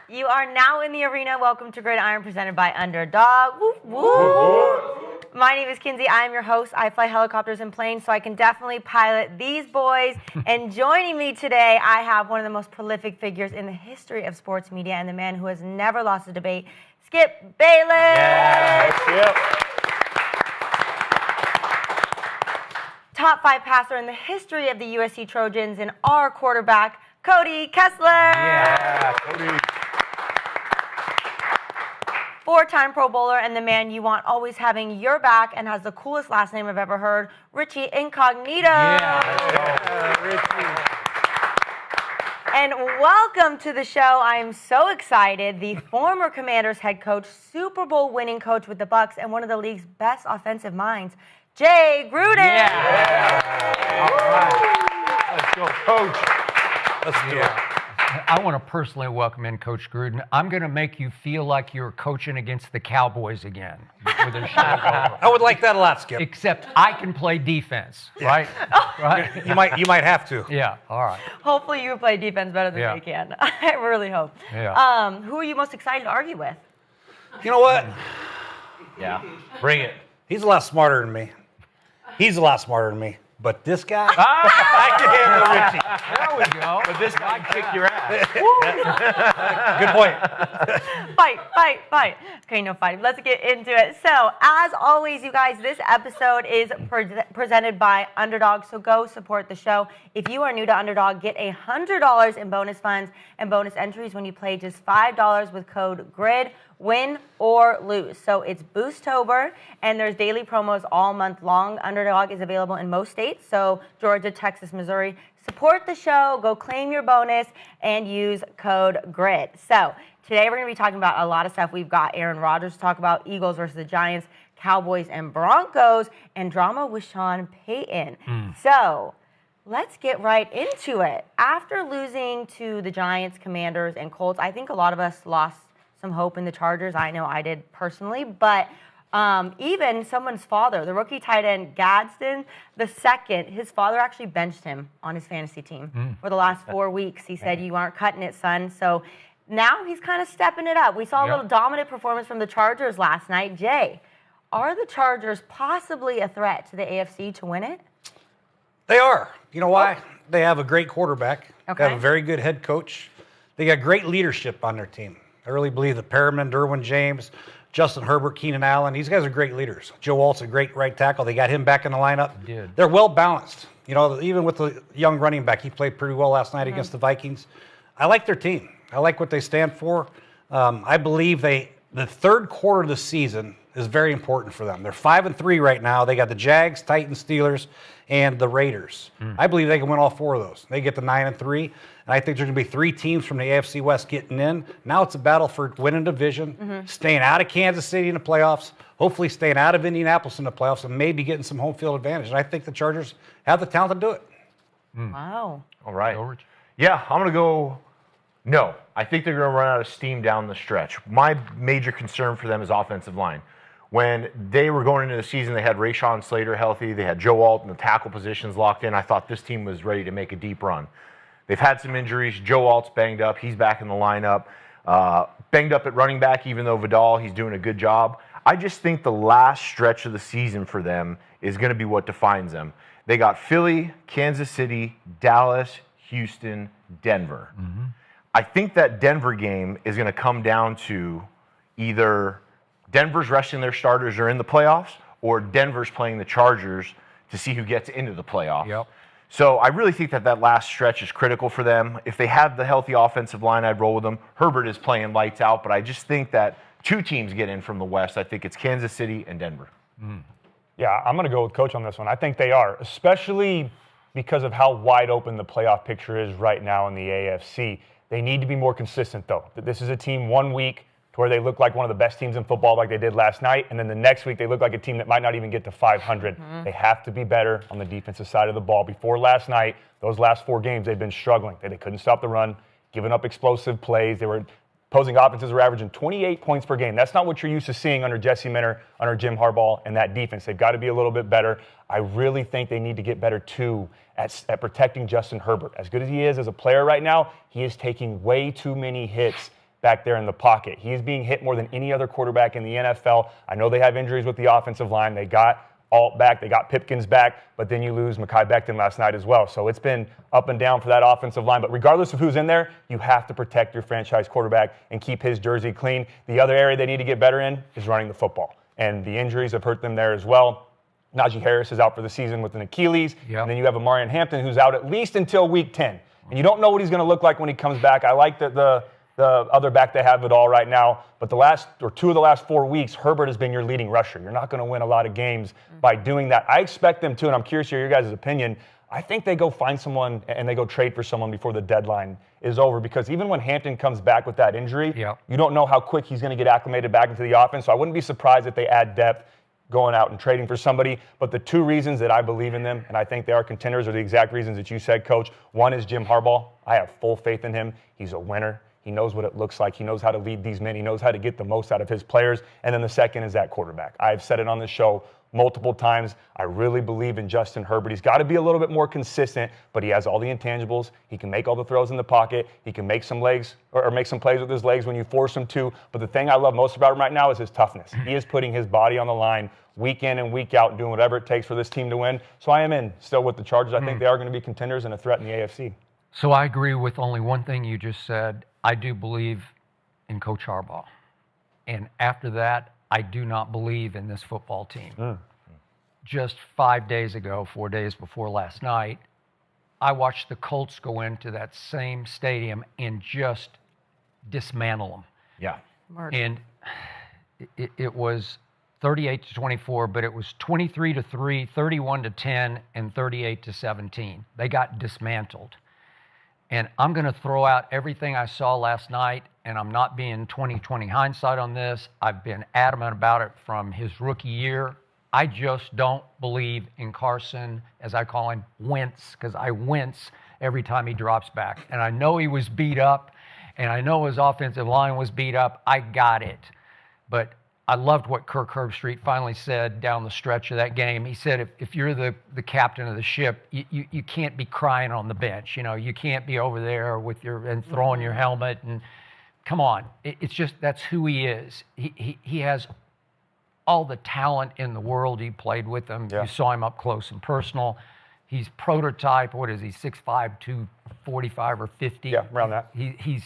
You are now in the arena. Welcome to Gridiron, presented by Underdog. Woo, woo. My name is Kinsey. I am your host. I fly helicopters and planes, so I can definitely pilot these boys. And joining me today, I have one of the most prolific figures in the history of sports media and the man who has never lost a debate, Skip Bayless. Yeah, Top 5 passer in the history of the USC Trojans and our quarterback, Cody Kessler. Yeah, Cody. 4-time Pro Bowler and the man you want always having your back and has the coolest last name I've ever heard, Richie Incognito. Yeah, Richie. And welcome to the show. I am so excited. The former Commanders head coach, Super Bowl winning coach with the Bucs, and one of the league's best offensive minds, Jay Gruden. Yeah. All right. Let's go, Coach. Let's do it. I want to personally welcome in Coach Gruden. I'm going to make you feel like you're coaching against the Cowboys again. I would like that a lot, Skip. Except I can play defense, right? Right? You might have to. Yeah, all right. Hopefully you play defense better than they can. I really hope. Yeah. Who are you most excited to argue with? You know what? Yeah, bring it. He's a lot smarter than me. He's a lot smarter than me. But this guy, I can handle Richie. There we go. But this guy kicked your ass. Good point. Fight. Okay, no fighting. Let's get into it. So, as always, you guys, this episode is presented by Underdog, so go support the show. If you are new to Underdog, get $100 in bonus funds and bonus entries when you play just $5 with code GRID. Win or lose. So it's Boosttober, and there's daily promos all month long. Underdog is available in most states, so Georgia, Texas, Missouri. Support the show, go claim your bonus, and use code GRID. So today we're going to be talking about a lot of stuff. We've got Aaron Rodgers to talk about, Eagles versus the Giants, Cowboys and Broncos, and drama with Sean Payton. So let's get right into it. After losing to the Giants, Commanders, and Colts, I think a lot of us lost some hope in the Chargers. I know I did personally, but even someone's father, the rookie tight end Gadsden II, his father actually benched him on his fantasy team for the last 4 weeks. He said, "You aren't cutting it, son." So now he's kind of stepping it up. We saw a little dominant performance from the Chargers last night. Jay, are the Chargers possibly a threat to the AFC to win it? They are. You know why? They have a great quarterback. Okay. They have a very good head coach. They got great leadership on their team. I really believe that Perriman, Derwin James, Justin Herbert, Keenan Allen, these guys are great leaders. Joe Alt's a great right tackle. They got him back in the lineup. They're well balanced. You know, even with the young running back, he played pretty well last night against the Vikings. I like their team. I like what they stand for. I believe the third quarter of the season is very important for them. They're 5-3 right now. They got the Jags, Titans, Steelers, and the Raiders. I believe they can win all 4 of those. They get to 9-3. And I think there's going to be 3 teams from the AFC West getting in. Now it's a battle for winning division, staying out of Kansas City in the playoffs, hopefully staying out of Indianapolis in the playoffs, and maybe getting some home field advantage. And I think the Chargers have the talent to do it. Wow. All right. Yeah, I'm going to go no. I think they're going to run out of steam down the stretch. My major concern for them is offensive line. When they were going into the season, they had Rashawn Slater healthy. They had Joe Alt in the tackle positions locked in. I thought this team was ready to make a deep run. They've had some injuries. Joe Alt's banged up. He's back in the lineup. Banged up at running back, even though Vidal, he's doing a good job. I just think the last stretch of the season for them is going to be what defines them. They got Philly, Kansas City, Dallas, Houston, Denver. I think that Denver game is going to come down to either Denver's resting their starters or in the playoffs, or Denver's playing the Chargers to see who gets into the playoffs. So I really think that last stretch is critical for them. If they have the healthy offensive line, I'd roll with them. Herbert is playing lights out, but I just think that 2 teams get in from the West. I think it's Kansas City and Denver. Yeah, I'm going to go with Coach on this one. I think they are, especially because of how wide open the playoff picture is right now in the AFC. They need to be more consistent, though. This is a team 1 week to where they look like one of the best teams in football like they did last night, and then the next week they look like a team that might not even get to 500. They have to be better on the defensive side of the ball. Before last night, those last 4 games, they've been struggling. They couldn't stop the run, giving up explosive plays. Opposing offenses were averaging 28 points per game. That's not what you're used to seeing under Jesse Minter, under Jim Harbaugh, and that defense. They've got to be a little bit better. I really think they need to get better, too, at protecting Justin Herbert. As good as he is as a player right now, he is taking way too many hits back there in the pocket. He is being hit more than any other quarterback in the NFL. I know they have injuries with the offensive line. They got Alt back, they got Pipkins back, but then you lose Mekhi Becton last night as well. So it's been up and down for that offensive line. But regardless of who's in there, you have to protect your franchise quarterback and keep his jersey clean. The other area they need to get better in is running the football. And the injuries have hurt them there as well. Najee Harris is out for the season with an Achilles. Yep. And then you have Amarian Hampton, who's out at least until week 10. And you don't know what he's going to look like when he comes back. I like the other back they have it all right now. But two of the last 4 weeks, Herbert has been your leading rusher. You're not going to win a lot of games by doing that. I expect them to, and I'm curious to hear your guys' opinion. I think they go find someone and they go trade for someone before the deadline is over, because even when Hampton comes back with that injury, you don't know how quick he's going to get acclimated back into the offense. So I wouldn't be surprised if they add depth going out and trading for somebody. But the two reasons that I believe in them, and I think they are contenders, are the exact reasons that you said, Coach. One is Jim Harbaugh. I have full faith in him. He's a winner. He knows what it looks like. He knows how to lead these men. He knows how to get the most out of his players. And then the second is that quarterback. I've said it on the show multiple times. I really believe in Justin Herbert. He's got to be a little bit more consistent, but he has all the intangibles. He can make all the throws in the pocket. He can make some legs or make some plays with his legs when you force him to. But the thing I love most about him right now is his toughness. He is putting his body on the line week in and week out and doing whatever it takes for this team to win. So I am in still with the Chargers. I think they are going to be contenders and a threat in the AFC. So I agree with only one thing you just said. I do believe in Coach Harbaugh. And after that, I do not believe in this football team. Just 4 days before last night, I watched the Colts go into that same stadium and just dismantle them. Yeah. And it was 38-24, but it was 23-3, 31-10, and 38-17. They got dismantled. And I'm going to throw out everything I saw last night, and I'm not being 20/20 hindsight on this. I've been adamant about it from his rookie year. I just don't believe in Carson, as I call him, Wentz, because I wince every time he drops back. And I know he was beat up, and I know his offensive line was beat up. I got it. But I loved what Kirk Herbstreit finally said down the stretch of that game. He said, if you're the captain of the ship, you can't be crying on the bench. You know, you can't be over there with and throwing your helmet. And come on, it's just that's who he is. He has all the talent in the world. He played with them. Yeah. You saw him up close and personal. He's prototype. What is he? 6'5", 245 or 50. Yeah, around that. He's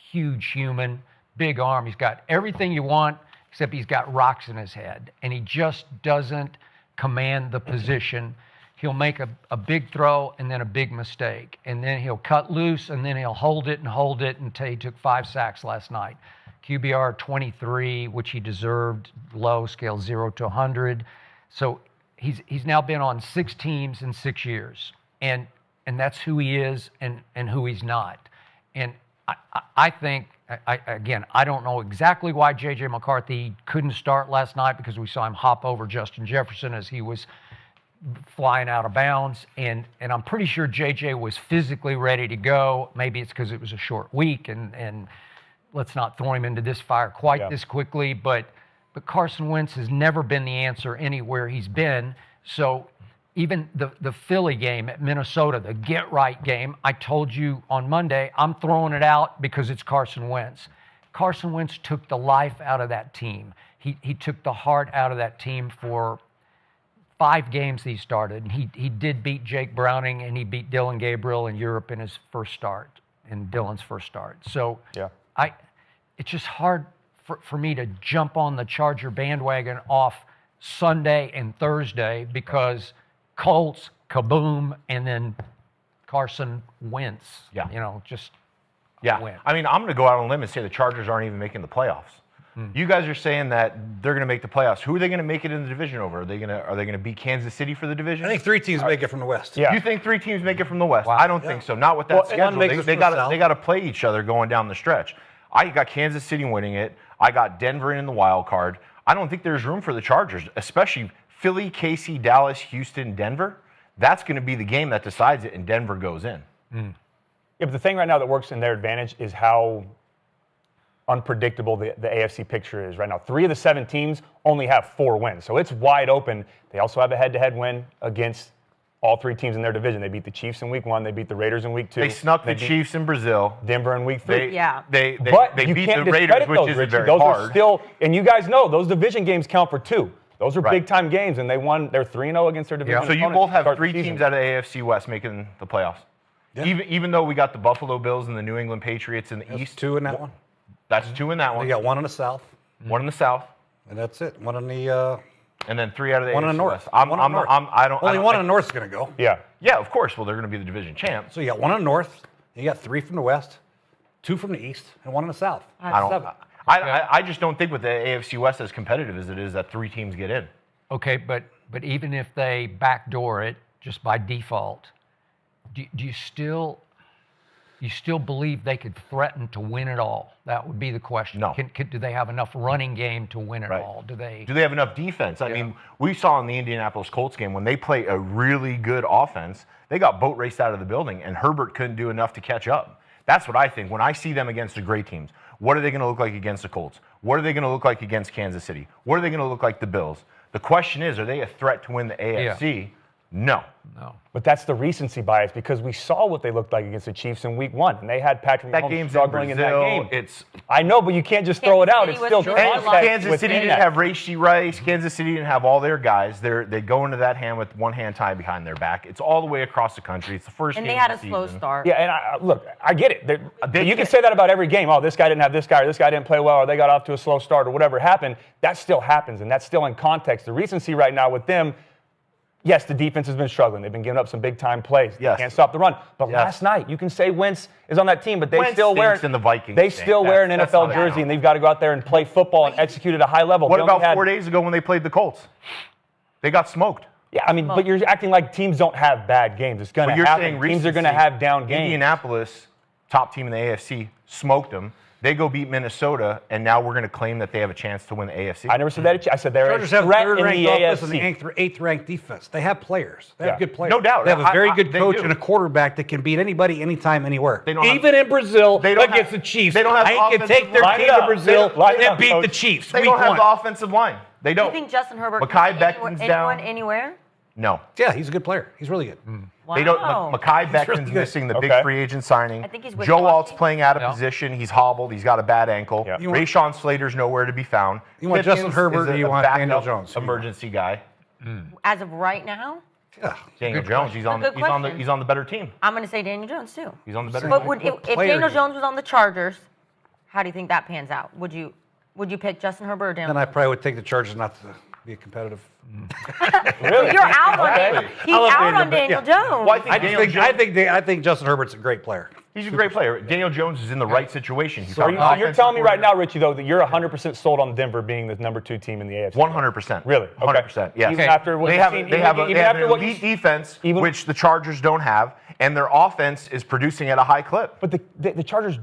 huge human, big arm. He's got everything you want, except he's got rocks in his head, and he just doesn't command the position. He'll make a big throw and then a big mistake, and then he'll cut loose, and then he'll hold it until he took 5 sacks last night. QBR 23, which he deserved, low, scale 0 to 100. So he's now been on 6 teams in 6 years, and that's who he is and who he's not. And I think, I don't know exactly why J.J. McCarthy couldn't start last night, because we saw him hop over Justin Jefferson as he was flying out of bounds. And I'm pretty sure J.J. was physically ready to go. Maybe it's because it was a short week, and let's not throw him into this fire quite this quickly. But Carson Wentz has never been the answer anywhere he's been. So even the Philly game at Minnesota, the get-right game, I told you on Monday, I'm throwing it out because it's Carson Wentz. Carson Wentz took the life out of that team. He took the heart out of that team for 5 games he started. And he did beat Jake Browning, and he beat Dylan Gabriel in Europe in his first start, in Dylan's first start. So it's just hard for me to jump on the Charger bandwagon off Sunday and Thursday, because Colts, kaboom, and then Carson Wentz. Yeah. You know, just win. I mean, I'm going to go out on a limb and say the Chargers aren't even making the playoffs. You guys are saying that they're going to make the playoffs. Who are they going to make it in the division over? Are they going to beat Kansas City for the division? I think 3 teams make it from the West. Yeah. You think 3 teams make it from the West? Wow. I don't think so. Not with that schedule. They got to play each other going down the stretch. I got Kansas City winning it. I got Denver in the wild card. I don't think there's room for the Chargers, especially Philly, KC, Dallas, Houston, Denver. That's going to be the game that decides it, and Denver goes in. Yeah, but the thing right now that works in their advantage is how unpredictable the AFC picture is right now. 3 of the 7 teams only have 4 wins, so it's wide open. They also have a head-to-head win against all 3 teams in their division. They beat the Chiefs in week 1. They beat the Raiders in week 2. They snuck the beat Chiefs in Brazil. Denver in week 3. They you beat can't the Raiders, discredit which those, isn't Richie. very Those hard. are still, and you guys know those division games count for 2. Those are Right. big-time games, and they won. They're 3-0 against their division. So you opponents both to have start the 3 season. teams out of the AFC West making the playoffs. Yeah. Even though we got the Buffalo Bills and the New England Patriots in the That's East. 2 in that one. That's 2 in that one. You got 1 in the South, 1 in the South. and that's it. 1 in the And then 3 out of the 1 in AFC the North. West. I don't. only I 1 in the North is going to go. Yeah. Yeah, of course. Well, they're going to be the division champs. So you got 1 in the North, you got 3 from the West, 2 from the East, and 1 in the South. I don't. 7. I just don't think with the AFC West as competitive as it is that 3 teams get in. Okay, but even if they backdoor it just by default, do you still believe they could threaten to win it all? That would be the question. No. Do they have enough running game to win it Right. all? Do they have enough defense? I mean, we saw in the Indianapolis Colts game when they play a really good offense, they got boat raced out of the building, and Herbert couldn't do enough to catch up. That's what I think. When I see them against the great teams, what are they going to look like against the Colts? What are they going to look like against Kansas City? What are they going to look like the Bills? The question is, are they a threat to win the AFC? No. No. But that's the recency bias because we saw what they looked like against the Chiefs in week 1, and they had Patrick That Mahomes game's struggling in in Brazil. that game. It's I know, but you can't just throw it out. City It's was still just context like- Kansas City within didn't that. have Richie Rice. Kansas City didn't have all their guys. They go into that hand with one hand tied behind their back. It's all the way across the country. It's the first And game they had a of the slow season. start. Yeah, and look, I get it. They You can can't- say that about every game. Oh, this guy didn't have this guy, or this guy didn't play well, or they got off to a slow start, or whatever happened. That still happens, and that's still in context. The recency right now with them, yes, the defense has been struggling. They've been giving up some big-time plays. Yes. They can't stop the run. But Yes. last night, you can say Wentz is on that team, but they Wentz still wear stinks and the Vikings They stink. still wear an That's NFL not jersey, allowed. and they've got to go out there and play football and execute at a high level. What They only about had- 4 days ago when they played the Colts? They got smoked. Yeah, I mean, but you're acting like teams don't have bad games. It's going But to you're happen. saying Teams are going to recency. have down games. Indianapolis, top team in the AFC, smoked them. They go beat Minnesota, and now we're going to claim that they have a chance to win the AFC. I never said that. I said they're Chargers a have threat in third-ranked the offense and the AFC. 8th-ranked defense. They have players. They have Yeah. good players. No doubt. They have a very good they coach do. and a quarterback that can beat anybody, anytime, anywhere. They don't have- Even in Brazil they don't against have- the Chiefs. they don't have I can offensive take their line. team Line to up. Brazil Line up, and beat coach. the Chiefs. They week don't have 1. the offensive line. They Do you don't. think Justin Herbert Mekhi can Becton's anyone down. anywhere? No. Yeah, he's a good player. He's really good. Wow. They don't. Mekhi Becton's really good. missing the big Okay. free agent signing. I think he's with Joe Washington. Alt's playing out of Yeah. position. He's hobbled. He's got a bad ankle. Yeah. You want- Rashawn Slater's nowhere to be found. You want Justin Pipkins Herbert is or you a want backup Daniel Jones? Emergency guy. As of right now, Yeah. Daniel Jones. He's on. Good question. He's on the better team. I'm going to say Daniel Jones too. He's on the better But team. would, if player Daniel you- Jones was on the Chargers, how do you think that pans out? Would you pick Justin Herbert or Daniel? Then I probably would take the Chargers not to be competitive. Really? You're out on Okay. Daniel. He's I love out Daniel, on but Daniel yeah. Jones. Well, I think I think Justin Herbert's a great player. he's a great player. Daniel Jones is in the right situation. He's So our you're offensive telling me right now, coordinator. Richie, though, that you're 100% sold on Denver being the number 2 team in the AFC? 100%. Really? Okay. 100%. Yes. Even after what They you've have, seen- they have, even they have after an what you- elite defense, even- which the Chargers don't have, and their offense is producing at a high clip. But the Chargers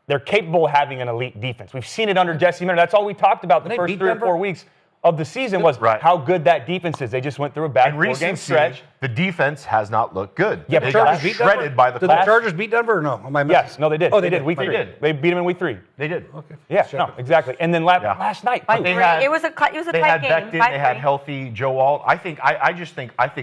they're capable of having an elite defense. We've seen it under Jesse Minter. That's all we talked about the They first beat 3 or Denver? 4 weeks of the season was Right. how good that defense is. They just went through a bad In 4-game recent stretch. the defense has not looked good. Yeah, they but got Chargers beat shredded Denver? by the Did Colts. the Chargers beat Denver or no? Am I missing? Yes, no, they did. Oh, they did. Week They 3. did. They beat them in week 3. They did. Okay. Yeah, Check no, it. exactly. And then last night, By too. They three. had- It was a tight They had game. Becton. They 5-3. had healthy Joe Alt. I think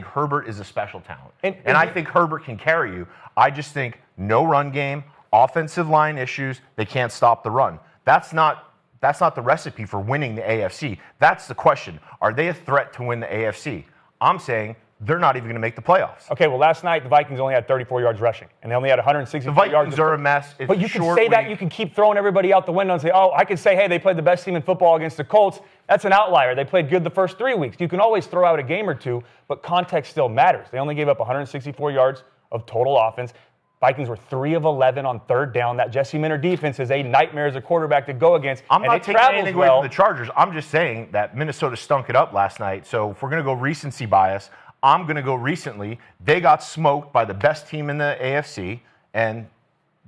Herbert is a special talent, And I think Herbert can carry you. I just think no run game, offensive line issues. They can't stop the run. That's not the recipe for winning the AFC. That's the question. Are they a threat to win the AFC? I'm saying they're not even going to make the playoffs. Okay, well, last night the Vikings only had 34 yards rushing, and they only had 164 The yards. Vikings are a mess. It's But you a can short say that, week. you can keep throwing everybody out the window and say, oh, I can say, hey, they played the best team in football against the Colts. That's an outlier. They played good the first 3 weeks. You can always throw out a game or two, but context still matters. They only gave up 164 yards of total offense. Vikings were 3 of 11 on 3rd down. That Jesse Minter defense is a nightmare as a quarterback to go against. I'm and not it taking travels anything away well. from the Chargers. I'm just saying that Minnesota stunk it up last night. So if we're going to go recency bias, I'm going to go recently. They got smoked by the best team in the AFC, and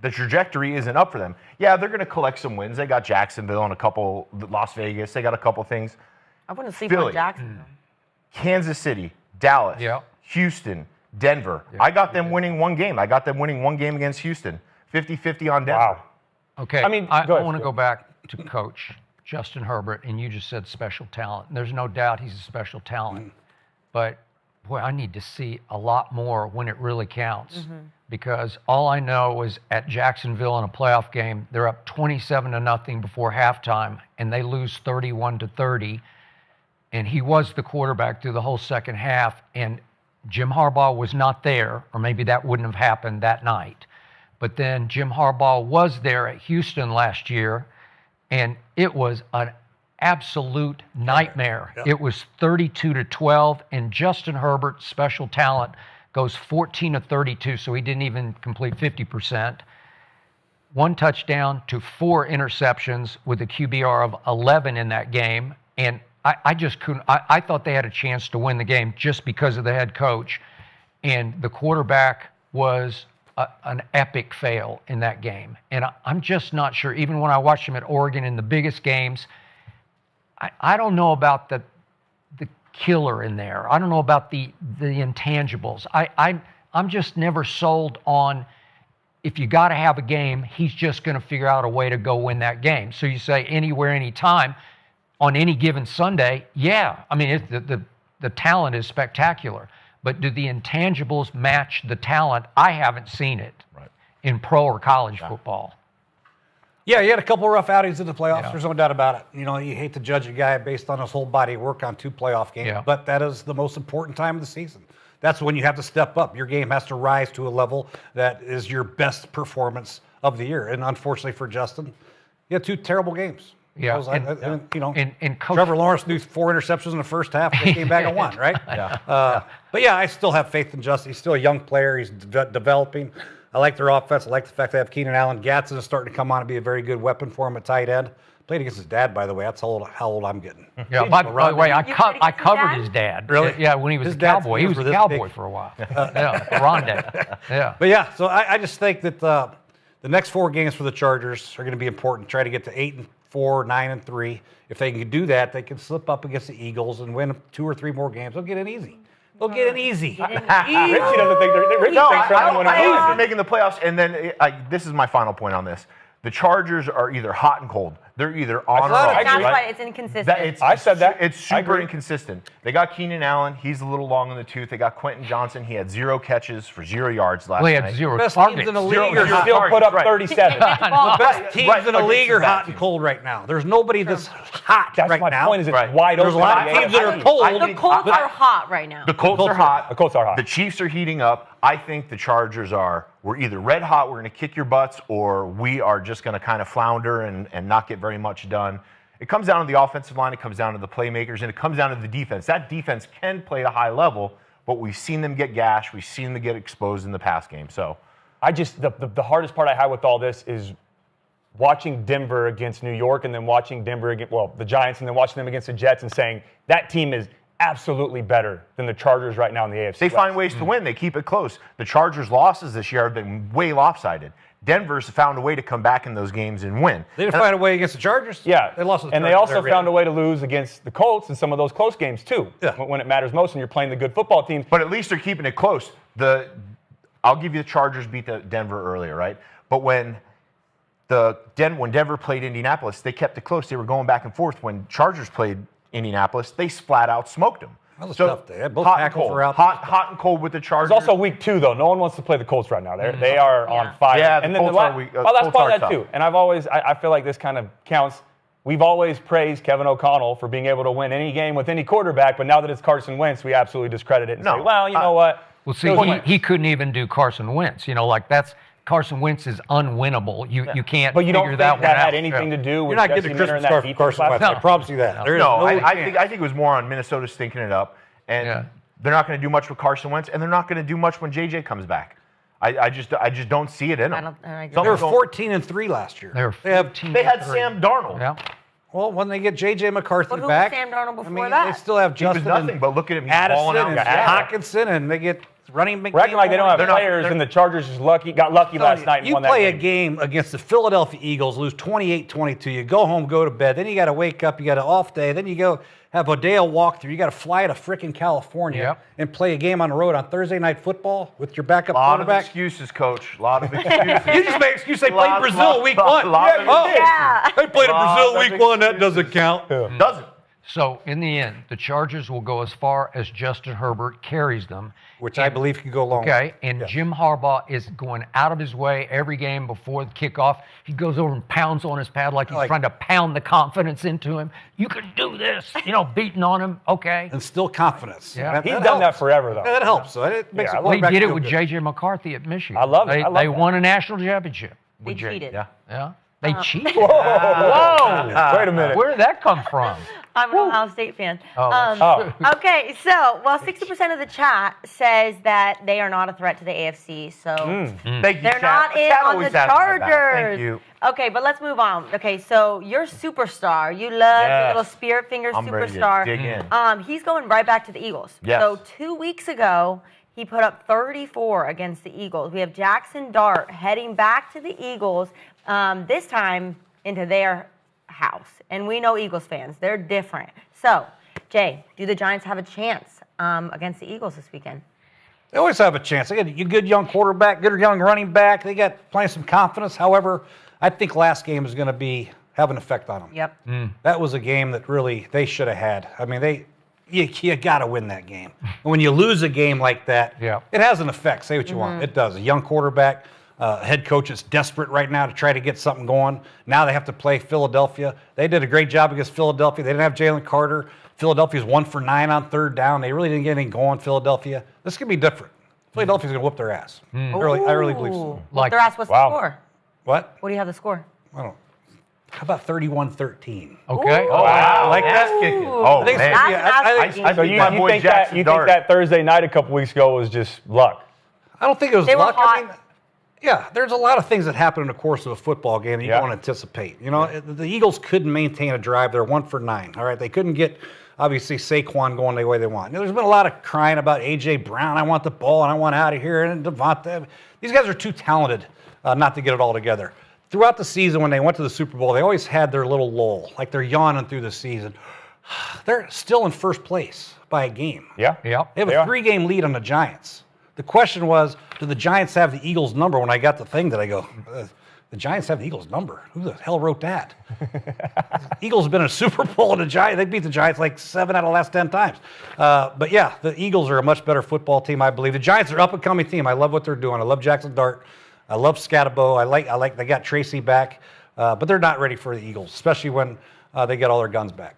the trajectory isn't up for them. Yeah, they're going to collect some wins. They got Jacksonville and a couple, Las Vegas. They got a couple things. I wouldn't sleep Philly. on Jackson. Kansas City, Dallas, Yeah. Houston, Denver. I got them winning one game. I got them winning one game against Houston. 50-50 on Denver. Wow. Okay, I mean, I go ahead. want to go back to Coach Justin Herbert, and you just said special talent. And there's no doubt he's a special talent. But boy, I need to see a lot more when it really counts. Because all I know is at Jacksonville in a playoff game, they're up 27-0 before halftime, and they lose 31-30. And he was the quarterback through the whole second half, and Jim Harbaugh was not there, or maybe that wouldn't have happened that night. But then Jim Harbaugh was there at Houston last year, and it was an absolute nightmare. Yep. It was 32-12, and Justin Herbert, special talent, goes 14-32, so he didn't even complete 50%. 1 touchdown to 4 interceptions with a QBR of 11 in that game, and I just couldn't. I thought they had a chance to win the game just because of the head coach, and the quarterback was an epic fail in that game. And I'm just not sure. Even when I watched him at Oregon in the biggest games, I don't know about the killer in there. I don't know about the intangibles. I'm just never sold on, if you got to have a game, he's just going to figure out a way to go win that game. So you say anywhere, anytime. On any given Sunday, yeah. I mean, the talent is spectacular. But do the intangibles match the talent? I haven't seen it in pro or college football. Yeah, he had a couple of rough outings in the playoffs. Yeah. There's no doubt about it. You know, you hate to judge a guy based on his whole body of work on 2 playoff games, but that is the most important time of the season. That's when you have to step up. Your game has to rise to a level that is your best performance of the year. And unfortunately for Justin, he had 2 terrible games. Yeah, and Trevor Lawrence threw 4 interceptions in the first half. They came back and won, right? But yeah, I still have faith in Justin. He's still a young player. He's developing. I like their offense. I like the fact they have Keenan Allen. Gadsden is starting to come on and be a very good weapon for him at tight end. Played against his dad, by the way. That's how old I'm getting. Yeah, by the way, I covered his dad. Really? Yeah, when he was a Cowboy. He was a Cowboy for a while. Rondé. Yeah. But yeah, so I just think that the next 4 games for the Chargers are going to be important. Try to get to 8-4, 9-3. If they can do that, they can slip up against the Eagles and win 2 or 3 more games. They'll get in easy. They'll get in easy. Richie doesn't think Richie thinks they're making the playoffs. And then this is my final point on this. The Chargers are either hot and cold. They're either on or off. That's why it's inconsistent. I said that. It's super inconsistent. They got Keenan Allen. He's a little long in the tooth. They got Quentin Johnson. He had 0 catches for 0 yards last night. He had 0 best targets. teams in the league are Still put up 37. The best teams in the league are hot and cold right now. There's nobody that's hot right now. That's my point. Is it's wide open. There's a lot of teams that are cold. The Colts are hot right now. The Colts are hot. The Colts are hot. The Chiefs are heating up. I think the Chargers we're either red hot, we're going to kick your butts, or we are just going to kind of flounder and not get very much done. It comes down to the offensive line, it comes down to the playmakers, and it comes down to the defense. That defense can play at a high level, but we've seen them get gashed, we've seen them get exposed in the pass game. So the hardest part I have with all this is watching Denver against New York, and then watching Denver against the Giants, and then watching them against the Jets, and saying that team is absolutely better than the Chargers right now in the AFC. They find ways to win. They keep it close. The Chargers' losses this year have been way lopsided. Denver's found a way to come back in those games and win. They didn't find a way against the Chargers. Yeah. They lost to the and Chargers. They also found a way to lose against the Colts in some of those close games, too, yeah. when it matters most and you're playing the good football teams. But at least they're keeping it close. I'll give you the Chargers beat the Denver earlier, right? But when Denver played Indianapolis, they kept it close. They were going back and forth. When Chargers played Indianapolis, they flat out smoked them. That was a tough day. Both hot tackles were out. Hot and cold with the Chargers. It's also week 2, though. No one wants to play the Colts right now. They are on fire. Yeah, and the then Colts are weak. Well, that's Colts part are of that, tough. too. And I feel like this kind of counts. We've always praised Kevin O'Connell for being able to win any game with any quarterback, but now that it's Carson Wentz, we absolutely discredit it and say, well, you know what? Well, see, he couldn't even do Carson Wentz. Carson Wentz is unwinnable. You can't. But you don't figure think that had out. anything to do with You're not Jesse getting a Minter Christmas and card that from Carson Wentz. I promise you that. I think it was more on Minnesota stinking it up, and they're not going to do much with Carson Wentz, and they're not going to do much when JJ comes back. I just don't see it in them. They were 14-3 last year. They had Sam Darnold. Yeah. Well, when they get J.J. McCarthy But who back, was Sam Darnold before I mean, that? they still have Justin nothing, but look at him. He's Addison balling out. and Hockenson, and they get running back. We're acting like they don't have players, and the Chargers got lucky last night and won that game. You play a game against the Philadelphia Eagles, lose 28-22. You go home, go to bed. Then you got to wake up. You got an off day. Then you go have a day of walkthrough. You got to fly to frickin' California and play a game on the road on Thursday Night Football with your backup quarterback. A lot of excuses, Coach. A lot of excuses. You just make excuses. They played Brazil week 1. They played in Brazil week 1. That doesn't count. Doesn't. So in the end, the Chargers will go as far as Justin Herbert carries them. Which I believe could go long. Okay, and Jim Harbaugh is going out of his way every game before the kickoff. He goes over and pounds on his pad like he's trying to pound the confidence into him. You can do this, beating on him. Okay. And still confidence. Yeah. He's done that forever, though. That helps. So it makes Yeah, a Well, he quarterback did it feel with good. J.J. McCarthy at Michigan. I love it. They won a national championship. They with J- cheated. Yeah. They cheated. Whoa. Wait a minute. Where did that come from? I'm an Ohio State fan. Oh, Okay, so 60% of the chat says that they are not a threat to the AFC. So Thank you, they're Chad. not in Chad on always the has my back. Chargers. Thank you. Okay, but let's move on. Okay, so your superstar, you love the little spirit finger I'm ready to superstar. dig in. He's going right back to the Eagles. Yes. So 2 weeks ago, he put up 34 against the Eagles. We have Jaxon Dart heading back to the Eagles, this time into their house. And we know Eagles fans, they're different. So, Jay, do the Giants have a chance against the Eagles this weekend? They always have a chance. They got a good young quarterback, good young running back. They got playing some confidence. However, I think last game is going to have an effect on them. Yep. That was a game that really they should have had. I mean, you got to win that game. And when you lose a game like that, it has an effect. Say what you want. It does. A young quarterback, head coach is desperate right now to try to get something going. Now they have to play Philadelphia. They did a great job against Philadelphia. They didn't have Jalen Carter. Philadelphia's 1 for 9 on third down. They really didn't get anything going, Philadelphia. This could be different. Philadelphia's going to whoop their ass. I really believe so. What's their ass? What's the score? What? What do you have the score? I don't know. How about 31-13? Okay. Ooh. Oh, Wow. Like that? Kicking. Oh, I think man. it's gonna be- That's I So think you, my you boy think that Jaxon you think Dart. that Thursday night a couple weeks ago was just luck? I don't think it was They were luck. hot. I mean, yeah, there's a lot of things that happen in the course of a football game that you don't anticipate. The Eagles couldn't maintain a drive. They're 1 for 9. All right, they couldn't get obviously Saquon going the way they want. There's been a lot of crying about A.J. Brown. I want the ball and I want out of here. And Devontae. These guys are too talented not to get it all together. Throughout the season, when they went to the Super Bowl, they always had their little lull, like they're yawning through the season. They're still in first place by a game. Yeah. They have They a are. 3-game lead on the Giants. The question was, do the Giants have the Eagles' number? When I got the thing, I go, the Giants have the Eagles' number? Who the hell wrote that? Eagles have been in a Super Bowl, and they beat the Giants like 7 out of the last 10 times. But yeah, the Eagles are a much better football team, I believe. The Giants are an up-and-coming team. I love what they're doing. I love Jaxon Dart. I love Scatabo. I like they got Tracy back, but they're not ready for the Eagles, especially when they get all their guns back.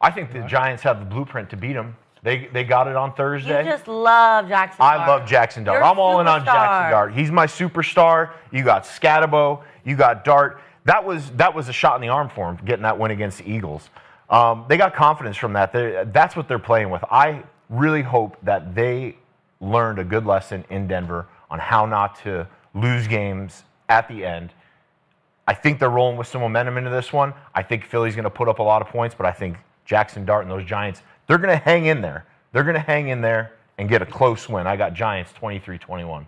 I think the Giants have the blueprint to beat them. They got it on Thursday. You just love Jaxon Dart. I love Jaxon Dart. You're I'm all in on superstar. Jaxon Dart. He's my superstar. You got Scatabo. You got Dart. That was a shot in the arm for him, getting that win against the Eagles. They got confidence from that. That's what they're playing with. I really hope that they learned a good lesson in Denver on how not to lose games at the end. I think they're rolling with some momentum into this one. I think Philly's going to put up a lot of points, but I think Jaxon Dart and those Giants, they're going to hang in there. They're going to hang in there and get a close win. I got Giants 23-21.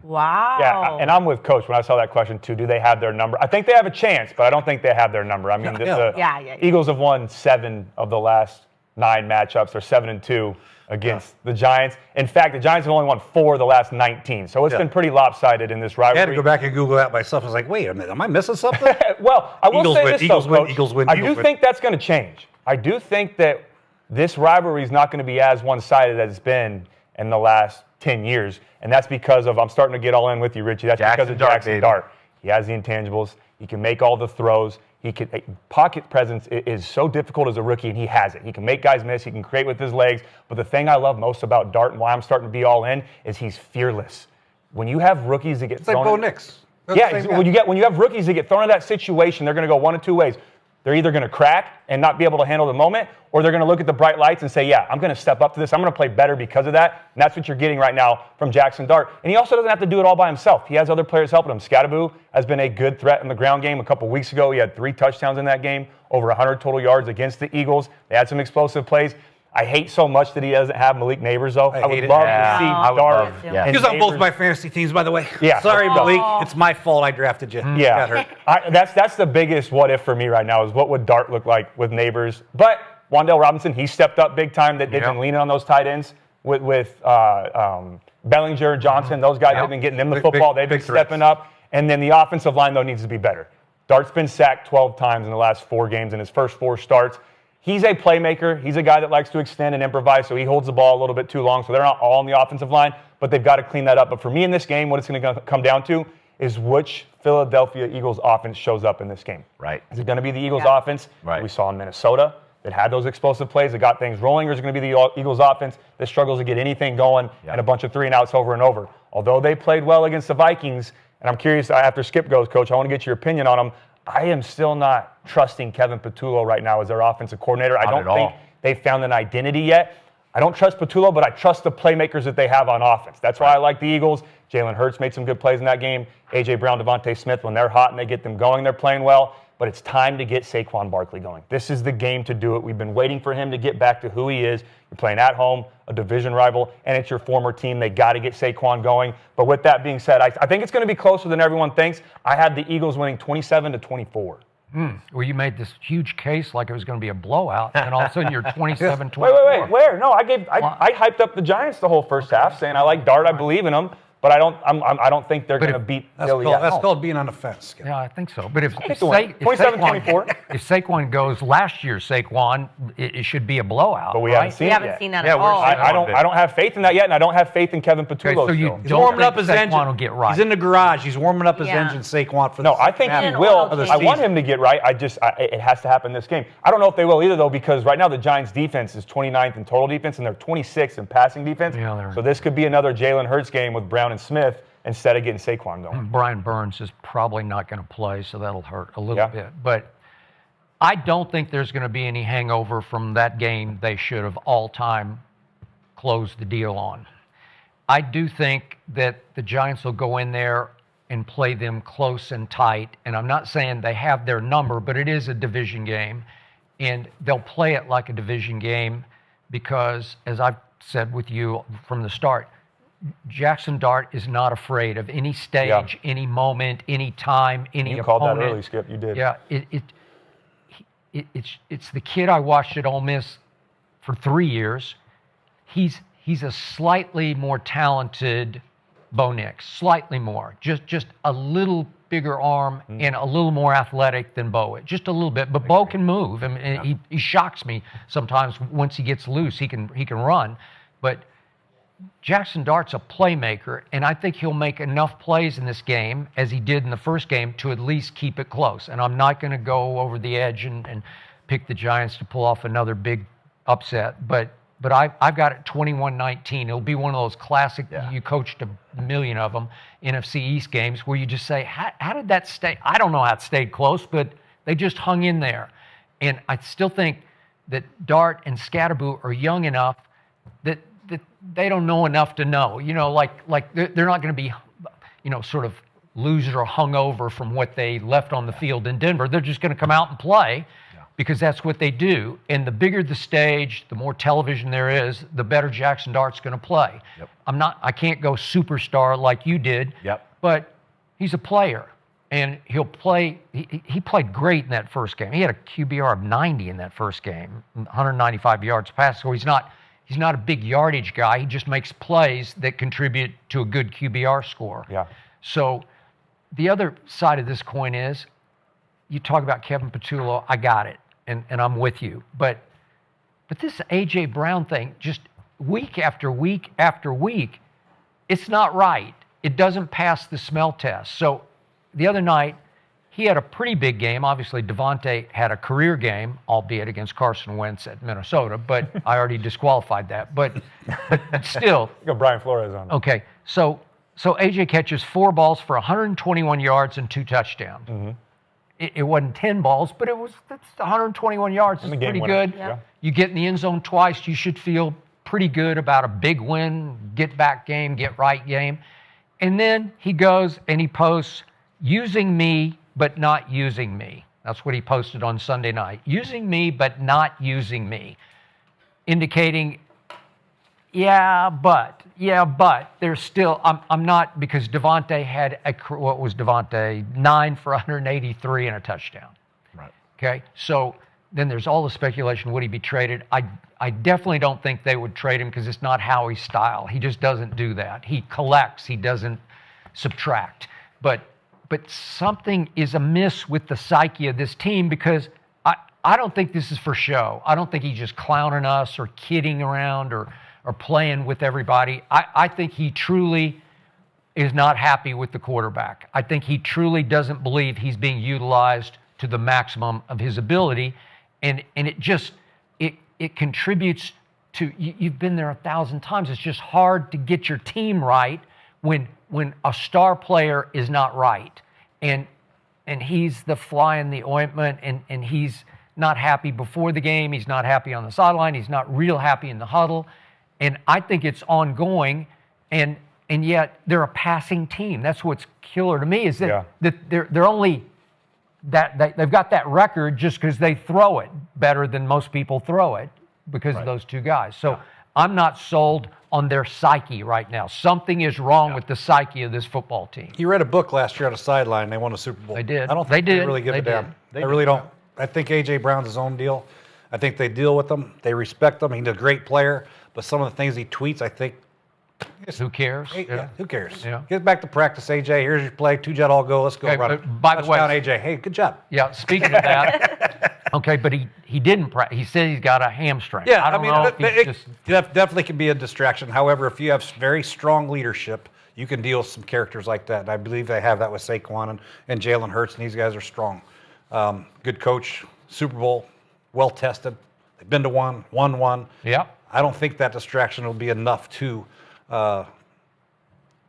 Wow. Yeah, and I'm with Coach when I saw that question too. Do they have their number? I think they have a chance, but I don't think they have their number. I mean, the Eagles have won 7 of the last 9 matchups. They're 7-2 against the Giants. In fact, the Giants have only won 4 of the last 19. So it's been pretty lopsided in this rivalry. I had to go back and Google that myself. I was like, wait a minute, am I missing something? Well, I will Eagles say win, this, Eagles though, win, Coach. Eagles win, I Eagles do win. think that's going to change. I do think that this rivalry is not going to be as one-sided as it's been in the last 10 years, and that's because of, I'm starting to get all in with you, Richie, that's because of Jaxon Dart. He has the intangibles. He can make all the throws. Pocket presence is so difficult as a rookie, and he has it. He can make guys miss. He can create with his legs. But the thing I love most about Dart and why I'm starting to be all in is he's fearless. When you have rookies that get It's like thrown... Bo Nix. When you have rookies that get thrown in that situation, they're going to go one of two ways. They're either going to crack and not be able to handle the moment, or they're going to look at the bright lights and say, yeah, I'm going to step up to this. I'm going to play better because of that. And that's what you're getting right now from Jaxon Dart. And he also doesn't have to do it all by himself. He has other players helping him. Scatabo has been a good threat in the ground game. A couple weeks ago, he had 3 touchdowns in that game, over 100 total yards against the Eagles. They had some explosive plays. I hate so much that he doesn't have Malik Neighbors, though. I would love to see Dart. He was on both my fantasy teams, by the way. Yeah. Sorry, Malik. It's my fault I drafted you. Yeah. Got hurt. That's the biggest what if for me right now is what would Dart look like with Neighbors. But Wan'Dale Robinson, he stepped up big time. They've been leaning on those tight ends with Bellinger, Johnson. Those guys have been getting them the football. They've been stepping up. And then the offensive line, though, needs to be better. Dart's been sacked 12 times in the last 4 games in his first 4 starts. He's a playmaker. He's a guy that likes to extend and improvise, so he holds the ball a little bit too long, so they're not all on the offensive line, but they've got to clean that up. But for me in this game, what it's going to come down to is which Philadelphia Eagles offense shows up in this game. Right. Is it going to be the Eagles offense that we saw in Minnesota that had those explosive plays that got things rolling, or is it going to be the Eagles offense that struggles to get anything going and a bunch of 3-and-outs over and over? Although they played well against the Vikings, and I'm curious, after Skip goes, Coach, I want to get your opinion on them. I am still not trusting Kevin Patullo right now as their offensive coordinator. I don't think they found an identity yet. I don't trust Patullo, but I trust the playmakers that they have on offense. That's why I like the Eagles. Jalen Hurts made some good plays in that game. A.J. Brown, Devontae Smith, when they're hot and they get them going, they're playing well. But it's time to get Saquon Barkley going. This is the game to do it. We've been waiting for him to get back to who he is. You're playing at home, a division rival, and it's your former team. They got to get Saquon going. But with that being said, I think it's going to be closer than everyone thinks. I had the Eagles winning 27-24. Well, you made this huge case like it was going to be a blowout, and all of a sudden you're 27-24. Wait. Where? No, I hyped up the Giants the whole first half, saying I like Dart, I believe in them. But I don't think they're going to beat Philly. That's called being on the fence. Yeah, I think so. But if 27-24. If Saquon goes last year's Saquon, it should be a blowout. But we right? haven't seen We it haven't yet. seen that at all. I don't have faith in that yet, and I don't have faith in Kevin Patullo. So you still. He's warming up think his Saquon engine. will get right. He's in the garage. He's warming up his Yeah. engine, Saquon, for No, I think he will. I want him to get right. It has to happen this game. I don't know if they will either, though, because right now the Giants' defense is 29th in total defense, and they're 26th in passing defense. Yeah, so this could be another Jalen Hurts game with Brown and Smith instead of getting Saquon going. Brian Burns is probably not going to play, so that'll hurt a little bit. But I don't think there's going to be any hangover from that game they should have all-time closed the deal on. I do think that the Giants will go in there and play them close and tight, and I'm not saying they have their number, but it is a division game, and they'll play it like a division game because, as I've said with you from the start, Jaxon Dart is not afraid of any stage, any moment, any time, any opponent. You called that early, Skip. You did. Yeah, it's the kid I watched at Ole Miss for 3 years. He's a slightly more talented Bo Nix, slightly more, just a little bigger arm and a little more athletic than Bo is, just a little bit. But Bo can move, and he shocks me sometimes. Once he gets loose, he can run, but Jaxon Dart's a playmaker, and I think he'll make enough plays in this game, as he did in the first game, to at least keep it close. And I'm not going to go over the edge and pick the Giants to pull off another big upset. But I've got it 21-19. It'll be one of those classic, you coached a million of them, NFC East games, where you just say, how did that stay? I don't know how it stayed close, but they just hung in there. And I still think that Dart and Scatterboo are young enough that they don't know enough to know, like they're not going to be, sort of loser or hungover from what they left on the field in Denver. They're just going to come out and play because that's what they do. And the bigger the stage, the more television there is, the better Jaxon Dart's going to play. Yep. I can't go superstar like you did, but he's a player. And he'll play. He played great in that first game. He had a QBR of 90 in that first game, 195 yards passing. So he's not a big yardage guy. He just makes plays that contribute to a good QBR score. Yeah. So the other side of this coin is, you talk about Kevin Patullo, I got it, and I'm with you. But this A.J. Brown thing, just week after week after week, it's not right. It doesn't pass the smell test. So the other night, he had a pretty big game. Obviously, Devontae had a career game, albeit against Carson Wentz at Minnesota, but I already disqualified that. But still. You got Brian Flores on. Okay, so A.J. catches 4 balls for 121 yards and 2 touchdowns. Mm-hmm. It wasn't 10 balls, but that's 121 yards. It's pretty good. Yeah. You get in the end zone twice, you should feel pretty good about a big win, get back game, get right game. And then he goes and he posts, using me, but not using me. That's what he posted on Sunday night. Using me, but not using me. Indicating, but there's still, I'm not, because Devontae had, what was Devontae? 9 for 183 and a touchdown. Right. Okay, so then there's all the speculation, would he be traded? I definitely don't think they would trade him because it's not Howie's style. He just doesn't do that. He collects, he doesn't subtract. But something is amiss with the psyche of this team, because I don't think this is for show. I don't think he's just clowning us or kidding around or playing with everybody. I think he truly is not happy with the quarterback. I think he truly doesn't believe he's being utilized to the maximum of his ability. And it just, it contributes to, you've been there 1,000 times. It's just hard to get your team right when a star player is not right. And he's the fly in the ointment, and he's not happy before the game. He's not happy on the sideline. He's not real happy in the huddle. And I think it's ongoing, and yet they're a passing team. That's what's killer to me, is that they're only that they've got that record just because they throw it better than most people throw it because of those two guys. So I'm not sold on their psyche right now. Something is wrong with the psyche of this football team. He read a book last year on the sideline. They won a Super Bowl. They did. I don't think they really give a damn. They really don't. I think A.J. Brown's his own deal. I think they deal with him. They respect him. He's a great player. But some of the things he tweets, I think, who cares? Hey, who cares? Yeah. Get back to practice, AJ. Here's your play. 2 jet all go. Let's go run it. By the way, Touchdown, AJ. Hey, good job. Yeah, speaking of that, okay, but he didn't practice. He said he's got a hamstring. Yeah, I don't know if he's just... definitely can be a distraction. However, if you have very strong leadership, you can deal with some characters like that. And I believe they have that with Saquon and Jalen Hurts, and these guys are strong. Good coach, Super Bowl, well tested. They've been to won one. Yeah. I don't think that distraction will be enough to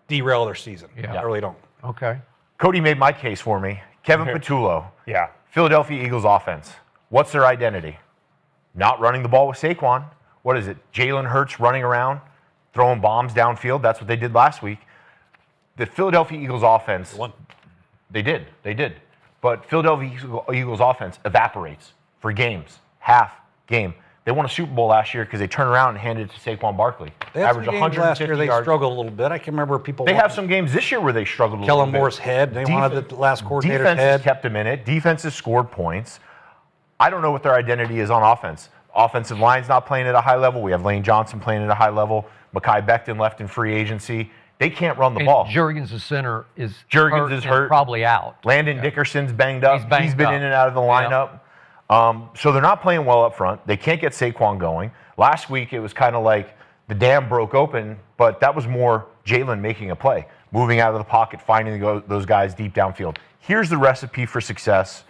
derail their season. Yeah. I really don't. Okay. Cody made my case for me. Kevin Patullo. Yeah. Philadelphia Eagles offense. What's their identity? Not running the ball with Saquon. What is it? Jalen Hurts running around, throwing bombs downfield. That's what they did last week. The Philadelphia Eagles offense, they did. But Philadelphia Eagles offense evaporates for games, half game. They won a Super Bowl last year because they turned around and handed it to Saquon Barkley. They had Averaged some games last year 150 they yards. struggled a little bit. I can remember people. They have some games this year where they struggled a Kellen little Moore's bit. head. They wanted the last coordinator's Defense head. kept him in it. Defense has scored points. I don't know what their identity is on offense. Offensive line's not playing at a high level. We have Lane Johnson playing at a high level. Mekhi Becton left in free agency. They can't run the ball. Jurgens, the center, is hurt. Probably out. Landon Dickerson's banged up. He's been up. in and out of the lineup. So they're not playing well up front. They can't get Saquon going. Last week, it was kind of like the dam broke open, but that was more Jalen making a play, moving out of the pocket, finding those guys deep downfield. Here's the recipe for success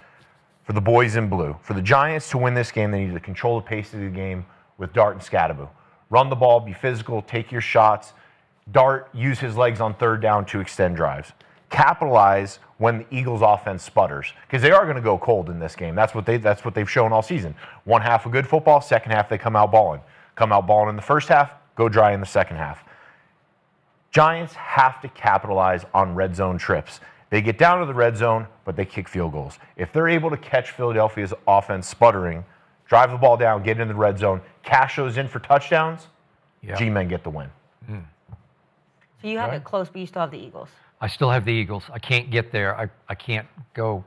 for the boys in blue. For the Giants to win this game, they need to control the pace of the game with Dart and Scadaboo. Run the ball, be physical, take your shots. Dart, use his legs on third down to extend drives. Capitalize when the Eagles offense sputters, because they are going to go cold in this game. That's what they've shown all season. One half of good football, second half they come out balling. Come out balling in the first half, go dry in the second half. Giants have to capitalize on red zone trips. They get down to the red zone, but they kick field goals. If they're able to catch Philadelphia's offense sputtering, drive the ball down, get into the red zone, cash those in for touchdowns, G-men get the win. So you have it close, but you still have the Eagles. I still have the Eagles. I can't get there. I can't go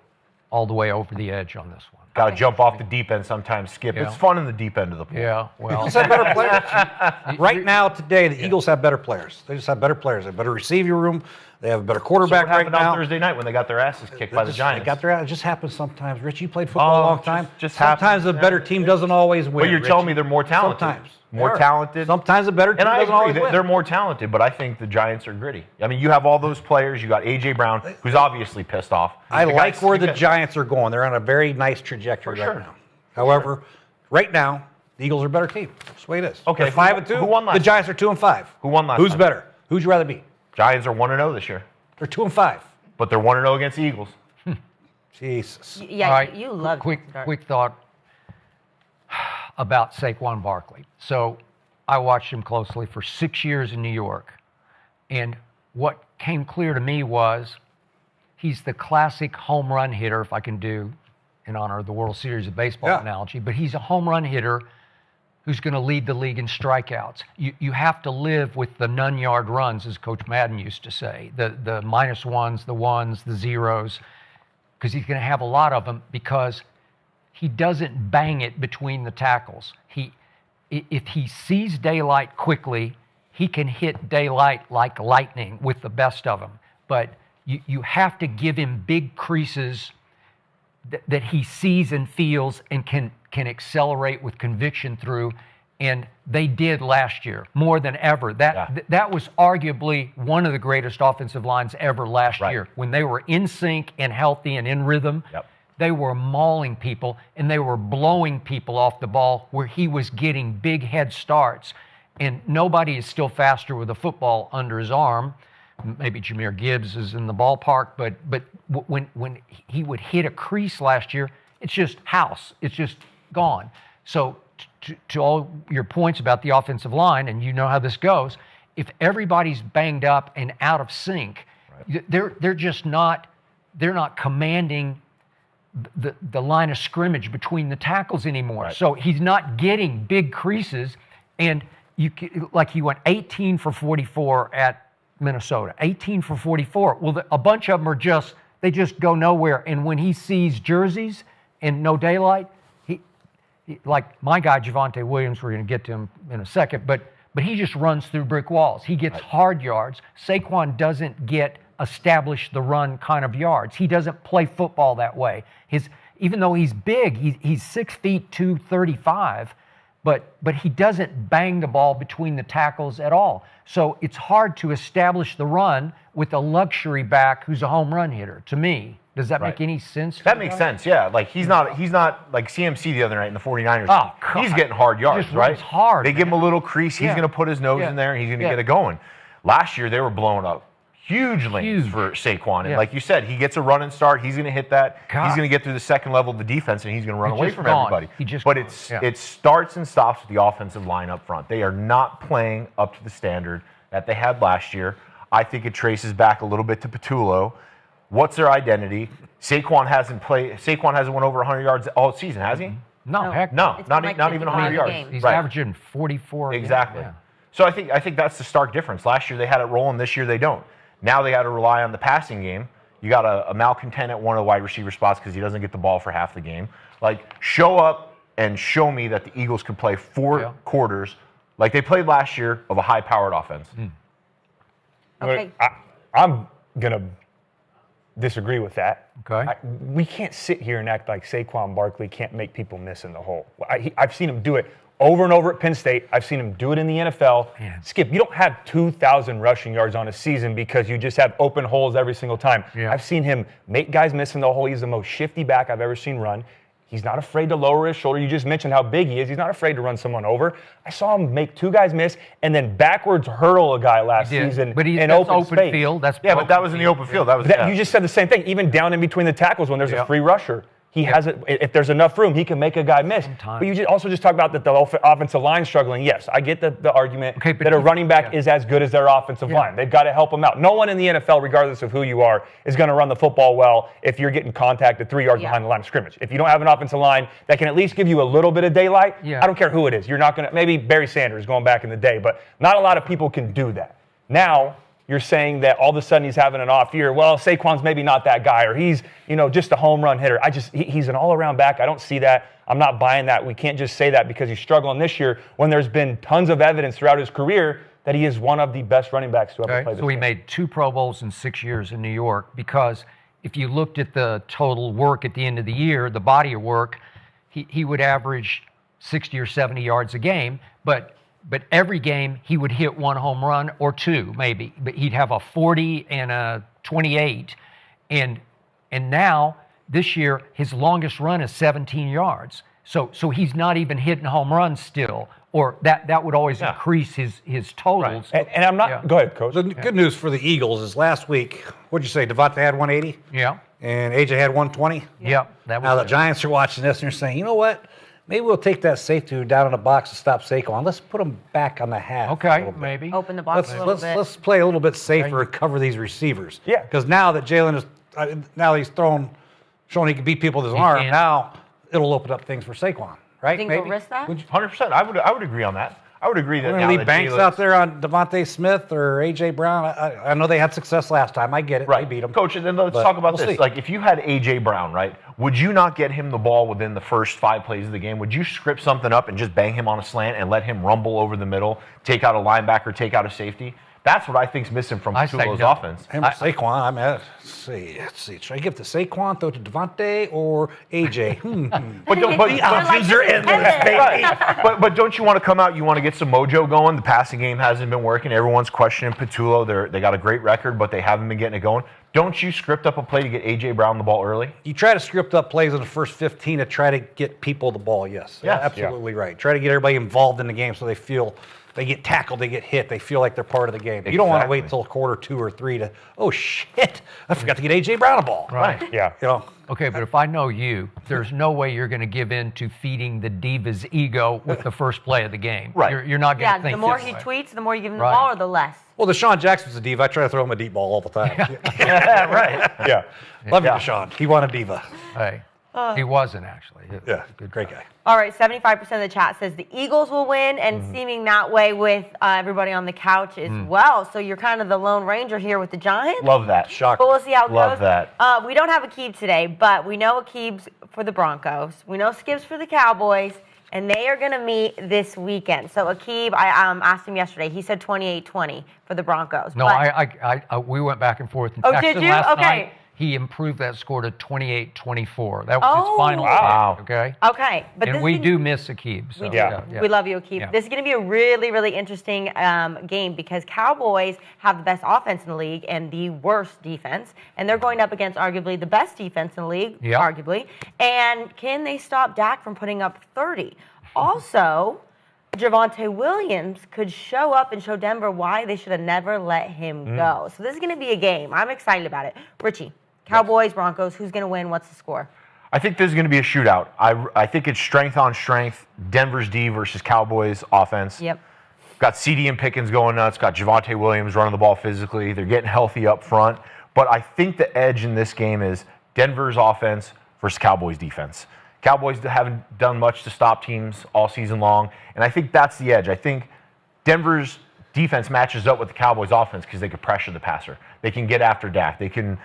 all the way over the edge on this one. Got to jump off the deep end sometimes, skip. Yeah. It's fun in the deep end of the pool. Yeah, well. Eagles have better players. Right now, today, the Eagles have better players. They just have better players. They have better receiving room. They have a better quarterback So what right happened now. on Thursday night when they got their asses kicked by the Giants? They got their ass. It just happens sometimes. Rich, you played football a long time. Just sometimes happens. a better team doesn't always win. But you're telling me they're more talented. Sometimes. More talented. Sometimes a better team And I doesn't always agree, win. they're more talented, but I think the Giants are gritty. I mean, you have all those players. You got A.J. Brown, who's obviously pissed off. I like where the Giants are going. They're on a very nice trajectory right now. However, right now, the Eagles are a better team. That's the way it is. Okay, They're 5-2. who won last The Giants are 2-5. Who won last Who's time? better? Who'd you rather be? Giants are 1-0 this year, They're 2-5. but they're 1-0 against the Eagles. Jesus. Yeah, All right, you love quick thought about Saquon Barkley. So I watched him closely for 6 years in New York, and what came clear to me was he's the classic home run hitter, if I can do in honor of the World Series of Baseball analogy, but he's a home run hitter who's going to lead the league in strikeouts. You have to live with the none-yard runs, as Coach Madden used to say, the -1s, the 1s, the 0s, because he's going to have a lot of them because he doesn't bang it between the tackles. If he sees daylight quickly, he can hit daylight like lightning with the best of them. But you have to give him big creases that he sees and feels and can accelerate with conviction through. And they did last year more than ever. That was arguably one of the greatest offensive lines ever last year. When they were in sync and healthy and in rhythm, they were mauling people and they were blowing people off the ball where he was getting big head starts. And nobody is still faster with a football under his arm. Maybe Jahmyr Gibbs is in the ballpark, but when he would hit a crease last year, it's just house. It's just gone. So to all your points about the offensive line, and you know how this goes, if everybody's banged up and out of sync, they're just not commanding the line of scrimmage between the tackles anymore. So he's not getting big creases, and he went 18 for 44 at Minnesota, 18 for 44. Well, a bunch of them they just go nowhere. And when he sees jerseys and no daylight, he like my guy Javonte Williams, we're going to get to him in a second, but he just runs through brick walls. He gets hard yards. Saquon doesn't get establish the run kind of yards. He doesn't play football that way. Even though he's big, he's 6 feet 235. But he doesn't bang the ball between the tackles at all. So it's hard to establish the run with a luxury back who's a home run hitter, to me. Does that make any sense? That makes sense, yeah. Like he's not like CMC the other night in the 49ers. Oh, God. He's getting hard yards, right? Hard, they give him a little crease. He's going to put his nose in there and he's going to get it going. Last year, they were blowing up huge lanes for Saquon. And like you said, he gets a run and start. He's going to hit that. God. He's going to get through the second level of the defense, and he's going to run away from everybody. But it starts and stops with the offensive line up front. They are not playing up to the standard that they had last year. I think it traces back a little bit to Patullo. What's their identity? Saquon hasn't went over 100 yards all season, has he? No, heck no. Not even 100 yards. He's averaging 44. Exactly. Yeah. So I think that's the stark difference. Last year they had it rolling. This year they don't. Now they got to rely on the passing game. You got a malcontent at one of the wide receiver spots because he doesn't get the ball for half the game. Like, show up and show me that the Eagles can play 4 quarters like they played last year of a high-powered offense. Okay. I'm going to disagree with that. Okay. We can't sit here and act like Saquon Barkley can't make people miss in the hole. I've seen him do it over and over at Penn State. I've seen him do it in the NFL. Man. Skip, you don't have 2,000 rushing yards on a season because you just have open holes every single time. Yeah. I've seen him make guys miss in the hole. He's the most shifty back I've ever seen run. He's not afraid to lower his shoulder. You just mentioned how big he is. He's not afraid to run someone over. I saw him make 2 guys miss and then backwards hurl a guy last season in open space. Field. That's but that was in the open field. You just said the same thing. Even down in between the tackles when there's a free rusher. He has it. If there's enough room, he can make a guy miss. But you also just talk about that the offensive line struggling. Yes, I get the argument that a running back is as good as their offensive line. They've got to help him out. No one in the NFL, regardless of who you are, is going to run the football well if you're getting contacted 3 yards behind the line of scrimmage. If you don't have an offensive line that can at least give you a little bit of daylight, I don't care who it is. You're not going to. Maybe Barry Sanders going back in the day, but not a lot of people can do that. Now, you're saying that all of a sudden he's having an off year. Well, Saquon's maybe not that guy, or he's, just a home run hitter. He's an all-around back. I don't see that. I'm not buying that. We can't just say that because he's struggling this year when there's been tons of evidence throughout his career that he is one of the best running backs to ever play this game. So he game. made 2 Pro Bowls in 6 years in New York because if you looked at the total work at the end of the year, the body of work, he would average 60 or 70 yards a game, but every game he would hit 1 home run or 2 maybe. But he'd have a 40 and a 28. And now this year his longest run is 17 yards. So he's not even hitting home runs still. Or that would always increase his totals. Right. And I'm not go ahead, Coach. The good news for the Eagles is last week, what'd you say, Devontae had 180? Yeah. And AJ had 120? Yeah. Now the Giants are watching this and they're saying, you know what? Maybe we'll take that safety down in the box to stop Saquon. Let's put him back on the half. Okay, maybe. Open the box a little bit. Let's play a little bit safer and cover these receivers. Yeah. Because now that Jalen is, now he's showing he can beat people with his arm, now it'll open up things for Saquon, right? Think we'll risk that? 100%. I would agree on that. I would agree that we're going to leave Banks out there on Devontae Smith or A.J. Brown. I know they had success last time. I get it. Right. They beat him. Coach, and then let's talk about this. Like, if you had A.J. Brown, right, would you not get him the ball within the first 5 plays of the game? Would you script something up and just bang him on a slant and let him rumble over the middle, take out a linebacker, take out a safety? That's what I think's missing from I say Tulo's no. offense. Him or Saquon. I mean, let's see. Should I give it to Saquon, throw it to Devontae, or AJ? But The options are endless, baby. Right. But don't you want to come out? You want to get some mojo going. The passing game hasn't been working. Everyone's questioning Petulo. They got a great record, but they haven't been getting it going. Don't you script up a play to get A.J. Brown the ball early? You try to script up plays in the first 15 to try to get people the ball, yes. Yes. Absolutely right. Try to get everybody involved in the game so they feel they get tackled, they get hit, they feel like they're part of the game. You don't want to wait till quarter 2 or 3 to, oh, shit, I forgot to get A.J. Brown a ball. Right. Yeah. You know, Okay, but if I know you, there's no way you're going to give in to feeding the diva's ego with the first play of the game. Right. You're not going to Yeah, think the more this he way. tweets, the more you give him the Right. ball, or the less. well, Deshaun Jackson's a diva. I try to throw him a deep ball all the time. Right. Yeah. Love you, Deshaun. He won a diva. Hey, he wasn't actually. He was Yeah, a good great guy. guy. All right, 75% of the chat says the Eagles will win, and seeming that way with everybody on the couch as well. So you're kind of the Lone Ranger here with the Giants. Love that. Shocker. But we'll see how it Love goes. that. We don't have Akib today, but we know Akib's for the Broncos. We know Skip's for the Cowboys, and they are going to meet this weekend. So Akib, I asked him yesterday. He said 28-20 for the Broncos. No, but we went back and forth and Oh, texted did you? last Okay. night. He improved that score to 28-24. That was his final Wow. pick, okay? Okay, but And this we is- do miss Akib. So, We do. Yeah. We love you, Akib. Yeah. This is going to be a really, really interesting game because Cowboys have the best offense in the league and the worst defense, and they're going up against arguably the best defense in the league, Yep. arguably. And can they stop Dak from putting up 30? Also, Javonte Williams could show up and show Denver why they should have never let him go. So this is going to be a game. I'm excited about it. Richie, Cowboys, Broncos, who's going to win? What's the score? I think this is going to be a shootout. I think it's strength on strength. Denver's D versus Cowboys offense. Yep. Got CD and Pickens going nuts. Got Javonte Williams running the ball physically. They're getting healthy up front. But I think the edge in this game is Denver's offense versus Cowboys defense. Cowboys haven't done much to stop teams all season long, and I think that's the edge. I think Denver's defense matches up with the Cowboys offense because they can pressure the passer. They can get after Dak. They can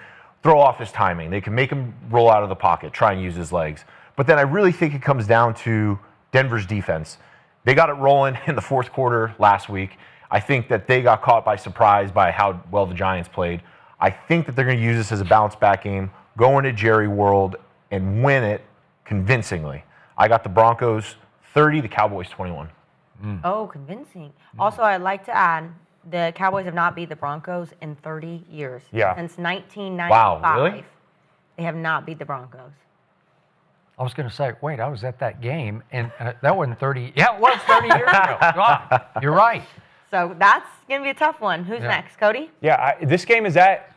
throw off his timing. They can make him roll out of the pocket, try and use his legs. But then I really think it comes down to Denver's defense. They got it rolling in the fourth quarter last week. I think that they got caught by surprise by how well the Giants played. I think that they're going to use this as a bounce-back game, go into Jerry World, and win it convincingly. I got the Broncos 30, the Cowboys 21. Oh, convincing. Also, I'd like to add, the Cowboys have not beat the Broncos in 30 years. Yeah. Since 1995. Wow, really? They have not beat the Broncos. I was going to say, wait, I was at that game, and that wasn't 30. Yeah, it was 30 years ago. God, you're right. So that's going to be a tough one. Who's Yeah. next? Cody? Yeah. This game is at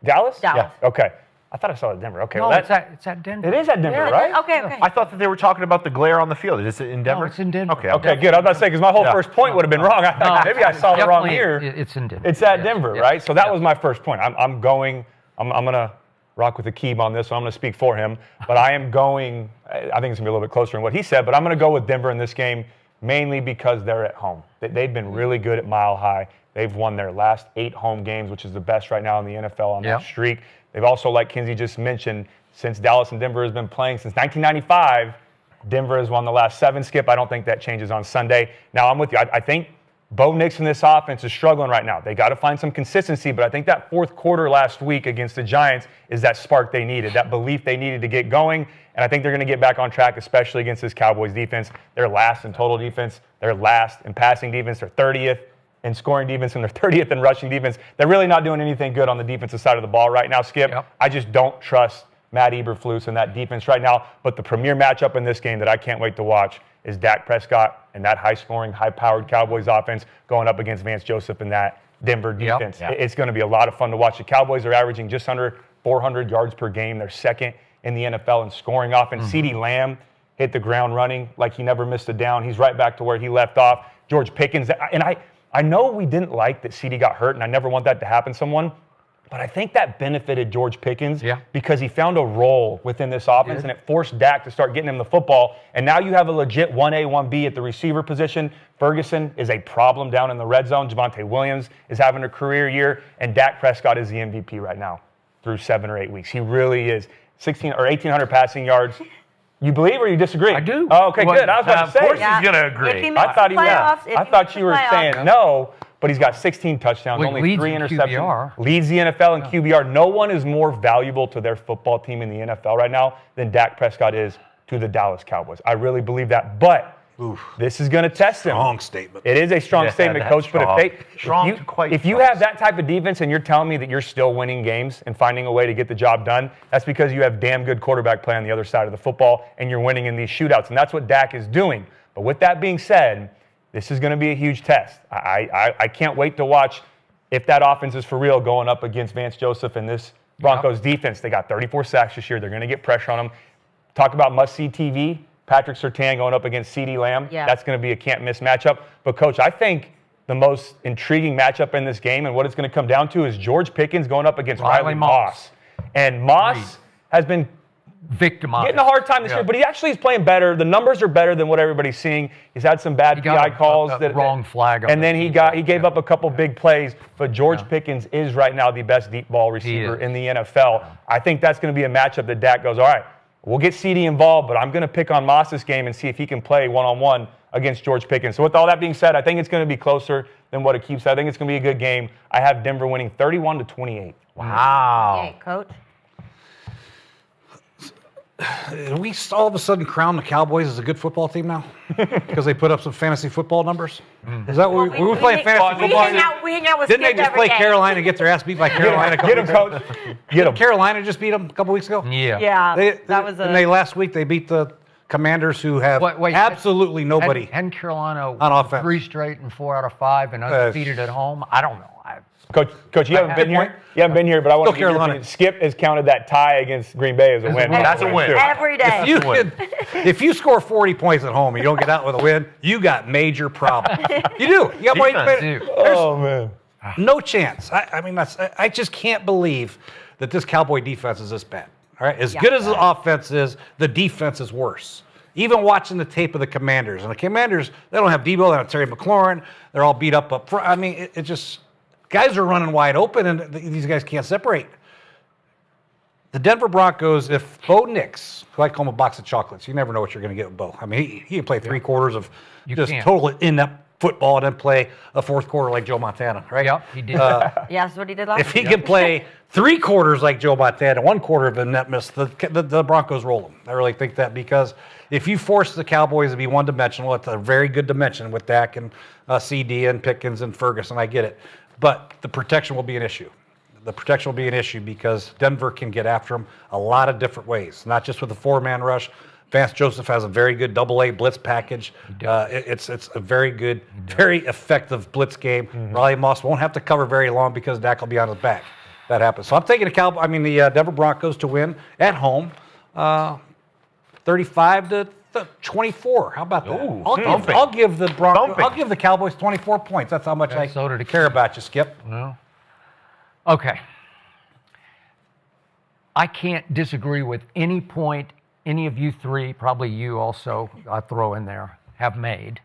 Dallas? Dallas. Yeah. Okay. I thought I saw it at Denver. Okay. No, well, it's at Denver. it is at Denver, Yeah, right? Okay, okay. I thought that they were talking about the glare on the field. Is it in Denver? No, it's in Denver. Okay. Okay, good. I was about to say, because my whole Yeah. first point would have been wrong. I thought maybe I saw the wrong Definitely, year. It's in Denver. It's at Yes, Denver, yes, right? So that yes. was my first point. I'm going to rock with Akib on this one. I'm going to speak for him. But I am going, I think it's going to be a little bit closer than what he said, but I'm going to go with Denver in this game mainly because they're at home. They've been really good at Mile High. They've won their last 8 home games, which is the best right now in the NFL on that Yep. streak. They've also, like Kinsey just mentioned, since Dallas and Denver has been playing since 1995, Denver has won the last 7, Skip. I don't think that changes on Sunday. Now, I'm with you. I think Bo Nix in this offense is struggling right now. They got to find some consistency, but I think that fourth quarter last week against the Giants is that spark they needed, that belief they needed to get going, and I think they're going to get back on track, especially against this Cowboys defense. They're last in total defense. They're last in passing defense. They're 30th in scoring defense, and they're 30th in rushing defense. They're really not doing anything good on the defensive side of the ball right now, Skip. Yep. I just don't trust Matt Eberflus and that defense right now. But the premier matchup in this game that I can't wait to watch is Dak Prescott and that high-scoring, high-powered Cowboys offense going up against Vance Joseph and that Denver defense. Yep. It's going to be a lot of fun to watch. The Cowboys are averaging just under 400 yards per game. They're second in the NFL in scoring offense. CeeDee Lamb hit the ground running like he never missed a down. He's right back to where he left off. George Pickens, and I know we didn't like that CeeDee got hurt, and I never want that to happen to someone. But I think that benefited George Pickens because he found a role within this offense, and it forced Dak to start getting him the football. And now you have a legit 1A, 1B at the receiver position. Ferguson is a problem down in the red zone. Javonte Williams is having a career year, and Dak Prescott is the MVP right now through 7 or 8 weeks. He really is. 1,800 passing yards. You believe or you disagree? I do. Oh, okay, Well, good. I was about to say. Of course he's going to agree. If he I makes thought the you were. playoffs, if I he thought makes you the were playoffs. saying no, but he's got 16 touchdowns, Well, only leads 3 in interceptions. QBR. Leads the NFL in QBR. No one is more valuable to their football team in the NFL right now than Dak Prescott is to the Dallas Cowboys. I really believe that. But this is going to test him. Strong statement. It is a strong statement, Coach. Strong. But if you have that type of defense and you're telling me that you're still winning games and finding a way to get the job done, that's because you have damn good quarterback play on the other side of the football and you're winning in these shootouts. And that's what Dak is doing. But with that being said, this is going to be a huge test. I can't wait to watch if that offense is for real going up against Vance Joseph and this Broncos defense. They got 34 sacks this year. They're going to get pressure on them. Talk about must-see TV. Patrick Surtain going up against CeeDee Lamb. Yeah. That's going to be a can't-miss matchup. But, Coach, I think the most intriguing matchup in this game and what it's going to come down to is George Pickens going up against Riley Moss. And Moss has been victimized. getting a hard time this year, but he actually is playing better. The numbers are better than what everybody's seeing. He's had some bad PI calls. Wrong flag. And then he gave up a couple big plays. But George Pickens is right now the best deep ball receiver in the NFL. I think that's going to be a matchup that Dak goes, all right, we'll get CeeDee involved, but I'm going to pick on Moss this game and see if he can play one-on-one against George Pickens. So with all that being said, I think it's going to be closer than what Akib said. I think it's going to be a good game. I have Denver winning 31-28. Wow. Okay, Coach. We all of a sudden crown the Cowboys as a good football team now because they put up some fantasy football numbers. Is that what we were playing fantasy football? We hang out with Didn't they Skip just every play day. Carolina and get their ass beat by Carolina? Get him, Coach. Get him. Carolina just beat them a couple weeks ago. Yeah. Yeah, that was last week they beat the Commanders, who have absolutely nobody. And Carolina on offense. 3 straight and 4 out of 5 and undefeated at home. I don't know. Coach, you haven't been here. You haven't been here, but I want to get your opinion. Skip has counted that tie against Green Bay as a win. That's a win. every day. If you score 40 points at home and you don't get out with a win, you got major problems. You do. You got Oh, man. no chance. I just can't believe that this Cowboy defense is this bad. All right, as good as the offense is, the defense is worse. Even watching the tape of the Commanders, and the Commanders, they don't have Debo, they don't have Terry McLaurin. They're all beat up front. I mean, it just guys are running wide open, and these guys can't separate. The Denver Broncos, if Bo Nix, who I call him a box of chocolates, you never know what you're going to get with Bo. I mean, he can play 3 quarters of total in-depth football and then play a 4th quarter like Joe Montana, right? Yep, he did. Yeah, that's what he did last If he can play 3 quarters like Joe Montana, 1 quarter of a net miss, the Broncos roll them. I really think that because if you force the Cowboys to be one-dimensional, it's a very good dimension with Dak and CD and Pickens and Ferguson. I get it. But the protection will be an issue. The protection will be an issue because Denver can get after them a lot of different ways, not just with a 4-man rush. Vance Joseph has a very good double-A blitz package. It's a very good, very effective blitz game. Riley Moss won't have to cover very long because Dak will be on his back. That happens. So I'm taking the Denver Broncos to win at home, 35-24. How about that? Ooh, I'll give the Broncos. I'll give the Cowboys 24 points. That's how much I care about you, Skip. Well, okay. I can't disagree with any point any of you 3, probably you also, I throw in there, have made,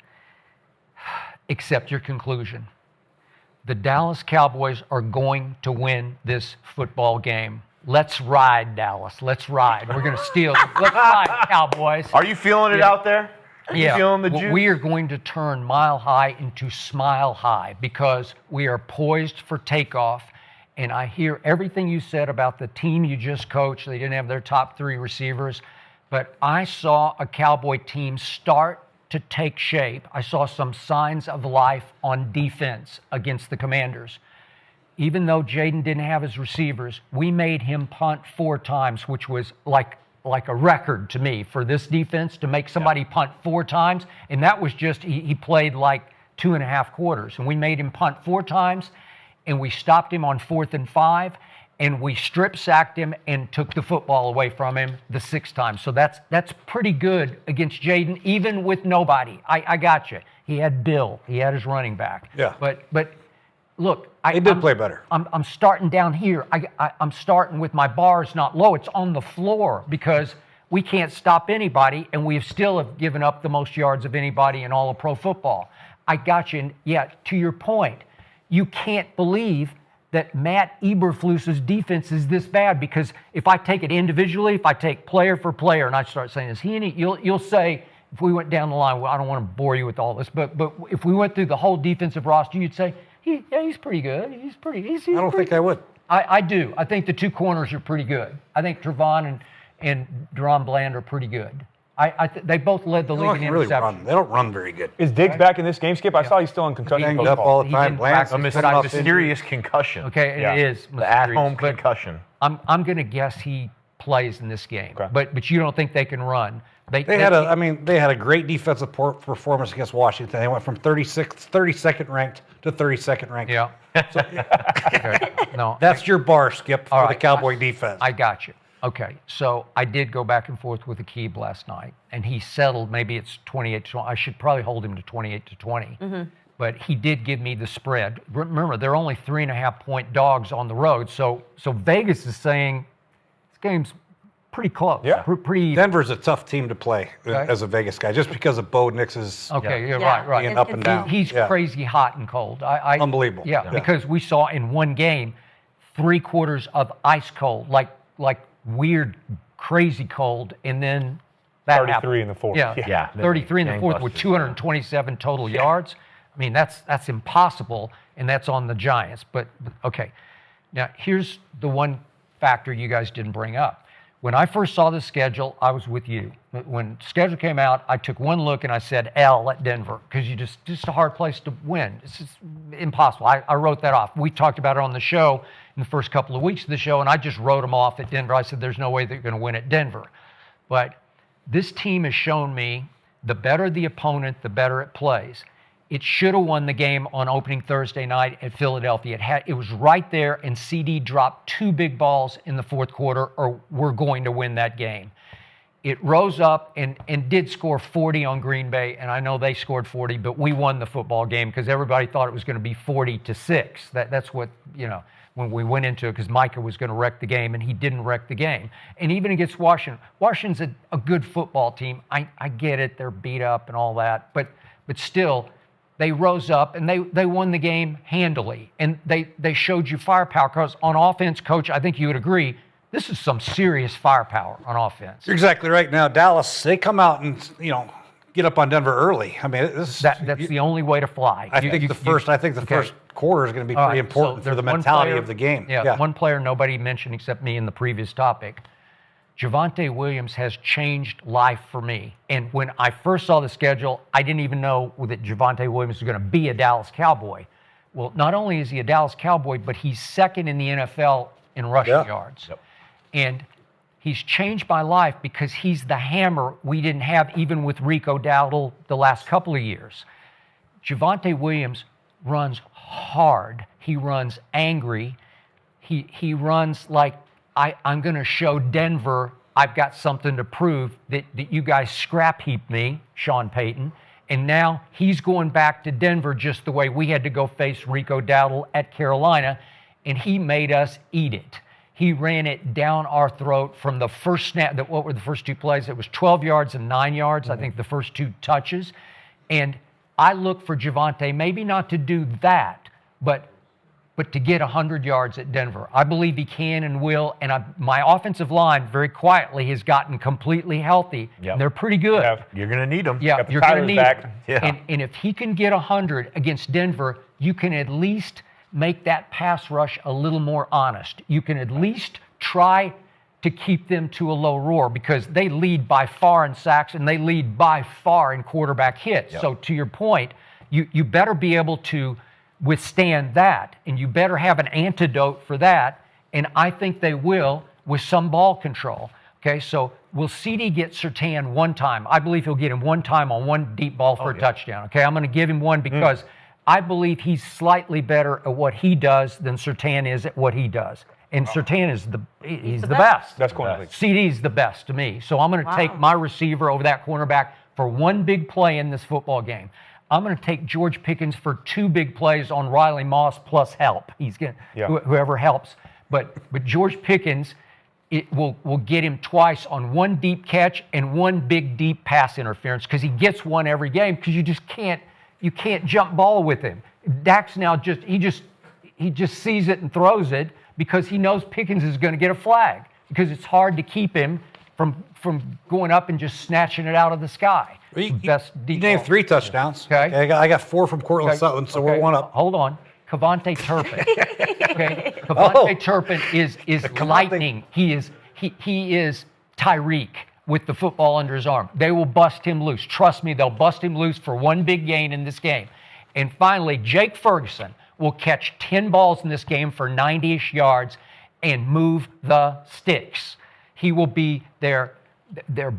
except your conclusion. The Dallas Cowboys are going to win this football game. Let's ride, Dallas. Let's ride. We're going to steal. Let's ride, Cowboys. Are you feeling it out there? Are you feeling the juice? We are going to turn mile high into smile high because we are poised for takeoff. And I hear everything you said about the team you just coached. They didn't have their top 3 receivers. But I saw a Cowboy team start to take shape. I saw some signs of life on defense against the Commanders. Even though Jaden didn't have his receivers, we made him punt 4 times, which was like a record to me for this defense to make somebody punt 4 times. And that was just, he played like 2.5 quarters. And we made him punt 4 times, and we stopped him on 4th and 5. And we strip sacked him and took the football away from him the 6th time. So that's pretty good against Jaden, even with nobody. I got you. He had Bill. He had his running back. Yeah. But look, He did play better. I'm starting down here. I'm starting with my bars not low. It's on the floor because we can't stop anybody, and we still have given up the most yards of anybody in all of pro football. I got you. And yeah, to your point, you can't believe that Matt Eberflus's defense is this bad, because if I take it individually, if I take player for player and I start saying, is he any, you'll say, if we went down the line, well, I don't want to bore you with all this, but if we went through the whole defensive roster, you'd say, He's pretty good. He's I don't think I would. I do. I think the two corners are pretty good. I think Trevon and Deron Bland are pretty good. They both led the league in interceptions. They don't run very good. Is Diggs back in this game, Skip? I saw he's still in concussion Banged up all the time. Bland's A mysterious concussion. Okay, Yeah. it is The at-home mysterious, but concussion. I'm going to guess he plays in this game. Okay. But you don't think they can run? They had a great defensive performance against Washington. They went from 32nd ranked to 32nd ranked. Yeah. Okay. No, That's your bar, Skip, for the Cowboy defense. I got you. Okay, so I did go back and forth with Akib last night, and he settled. Maybe it's 28-20. I should probably hold him to 28-20. But he did give me the spread. Remember, they're only 3.5-point dogs on the road, so Vegas is saying this game's pretty close. Yeah. Pretty. Denver's a tough team to play as a Vegas guy, just because of Bo Nix's Okay, Yeah. right. being up and down. He's crazy hot and cold. Unbelievable. Yeah, because we saw in one game 3/4 of ice cold, like weird, crazy cold, and then that 33 happened. in the fourth. Yeah, 33 in the fourth with 227 total yards. I mean, that's impossible, and that's on the Giants. But okay, now here's the one factor you guys didn't bring up. When I first saw the schedule, I was with you. When the schedule came out, I took one look and I said L at Denver because just a hard place to win. It's just impossible. I wrote that off. We talked about it on the show in the first couple of weeks of the show, and I just wrote them off at Denver. I said there's no way they're going to win at Denver. But this team has shown me the better the opponent, the better it plays. It should have won the game on opening Thursday night at Philadelphia. It was right there, and CD dropped 2 big balls in the fourth quarter, or we're going to win that game. It rose up and did score 40 on Green Bay, and I know they scored 40, but we won the football game because everybody thought it was going to be 40-6. That's what, when we went into it, because Micah was going to wreck the game, and he didn't wreck the game. And even against Washington's a good football team. I get it. They're beat up and all that, but still, they rose up and they won the game handily. And they showed you firepower because on offense, Coach, I think you would agree, this is some serious firepower on offense. You're exactly right. Now, Dallas, they come out and, get up on Denver early. I mean, that's the only way to fly. I think the first quarter is going to be pretty important for the mentality of the game. Yeah, one player nobody mentioned except me in the previous topic. Javonte Williams has changed life for me. And when I first saw the schedule, I didn't even know that Javonte Williams was going to be a Dallas Cowboy. Well, not only is he a Dallas Cowboy, but he's second in the NFL in rushing yards. Yep. And he's changed my life because he's the hammer we didn't have even with Rico Dowdle the last couple of years. Javonte Williams runs hard. He runs angry. He runs like, I'm going to show Denver I've got something to prove that you guys scrap heaped me, Sean Payton, and now he's going back to Denver just the way we had to go face Rico Dowdle at Carolina, and he made us eat it. He ran it down our throat from the first snap. What were the first 2 plays? It was 12 yards and 9 yards, I think the first 2 touches. And I look for Javonte, maybe not to do that, but to get 100 yards at Denver. I believe he can and will, and my offensive line very quietly has gotten completely healthy. Yep. They're pretty good. Yeah, you're going to need them. Yeah, you're going to need them. Yeah. And if he can get 100 against Denver, you can at least make that pass rush a little more honest. You can at least try to keep them to a low roar because they lead by far in sacks and they lead by far in quarterback hits. Yep. So to your point, you better be able to withstand that, and you better have an antidote for that, and I think they will with some ball control. Okay, so will CD get Surtain one time? I believe he'll get him one time on one deep ball for a touchdown. Okay, I'm going to give him one because I believe he's slightly better at what he does than Surtain is at what he does. And Surtain is he's the best. That's correct. CD's the best to me. So I'm going to take my receiver over that cornerback for one big play in this football game. I'm going to take George Pickens for 2 big plays on Riley Moss plus help. He's going whoever helps. But George Pickens, it will get him twice on 1 deep catch and 1 big deep pass interference because he gets one every game because you can't jump ball with him. Dak's now he just sees it and throws it because he knows Pickens is going to get a flag because it's hard to keep him from going up and just snatching it out of the sky. You named 3 touchdowns. Okay. I got 4 from Cortland Sutton, so we're 1 up. Hold on, Kavontae Turpin. Okay, Kavontae Turpin is lightning. He is Tyreek with the football under his arm. They will bust him loose. Trust me, they'll bust him loose for one big gain in this game. And finally, Jake Ferguson will catch 10 balls in this game for 90-ish yards and move the sticks. He will be their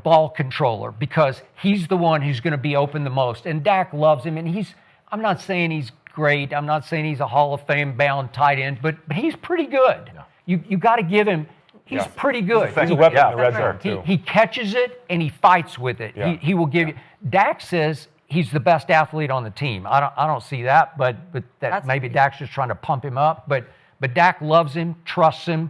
ball controller because he's the one who's going to be open the most. And Dak loves him, and I'm not saying he's great. I'm not saying he's a Hall of Fame bound tight end, but he's pretty good. Yeah. You got to give him. He's pretty good. He's a weapon in the red zone too. He catches it and he fights with it. Yeah. He will give you. Dak says he's the best athlete on the team. I don't see that, but that maybe Dak's just trying to pump him up. But Dak loves him, trusts him,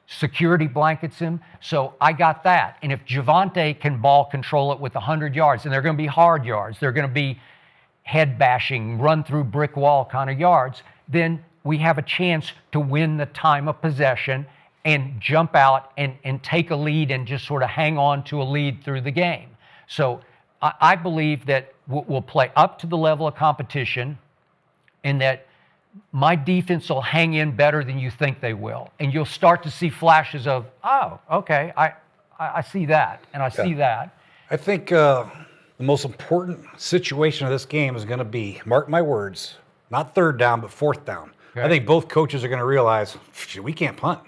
security blankets him. So I got that. And if Javonte can ball control it with 100 yards, and they're going to be hard yards, they're going to be head bashing, run through brick wall kind of yards, then we have a chance to win the time of possession and jump out and take a lead and just sort of hang on to a lead through the game. So I believe that we'll play up to the level of competition and that my defense will hang in better than you think they will. And you'll start to see flashes of, oh, okay, I see that, and I see that. I think the most important situation of this game is going to be, mark my words, not third down, but fourth down. Okay. I think both coaches are going to realize, we can't punt.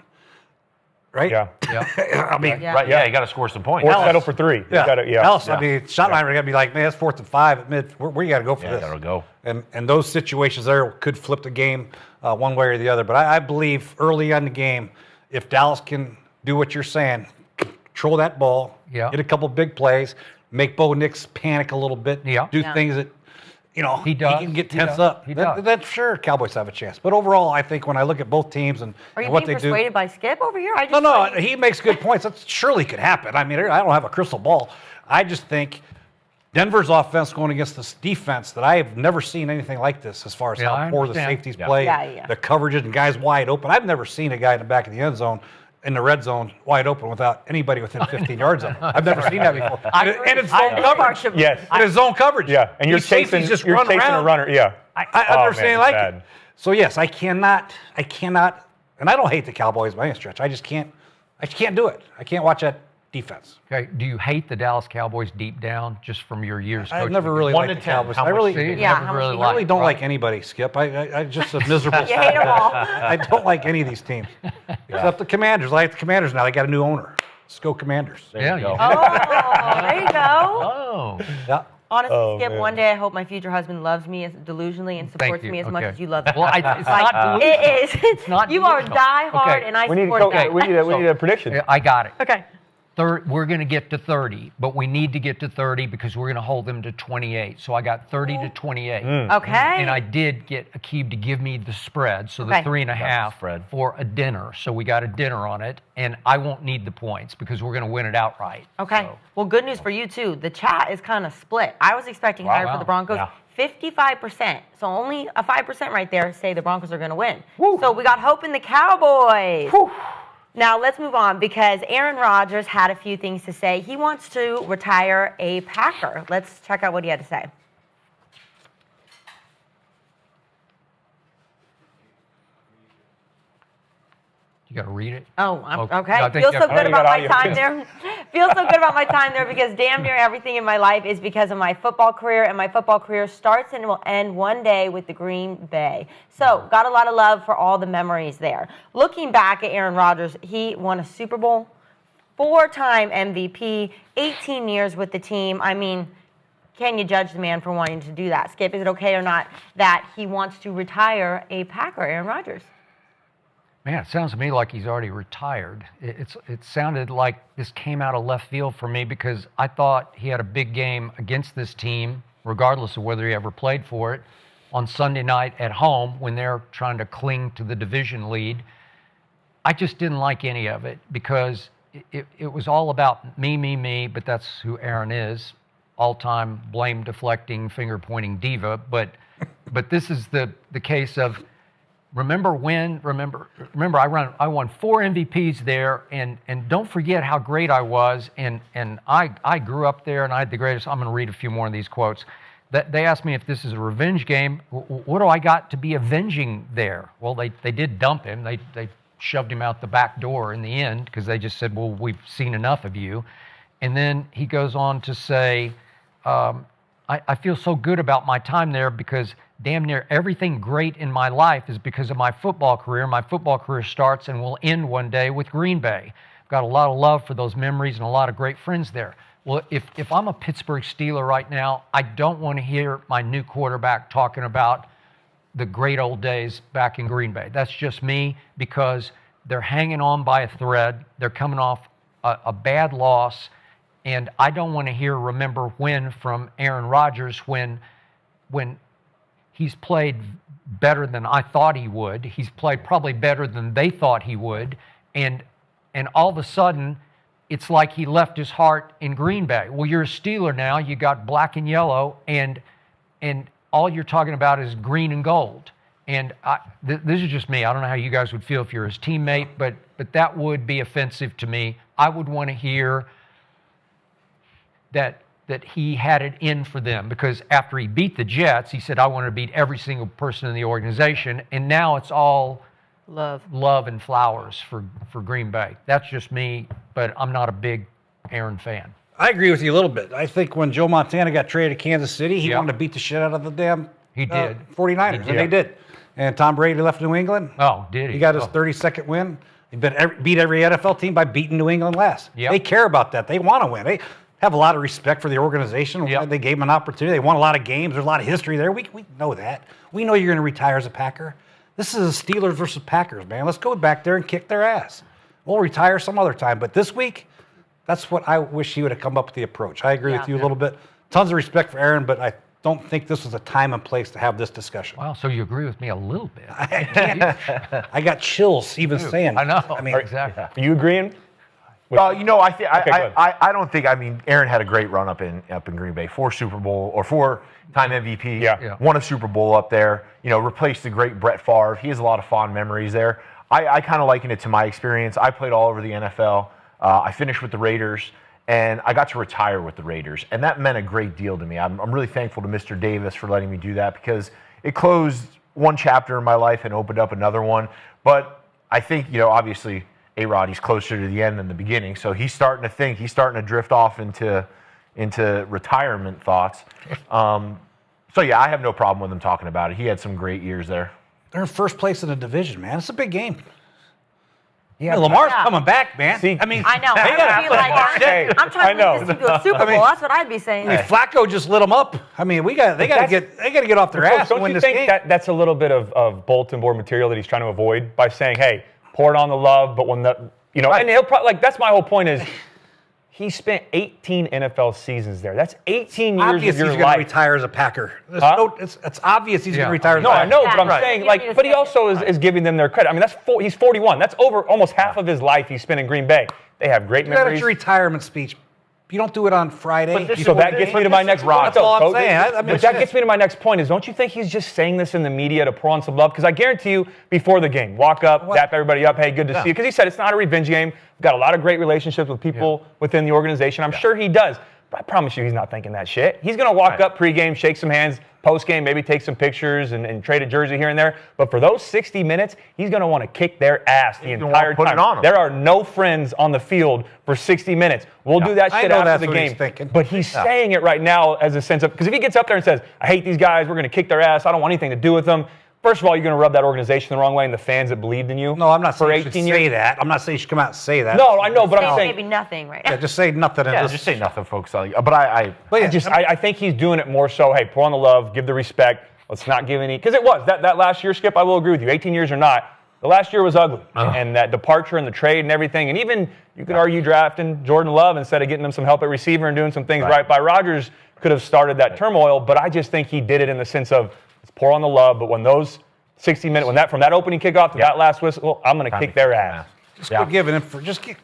Right? Yeah. I mean, right. Yeah, you got to score some points. Or settle for 3. Else, I mean, shot line are going to be like, man, it's 4th and 5 at mid. Where you got to go for this? Got to go. And those situations there could flip the game one way or the other. But I believe early on the game, if Dallas can do what you're saying, control that ball, get a couple big plays, make Bo Nix panic a little bit, do things that, he can get tense up. That's sure Cowboys have a chance. But overall, I think when I look at both teams and what they do. Are you being persuaded by Skip over here? No, he makes good points. That surely could happen. I mean, I don't have a crystal ball. I just think Denver's offense going against this defense that I have never seen anything like this as far as how poor the safeties play, the coverages and guys wide open. I've never seen a guy in the back of the end zone in the red zone wide open without anybody within 15 yards of him. I've never seen that before. And it's zone coverage. Yes. And it's zone coverage. Yeah. And you're chasing a runner. Yeah. I understand it. So yes, I cannot, and I don't hate the Cowboys by any stretch. I just can't do it. I can't watch that defense. Okay. Do you hate the Dallas Cowboys deep down just from your years coaching? I've never really liked the Cowboys. I really don't like anybody, Skip. I just a miserable. You hate them all. I don't like any of these teams. Except the Commanders. I like the Commanders now. They got a new owner. Let's go Commanders. There you go. Oh, there you go. Oh. Yeah. Honestly, Skip, one day I hope my future husband loves me delusionally and supports me as much as you love me. Well, it's not delusional. It is. It's not you are die hard, and I support that. We need a prediction. I got it. Okay. We're going to get to 30, but we need to get to 30 because we're going to hold them to 28. So I got 30 to 28. Okay. And I did get Akib to give me the spread, so the 3.5 for a dinner. So we got a dinner on it, and I won't need the points because we're going to win it outright. Okay. So. Well, good news for you, too. The chat is kind of split. I was expecting higher for the Broncos. Yeah. 55%. So only a 5% right there say the Broncos are going to win. Woo. So we got hope in the Cowboys. Woo. Now, let's move on because Aaron Rodgers had a few things to say. He wants to retire a Packer. Let's check out what he had to say. You got to read it? Oh, okay. Feels so good about my time there. Feels so good about my time there because damn near everything in my life is because of my football career, and my football career starts and will end one day with the Green Bay. So, got a lot of love for all the memories there. Looking back at Aaron Rodgers, he won a Super Bowl, 4-time MVP, 18 years with the team. I mean, can you judge the man for wanting to do that? Skip, is it okay or not that he wants to retire a Packer, Aaron Rodgers? Man, it sounds to me like he's already retired. It sounded like this came out of left field for me because I thought he had a big game against this team, regardless of whether he ever played for it, on Sunday night at home when they're trying to cling to the division lead. I just didn't like any of it because it was all about me, but that's who Aaron is, all-time blame-deflecting, finger-pointing diva. But this is the case of, Remember I won 4 MVPs there, and don't forget how great I was, and I grew up there, and I had the greatest. I'm going to read a few more of these quotes. They asked me if this is a revenge game. What do I got to be avenging there? Well, they did dump him. They shoved him out the back door in the end because they just said, well, we've seen enough of you. And then he goes on to say, I feel so good about my time there because damn near everything great in my life is because of my football career. My football career starts and will end one day with Green Bay. I've got a lot of love for those memories and a lot of great friends there. Well, if I'm a Pittsburgh Steeler right now, I don't want to hear my new quarterback talking about the great old days back in Green Bay. That's just me because they're hanging on by a thread. They're coming off a bad loss. And I don't want to hear remember when from Aaron Rodgers when he's played better than I thought he would. He's played probably better than they thought he would. And all of a sudden, it's like he left his heart in Green Bay. Well, you're a Steeler now. You got black and yellow, and all you're talking about is green and gold. And this is just me. I don't know how you guys would feel if you're his teammate, but that would be offensive to me. I would want to hear that he had it in for them because after he beat the Jets, he said, I want to beat every single person in the organization. And now it's all love and flowers for Green Bay. That's just me, but I'm not a big Aaron fan. I agree with you a little bit. I think when Joe Montana got traded to Kansas City, he wanted to beat the shit out of the damn 49ers, and they did. And Tom Brady left New England. Oh, did he? He got his 32nd win. He beat every NFL team by beating New England last. Yep. They care about that. They want to win. They have a lot of respect for the organization. Yep. They gave him an opportunity. They won a lot of games. There's a lot of history there. We know that. We know you're going to retire as a Packer. This is Steelers versus Packers, man. Let's go back there and kick their ass. We'll retire some other time. But this week, that's what I wish he would have come up with the approach. I agree with you a little bit. Tons of respect for Aaron, but I don't think this was a time and place to have this discussion. Wow, so you agree with me a little bit. I got chills even saying I know. I mean, exactly. Are you agreeing? I don't think. I mean, Aaron had a great run up in Green Bay, 4-time MVP. Yeah. Won a Super Bowl up there. Replaced the great Brett Favre. He has a lot of fond memories there. I kind of liken it to my experience. I played all over the NFL. I finished with the Raiders, and I got to retire with the Raiders, and that meant a great deal to me. I'm really thankful to Mr. Davis for letting me do that because it closed one chapter in my life and opened up another one. But I think, obviously, A-Rod, he's closer to the end than the beginning, so he's starting to think, he's starting to drift off into retirement thoughts. So yeah, I have no problem with him talking about it. He had some great years there. They're in first place in the division, man. It's a big game. Yeah, Lamar's coming back, man. I know. I'm trying to lead this team to a Super Bowl. That's what I'd be saying. Flacco just lit them up. I mean, they got to get off their ass and win this game. Don't you think that's a little bit of bulletin board material that he's trying to avoid by saying, "Hey, pour it on the love," but when and he'll probably that's my whole point is. He spent 18 NFL seasons there. That's 18 years of your life. Obvious he's going to retire as a Packer. It's obvious he's going to retire as a Packer. No, I know, but I'm saying, but he also is giving them their credit. I mean, he's 41. That's over almost half of his life he spent in Green Bay. They have great memories. That's your retirement speech. You don't do it on Friday. So that gets me to my next point. That's all I'm saying. But that gets me to my next point is, don't you think he's just saying this in the media to pour on some love? Because I guarantee you, before the game, walk up, dap everybody up, hey, good to see you. Because he said it's not a revenge game. We've got a lot of great relationships with people within the organization. I'm sure he does. But I promise you he's not thinking that shit. He's going to walk up pregame, shake some hands, postgame, maybe take some pictures and trade a jersey here and there. But for those 60 minutes, he's going to want to kick their ass the entire time. There are no friends on the field for 60 minutes. We'll do that shit after the game. But he's saying it right now as a sense of, because if he gets up there and says, I hate these guys, we're going to kick their ass, I don't want anything to do with them. First of all, you're going to rub that organization the wrong way and the fans that believed in you. No, I'm not saying you should say that. I'm not saying you should come out and say that. No, I know, but I'm saying maybe nothing right now. Yeah, just say nothing. Just say nothing, folks. But I think he's doing it more so, hey, pour on the love, give the respect. Let's not give any, because it was that last year, Skip, I will agree with you, 18 years or not, the last year was ugly. And that departure and the trade and everything, and even you could argue drafting Jordan Love instead of getting him some help at receiver and doing some things right by Rodgers could have started that turmoil, but I just think he did it in the sense of, let's pour on the love, but when those 60 minutes, from that opening kickoff to that last whistle, I'm going to kick their ass. Just quit giving him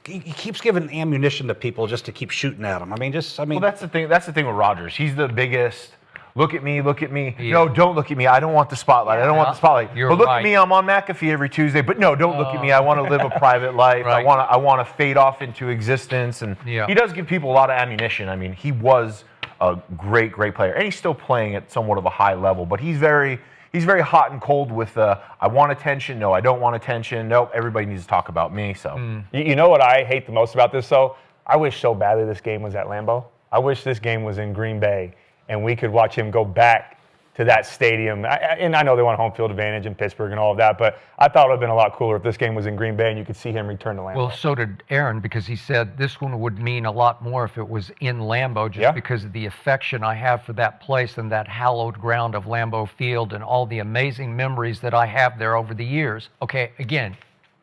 he keeps giving ammunition to people just to keep shooting at him. Well, that's the thing. That's the thing with Rodgers. He's the biggest. Look at me. Yeah. No, don't look at me. I don't want the spotlight. I don't want the spotlight. But look at me. I'm on McAfee every Tuesday. But no, don't look at me. I want to live a private life. I want to fade off into existence. And he does give people a lot of ammunition. I mean, he was a great player, and he's still playing at somewhat of a high level. But he's very hot and cold with I want attention. No, I don't want attention. Nope, everybody needs to talk about me. So You know what I hate the most about this, though? I wish so badly this game was at Lambeau. I wish this game was in Green Bay, and we could watch him go back to that stadium. And I know they want home field advantage in Pittsburgh and all of that, but I thought it would have been a lot cooler if this game was in Green Bay and you could see him return to Lambeau. Well, so did Aaron, because he said this one would mean a lot more if it was in Lambeau, just because of the affection I have for that place and that hallowed ground of Lambeau Field and all the amazing memories that I have there over the years. Okay, again,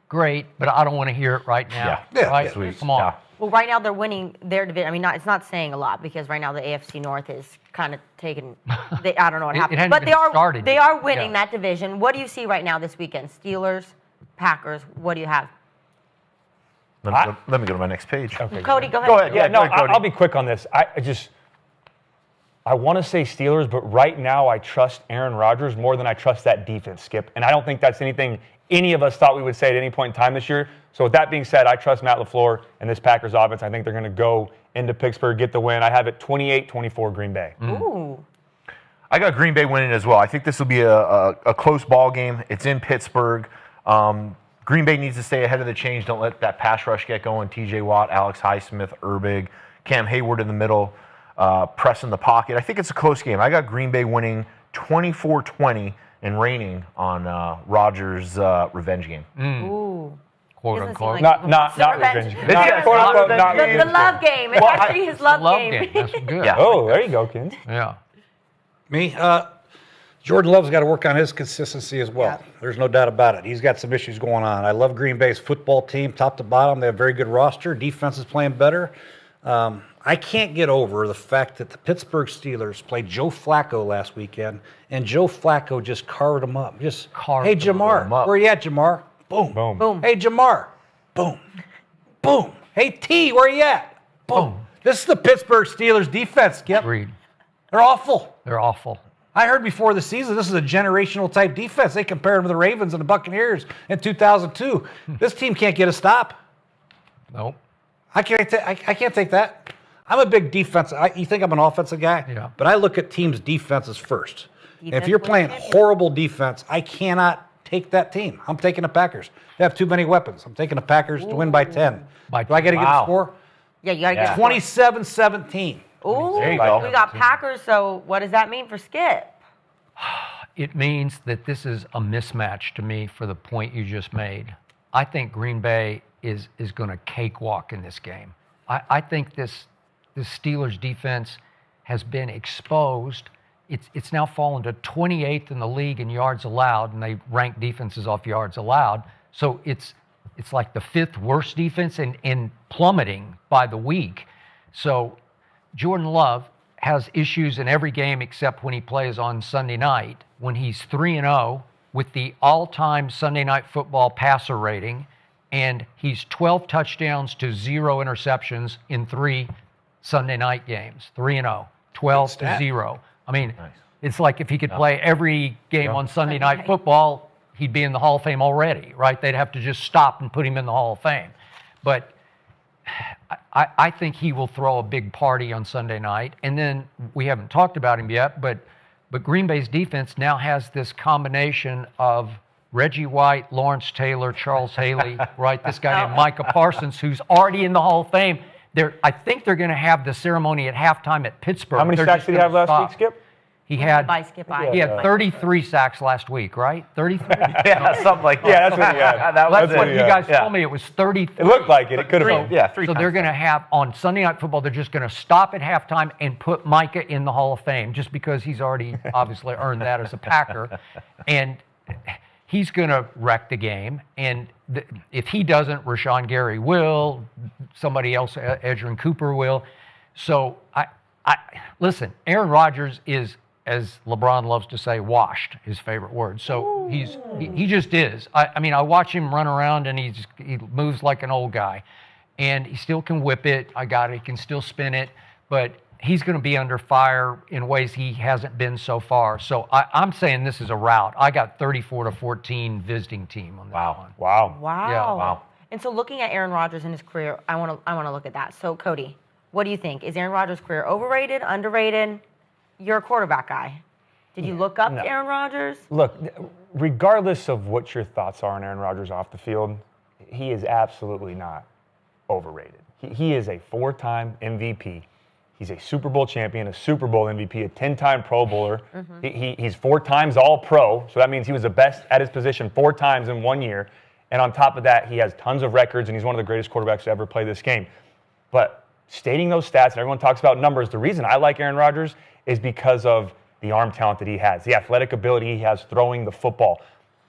great, but I don't want to hear it right now. Right? Sweet. Come on. Yeah. Well, right now they're winning their division. I mean, it's not saying a lot because right now the AFC North is kind of taking. I don't know what happened, hadn't but even started they yet. are winning that division. What do you see right now this weekend? Steelers, Packers. What do you have? Let me go to my next page. Okay, Cody, go ahead. Go ahead. Yeah, no, go ahead, Cody. I'll be quick on this. I want to say Steelers, but right now I trust Aaron Rodgers more than I trust that defense, Skip. And I don't think that's anything any of us thought we would say at any point in time this year. So with that being said, I trust Matt LaFleur and this Packers offense. I think they're going to go into Pittsburgh, get the win. I have it 28-24 Green Bay. Ooh. I got Green Bay winning as well. I think this will be a close ball game. It's in Pittsburgh. Green Bay needs to stay ahead of the change. Don't let that pass rush get going. T.J. Watt, Alex Highsmith, Erbig, Cam Hayward in the middle, pressing the pocket. I think it's a close game. I got Green Bay winning 24-20 and reigning on Rodgers' revenge game. Ooh. Quote Doesn't unquote. seem like Not revenge. revenge. Yes, Quote not unquote, revenge not game. revenge. The love game. It's actually his love game. That's good. Yeah. Oh, there you go, Kins. Yeah. Me, Jordan Love's got to work on his consistency as well. There's no doubt about it. He's got some issues going on. I love Green Bay's football team, top to bottom. They have a very good roster. Defense is playing better. I can't get over the fact that the Pittsburgh Steelers played Joe Flacco last weekend, and Joe Flacco just carved him up. Hey, Jamar, where you at, Jamar? Boom. Boom. Boom. Hey, Jamar. Boom. Boom. Hey, T, where you at? Boom. This is the Pittsburgh Steelers defense, Skip. Agreed. They're awful. They're awful. I heard before the season this is a generational type defense. They compared them to the Ravens and the Buccaneers in 2002. This team can't get a stop. Nope. I can't take that. I'm a big defense. You think I'm an offensive guy? Yeah. But I look at teams' defenses first. Defense If you're wins playing championships. horrible defense, I cannot take that team. I'm taking the Packers. They have too many weapons. I'm taking the Packers to win by 10. Do I got to get the score? Yeah, you got to get 27-17. Ooh, There you go. we got Packers. So what does that mean for Skip? It means that this is a mismatch to me for the point you just made. I think Green Bay is going to cakewalk in this game. I think this Steelers defense has been exposed. It's now fallen to 28th in the league in yards allowed, and they rank defenses off yards allowed. So it's like the 5th worst defense and plummeting by the week. So Jordan Love has issues in every game except when he plays on Sunday night, when he's 3-0 with the all-time Sunday Night Football passer rating, and he's 12 touchdowns to 0 interceptions in 3 Sunday night games. 3-0, 12 to 0. I mean, it's like if he could play every game on Sunday Night Football, he'd be in the Hall of Fame already, right? They'd have to just stop and put him in the Hall of Fame. But I think he will throw a big party on Sunday night. And then we haven't talked about him yet, but Green Bay's defense now has this combination of Reggie White, Lawrence Taylor, Charles Haley, right? This guy named Micah Parsons, who's already in the Hall of Fame. I think they're going to have the ceremony at halftime at Pittsburgh. How many They're sacks just did he gonna have last stop. week, Skip? He had By Skip by. he had 33 sacks last week, right? 33. Yeah, something like that. Yeah, that's what he had. That's what it, you yeah. guys Yeah. told me. It was 33. It looked like it. It could have been. Yeah, 3 So times. they're going to have, on Sunday Night Football, they're just going to stop at halftime and put Micah in the Hall of Fame just because he's already obviously earned that as a Packer. And he's going to wreck the game. And if he doesn't, Rashawn Gary will. Somebody else, Edgerrin Cooper will. So, listen, Aaron Rodgers is, as LeBron loves to say, washed, his favorite word. So he just is. I mean, I watch him run around and he moves like an old guy. And he still can whip it. He can still spin it. But he's going to be under fire in ways he hasn't been so far. So I'm saying this is a rout. I got 34-14 visiting team on that one. Wow. Wow. Yeah. Wow. And so looking at Aaron Rodgers in his career, I want to look at that. So Cody, What do you think? Is Aaron Rodgers' career overrated, underrated? You're a quarterback guy. Did you look up to Aaron Rodgers? Look, regardless of what your thoughts are on Aaron Rodgers off the field, he is absolutely not overrated. He is a 4-time MVP. He's a Super Bowl champion, a Super Bowl MVP, a 10-time Pro Bowler. He's 4 times All-Pro, so that means he was the best at his position 4 times in 1 year. And on top of that, he has tons of records, and he's one of the greatest quarterbacks to ever play this game. But stating those stats, and everyone talks about numbers, the reason I like Aaron Rodgers is because of the arm talent that he has, the athletic ability he has throwing the football.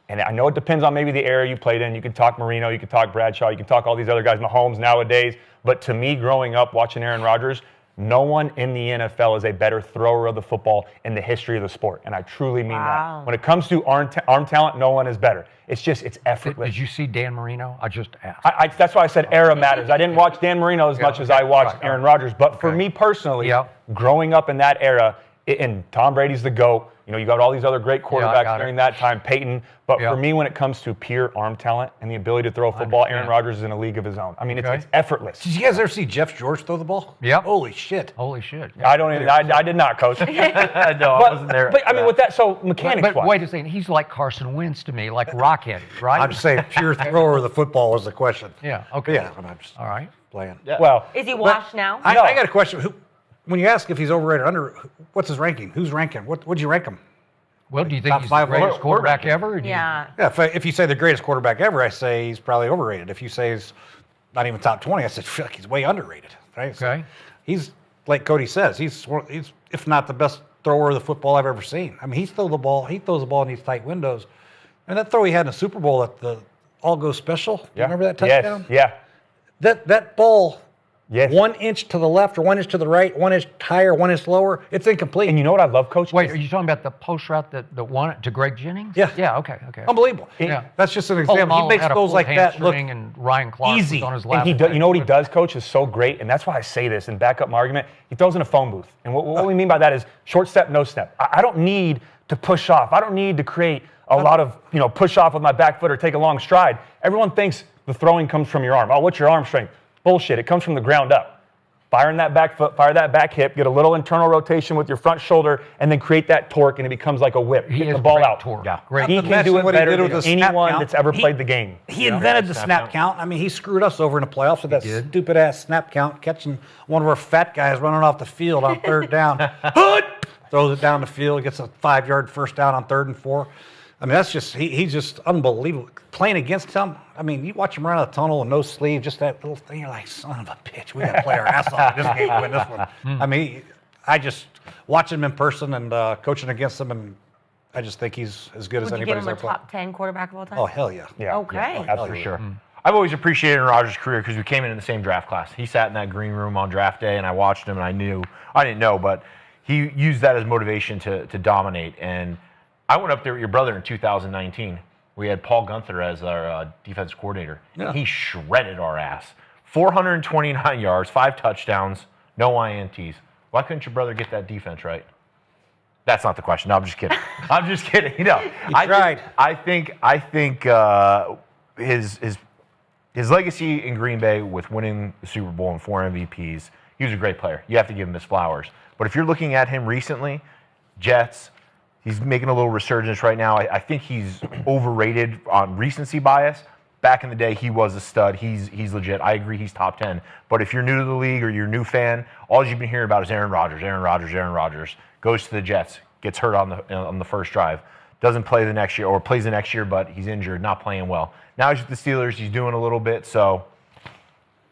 And I know it depends on maybe the era you played in. You can talk Marino, you can talk Bradshaw, you can talk all these other guys, Mahomes nowadays. But to me, growing up watching Aaron Rodgers, no one in the NFL is a better thrower of the football in the history of the sport. And I truly mean that. When it comes to arm talent, no one is better. It's effortless. Did you see Dan Marino? I just asked. That's why I said era matters. I didn't watch Dan Marino as much as I watched Aaron Rodgers. But for me personally, growing up in that era, and Tom Brady's the GOAT. You got all these other great quarterbacks during that time, Payton. But for me, when it comes to pure arm talent and the ability to throw a football, Aaron Rodgers is in a league of his own. I mean, it's effortless. Did you guys ever see Jeff George throw the ball? Yep. Holy shit. I did not, Coach. No, I wasn't there. But I mean, with that, so mechanics. But wait a second, he's like Carson Wentz to me, like Rockhead, right? I'm just saying, pure thrower of the football was the question. Yeah. Okay. Yeah, I'm just all right. playing. Yeah. Well, Is he washed now? I got a question. When you ask if he's overrated or under, what's his ranking? Who's ranking? What'd you rank him? Well, do you think Top he's the 5 greatest quarterback ever? Yeah. Yeah, if you say the greatest quarterback ever, I say he's probably overrated. If you say he's not even top 20, I said, fuck, he's way underrated. Right? So Okay. he's, like Cody says, he's if not the best thrower of the football I've ever seen. I mean, he throws the ball in these tight windows. And that throw he had in the Super Bowl at the All-Go Special, do you remember that touchdown? Yes. Yeah. That ball, Yes. 1 inch to the left or 1 inch to the right, 1 inch higher, 1 inch lower, it's incomplete. And you know what I love, Coach? Wait, are you talking about the post route the one to Greg Jennings? Yeah. Yeah. Okay. Unbelievable. Yeah. That's just an example. He makes goals like that look and Ryan Clark easy. was on his And lap. you know what he does, Coach, is so great, and that's why I say this in backup argument. He throws in a phone booth, and what we mean by that is short step, no step. I don't need to push off. I don't need to create a lot of push off with my back foot or take a long stride. Everyone thinks the throwing comes from your arm. Oh, what's your arm strength? Bullshit. It comes from the ground up. Fire in that back foot, fire that back hip, get a little internal rotation with your front shoulder, and then create that torque, and it becomes like a whip. Get the ball out. Torque. Yeah. Great. He can do it better than with the anyone snap that's count. ever played the game. He invented the snap count. I mean, he screwed us over in the playoffs with that stupid ass snap count, catching one of our fat guys running off the field on 3rd down. Throws it down the field, gets a 5-yard first down on 3rd and 4. I mean, that's just he's just unbelievable. Playing against him, I mean, you watch him run out of the tunnel with no sleeve, just that little thing. You're like, son of a bitch, we got to play our ass off in this game to win this one. I mean, I just watching him in person and coaching against him, and I just think he's as good as Would you give anybody's him a ever played. top 10 quarterback of all time? Oh, hell yeah. Yeah. Okay. That's For sure. I've always appreciated Aaron Rodgers' career because we came in the same draft class. He sat in that green room on draft day, and I watched him, and I didn't know, but he used that as motivation to dominate. And I went up there with your brother in 2019. We had Paul Gunther as our defensive coordinator. Yeah. He shredded our ass. 429 yards, 5 touchdowns, no INTs. Why couldn't your brother get that defense right? That's not the question. No, I'm just kidding. I'm just kidding. He tried. I think his legacy in Green Bay with winning the Super Bowl and 4 MVPs, he was a great player. You have to give him his flowers. But if you're looking at him recently, Jets, he's making a little resurgence right now. I think he's overrated on recency bias. Back in the day, he was a stud. He's legit. I agree he's top 10. But if you're new to the league or you're a new fan, all you've been hearing about is Aaron Rodgers, Aaron Rodgers, Aaron Rodgers. Goes to the Jets, gets hurt on the first drive. Doesn't play the next year, or plays the next year, but he's injured, not playing well. Now he's with the Steelers. He's doing a little bit, so.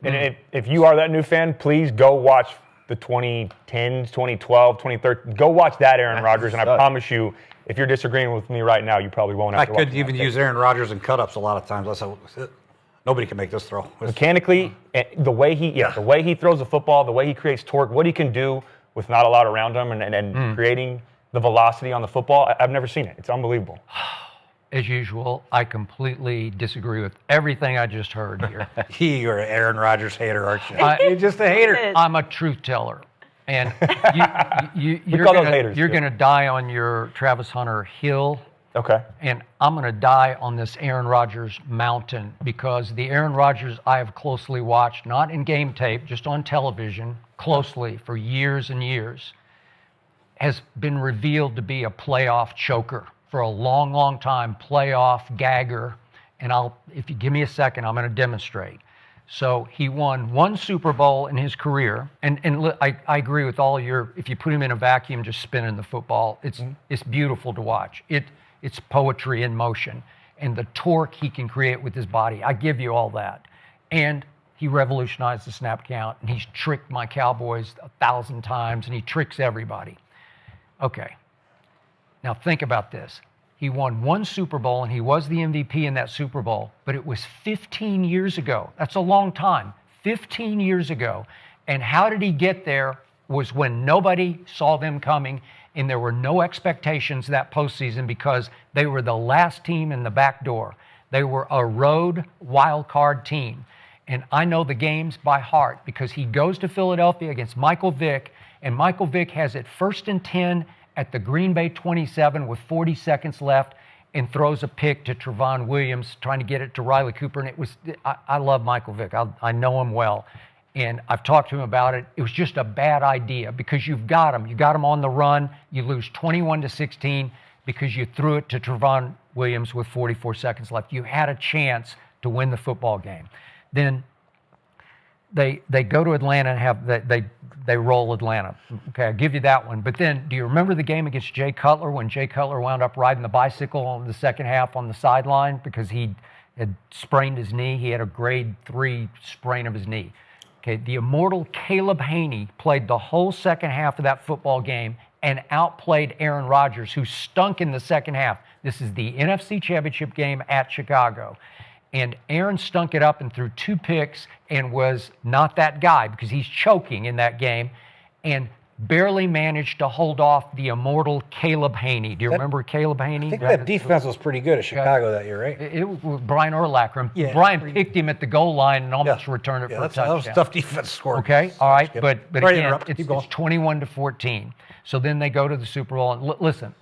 And if you are that new fan, please go watch the 2010s, 2012, 2013. Go watch that Aaron Rodgers, and I promise you, if you're disagreeing with me right now, you probably won't. I could even use Aaron Rodgers in cut-ups a lot of times. That's how, nobody can make this throw. Mechanically, the way he throws the football, the way he creates torque, what he can do with not a lot around him, and creating the velocity on the football, I've never seen it. It's unbelievable. As usual, I completely disagree with everything I just heard here. You're an Aaron Rodgers hater, aren't you? You're just a hater. I'm a truth teller. And you're call those haters, you're too. going to die on your Travis Hunter hill. Okay. And I'm going to die on this Aaron Rodgers mountain, because the Aaron Rodgers I have closely watched, not in game tape, just on television, closely for years and years, has been revealed to be a playoff choker for a long, long time, playoff gagger. And if you give me a second, I'm going to demonstrate. So he won 1 Super Bowl in his career, and I agree with all if you put him in a vacuum, just spinning the football, it's beautiful to watch. It's poetry in motion, and the torque he can create with his body. I give you all that. And he revolutionized the snap count, and he's tricked my Cowboys 1,000 times, and he tricks everybody. Okay, now think about this. He won 1 Super Bowl, and he was the MVP in that Super Bowl, but it was 15 years ago. That's a long time, 15 years ago. And how did he get there was when nobody saw them coming, and there were no expectations that postseason because they were the last team in the back door. They were a road wild card team. And I know the games by heart because he goes to Philadelphia against Michael Vick, and Michael Vick has it 1st and 10 at the Green Bay 27 with 40 seconds left and throws a pick to Trevon Williams trying to get it to Riley Cooper. And I love Michael Vick. I know him well. And I've talked to him about it. It was just a bad idea because you've got him. You got him on the run. You lose 21-16 because you threw it to Trevon Williams with 44 seconds left. You had a chance to win the football game. Then they go to Atlanta and they roll Atlanta. Okay, I'll give you that one. But then, do you remember the game against Jay Cutler when Jay Cutler wound up riding the bicycle on the second half on the sideline because he had sprained his knee? He had a grade 3 sprain of his knee. Okay, the immortal Caleb Haney played the whole second half of that football game and outplayed Aaron Rodgers, who stunk in the second half. This is the NFC Championship game at Chicago. And Aaron stunk it up and threw 2 picks and was not that guy because he's choking in that game and barely managed to hold off the immortal Caleb Haney. Do you remember Caleb Haney? I think that defense was pretty good at Chicago that year, right? It was Brian Urlacher. Yeah, Brian picked him at the goal line and almost returned it for a touchdown. That was a tough defense score. Okay, all right. But again, it's 21-14. So then they go to the Super Bowl. And listen,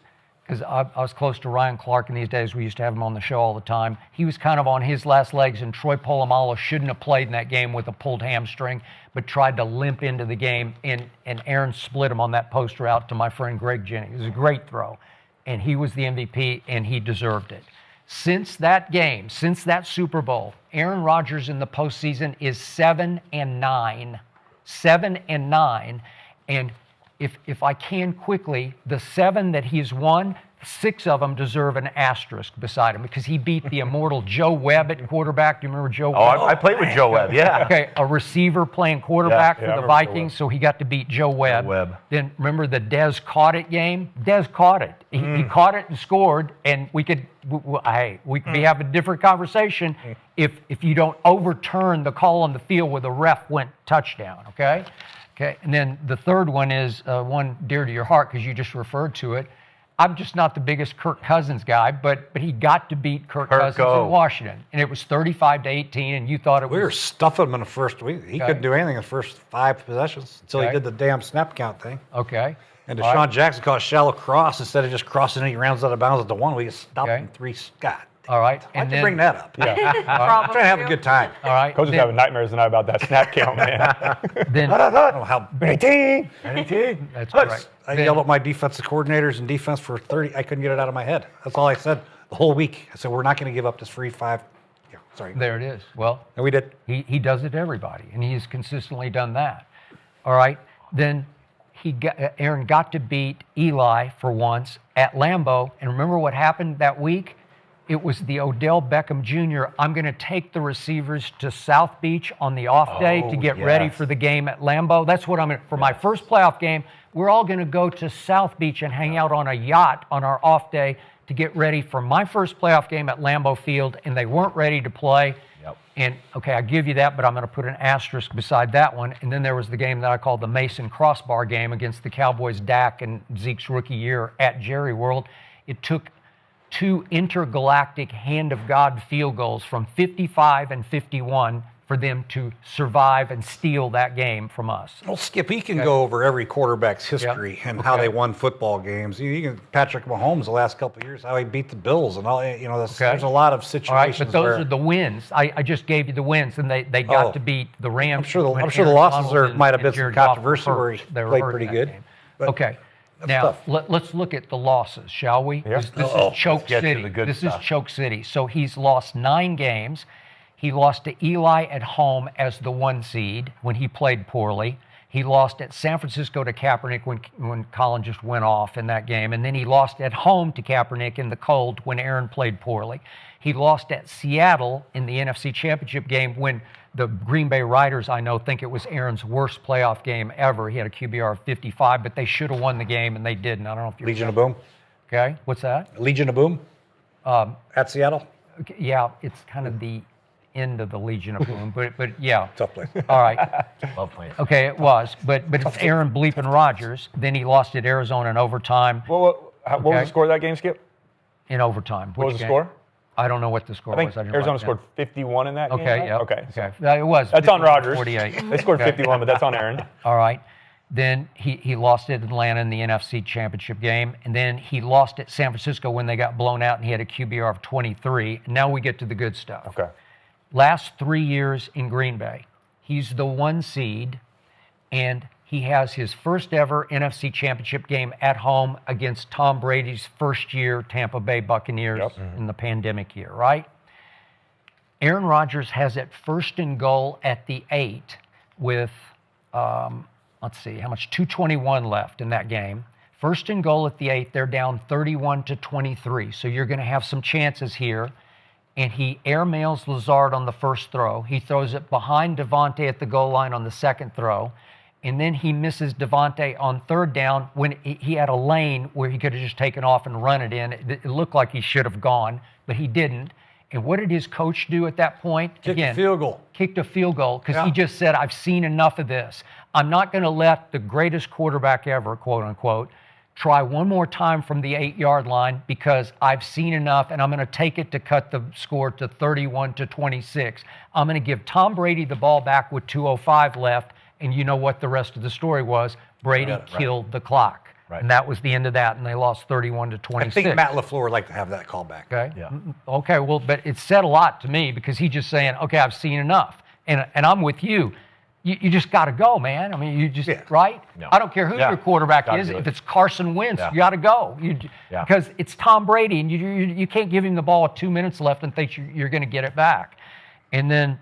because I was close to Ryan Clark in these days. We used to have him on the show all the time. He was kind of on his last legs, and Troy Polamalu shouldn't have played in that game with a pulled hamstring, but tried to limp into the game, and Aaron split him on that post route to my friend Greg Jennings. It was a great throw, and he was the MVP, and he deserved it. Since that game, since that Super Bowl, Aaron Rodgers in the postseason is 7-9. 7-9, and if I can quickly, the 7 that he's won, 6 of them deserve an asterisk beside him because he beat the immortal Joe Webb at quarterback. Do you remember Joe Webb? I played with Joe Webb, yeah. Okay, a receiver playing quarterback for the Vikings, so he got to beat Joe Webb. Then remember the Dez caught it game? Dez caught it. He caught it and scored, and we could be having a different conversation if you don't overturn the call on the field where the ref went touchdown, okay? Okay, and then the third one is one dear to your heart because you just referred to it. I'm just not the biggest Kirk Cousins guy, but he got to beat Kirk Cousins in Washington, and it was 35-18, and you thought it was... We were stuffing him in the first week. He couldn't do anything in the first 5 possessions until he did the damn snap count thing. Okay. And Deshaun Jackson caught a shallow cross instead of just crossing it. He rounds out of bounds at the 1. We stopped him 3. Scott. All right. Why'd you bring that up? Yeah. I'm trying to have a good time. All right. Coach is having nightmares tonight about that snap count, man. Then, I don't know how... 18. That's correct. I yelled at my defensive coordinators and defense for 30. I couldn't get it out of my head. That's all I said the whole week. I said, we're not going to give up this free 5. Yeah, sorry. There it is. Well, and we did. He does it to everybody, and he has consistently done that. All right. Then Aaron got to beat Eli for once at Lambeau. And remember what happened that week? It was the Odell Beckham Jr. I'm going to take the receivers to South Beach on the off day to get ready for the game at Lambeau. That's what I'm going to, for my first playoff game, we're all going to go to South Beach and hang out on a yacht on our off day to get ready for my first playoff game at Lambeau Field, and they weren't ready to play. And, okay, I give you that, but I'm going to put an asterisk beside that one. And then there was the game that I called the Mason Crossbar game against the Cowboys, Dak, and Zeke's rookie year at Jerry World. It took 2 intergalactic hand of God field goals from 55 and 51 for them to survive and steal that game from us. Well, Skip, he can go over every quarterback's history and how they won football games. You can Patrick Mahomes the last couple of years, how he beat the Bills and all. There's a lot of situations. All right, but those are the wins. I just gave you the wins, and they got to beat the Rams. I'm sure the losses might have been some controversy where he played pretty good. Okay. Now, let's look at the losses, shall we? Yeah. This is Choke City. This is Choke City. So he's lost 9 games. He lost to Eli at home as the 1 seed when he played poorly. He lost at San Francisco to Kaepernick when Colin just went off in that game. And then he lost at home to Kaepernick in the cold when Aaron played poorly. He lost at Seattle in the NFC Championship game when the Green Bay writers, I know, think it was Aaron's worst playoff game ever. He had a QBR of 55, but they should have won the game, and they didn't. I don't know if you're Legion of Boom. Okay, what's that? Legion of Boom at Seattle. Okay, yeah, it's kind of the end of the Legion of Boom, but yeah. Tough place. All right. Love playing. Okay, it was, but it's Aaron bleeping Rodgers. Then he lost at Arizona in overtime. What was the score of that game, Skip? In overtime. What was the score? I don't know what the score I think was. Arizona scored 51 in that game. Okay, yeah. Okay. Okay. It was. That's on Rodgers. 48. They scored 51, but that's on Aaron. All right. Then he lost at Atlanta in the NFC Championship game. And then he lost at San Francisco when they got blown out and he had a QBR of 23. And now we get to the good stuff. Okay. Last 3 years in Green Bay, he's the 1 seed, and he has his first ever NFC Championship game at home against Tom Brady's first year Tampa Bay Buccaneers in the pandemic year, right? Aaron Rodgers has it 1st and goal at the 8 with, let's see, how much? 2:21 left in that game. 1st and goal at the 8, they're down 31-23. So you're going to have some chances here. And he airmails Lazard on the first throw. He throws it behind Devontae at the goal line on the second throw. And then he misses Devontae on 3rd down when he had a lane where he could have just taken off and run it in. It looked like he should have gone, but he didn't. And what did his coach do at that point? Kicked a field goal. Kicked a field goal because he just said, I've seen enough of this. I'm not going to let the greatest quarterback ever, quote unquote, try one more time from the 8-yard line because I've seen enough, and I'm going to take it to cut the score to 31-26. I'm going to give Tom Brady the ball back with 2:05 left, and you know what the rest of the story was. Brady killed the clock. Right. And that was the end of that, and they lost 31-26. I think Matt LaFleur would like to have that call back. Okay. Yeah. Okay, well, but it said a lot to me because he's just saying, okay, I've seen enough. And I'm with you. You just got to go, man. I mean, you just, right? No. I don't care who your quarterback is. If it's Carson Wentz, you got to go. Because it's Tom Brady, and you can't give him the ball with 2 minutes left and think you're going to get it back. And then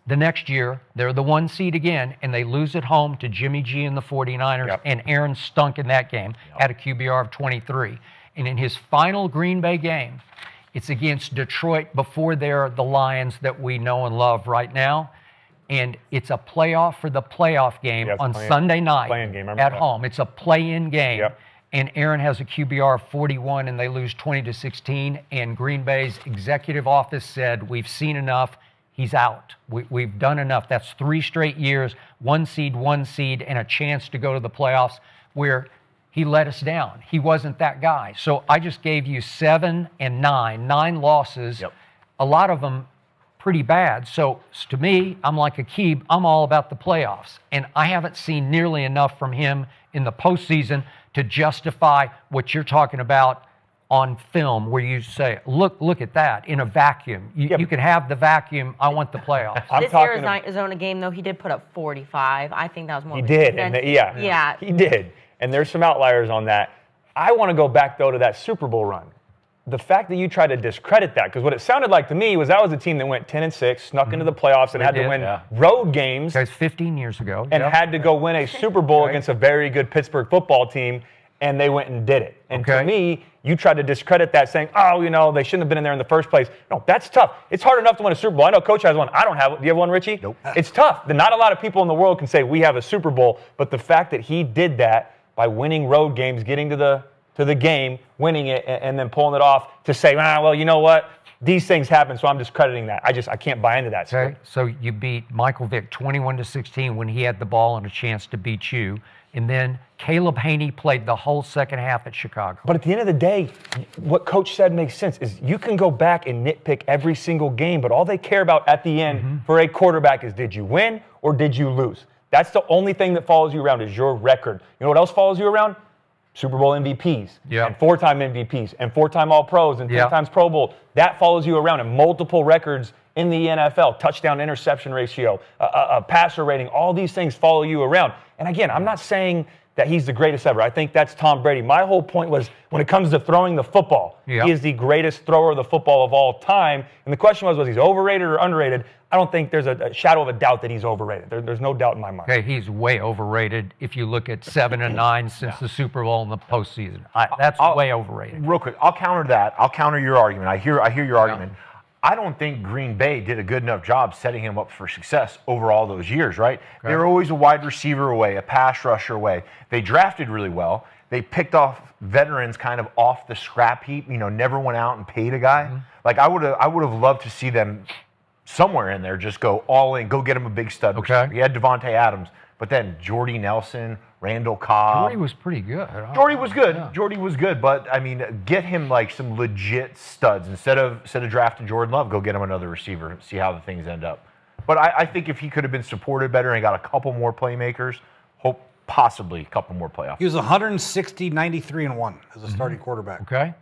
the next year, they're the 1 seed again, and they lose at home to Jimmy G and the 49ers, and Aaron stunk in that game, had a QBR of 23. And in his final Green Bay game, it's against Detroit before they're the Lions that we know and love right now. And it's a playoff for the playoff game on Sunday night at home. It's a play-in game. And Aaron has a QBR of 41, and they lose 20-16. And Green Bay's executive office said, we've seen enough. He's out. We've done enough. That's 3 straight years, 1 seed, and a chance to go to the playoffs where he let us down. He wasn't that guy. So I just gave you 7 and 9 losses, a lot of them pretty bad. So to me, I'm like Aqib. I'm all about the playoffs. And I haven't seen nearly enough from him in the postseason to justify what you're talking about on film, where you say, look at that in a vacuum. You can have the vacuum. I want the playoffs. This Arizona game, though, he did put up 45. I think that was more. He did. He did. And there's some outliers on that. I want to go back, though, to that Super Bowl run. The fact that you try to discredit that, because what it sounded like to me was that was a team that went 10-6, snuck into the playoffs, and had to win road games. That was 15 years ago. And had to go win a Super Bowl against a very good Pittsburgh football team, and they went and did it. And to me, you tried to discredit that, saying, oh, they shouldn't have been in there in the first place. No, that's tough. It's hard enough to win a Super Bowl. I know Coach has one. I don't have one. Do you have one, Richie? Nope. It's tough. Not a lot of people in the world can say we have a Super Bowl, but the fact that he did that by winning road games, getting to the game, winning it, and then pulling it off to say, well, you know what? These things happen, so I'm just crediting that. I can't buy into that. Okay, so you beat Michael Vick 21-16 when he had the ball and a chance to beat you. And then Caleb Haney played the whole second half at Chicago. But at the end of the day, what Coach said makes sense is you can go back and nitpick every single game, but all they care about at the end for a quarterback is did you win or did you lose? That's the only thing that follows you around is your record. You know what else follows you around? Super Bowl MVPs and 4-time MVPs and 4-time All-Pros and 10 times Pro Bowl. That follows you around, and multiple records in the NFL, touchdown interception ratio, a passer rating, all these things follow you around. And again, I'm not saying that he's the greatest ever. I think that's Tom Brady. My whole point was when it comes to throwing the football, he is the greatest thrower of the football of all time. And the question was he overrated or underrated? I don't think there's a shadow of a doubt that he's overrated. There's no doubt in my mind. Okay, he's way overrated if you look at 7-9 since the Super Bowl in the postseason. That's way overrated. Real quick, I'll counter that. I'll counter your argument. I hear your argument. I don't think Green Bay did a good enough job setting him up for success over all those years, right? Okay. They were always a wide receiver away, a pass rusher away. They drafted really well. They picked off veterans kind of off the scrap heap, never went out and paid a guy. Like I would have loved to see them somewhere in there just go all in, go get him a big stud receiver. He had Devontae Adams, but then Jordy Nelson, Randall Cobb. Jordy was pretty good. Jordy was good. Yeah. Jordy was good, but I mean, get him like some legit studs instead of drafting Jordan Love. Go get him another receiver and see how the things end up. But I think if he could have been supported better and got a couple more playmakers, possibly a couple more playoffs. He was 160, 93-1 as a starting quarterback. Okay.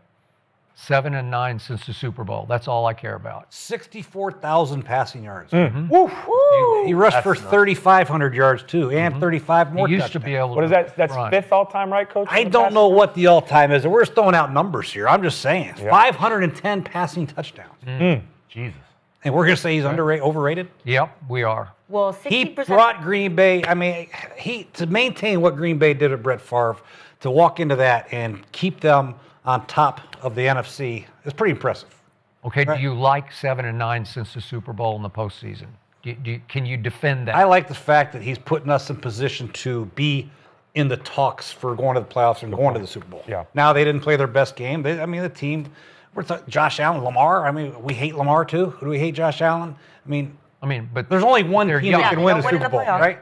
7-9 since the Super Bowl. That's all I care about. 64,000 passing yards. Woo. He rushed for 3,500 yards too, and 35 more. He used to be able to. What is that? That's fifth all-time, right, Coach? I don't know what the all-time is. We're just throwing out numbers here. I'm just saying, 510 passing touchdowns. Jesus. And we're going to say he's overrated? Yep, we are. Well, 60%. He brought Green Bay. I mean, to maintain what Green Bay did at Brett Favre, to walk into that and keep them on top of the NFC is pretty impressive. Okay, right. Do you like 7-9 since the Super Bowl in the postseason? Can you defend that? I like the fact that he's putting us in position to be in the talks for going to the playoffs and going to the Super Bowl. Yeah. Now they didn't play their best game. The team, Josh Allen, Lamar. I mean, we hate Lamar too. Who do we hate? Josh Allen. I mean, but there's only one team that can win a Super Bowl, right?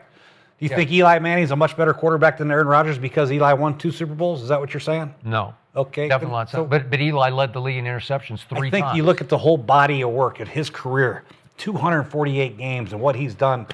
Do you think Eli Manning's a much better quarterback than Aaron Rodgers because Eli won 2 Super Bowls? Is that what you're saying? No. Okay. Definitely not. So, but Eli led the league in interceptions 3 times. I think you look at the whole body of work at his career, 248 games, and what he's done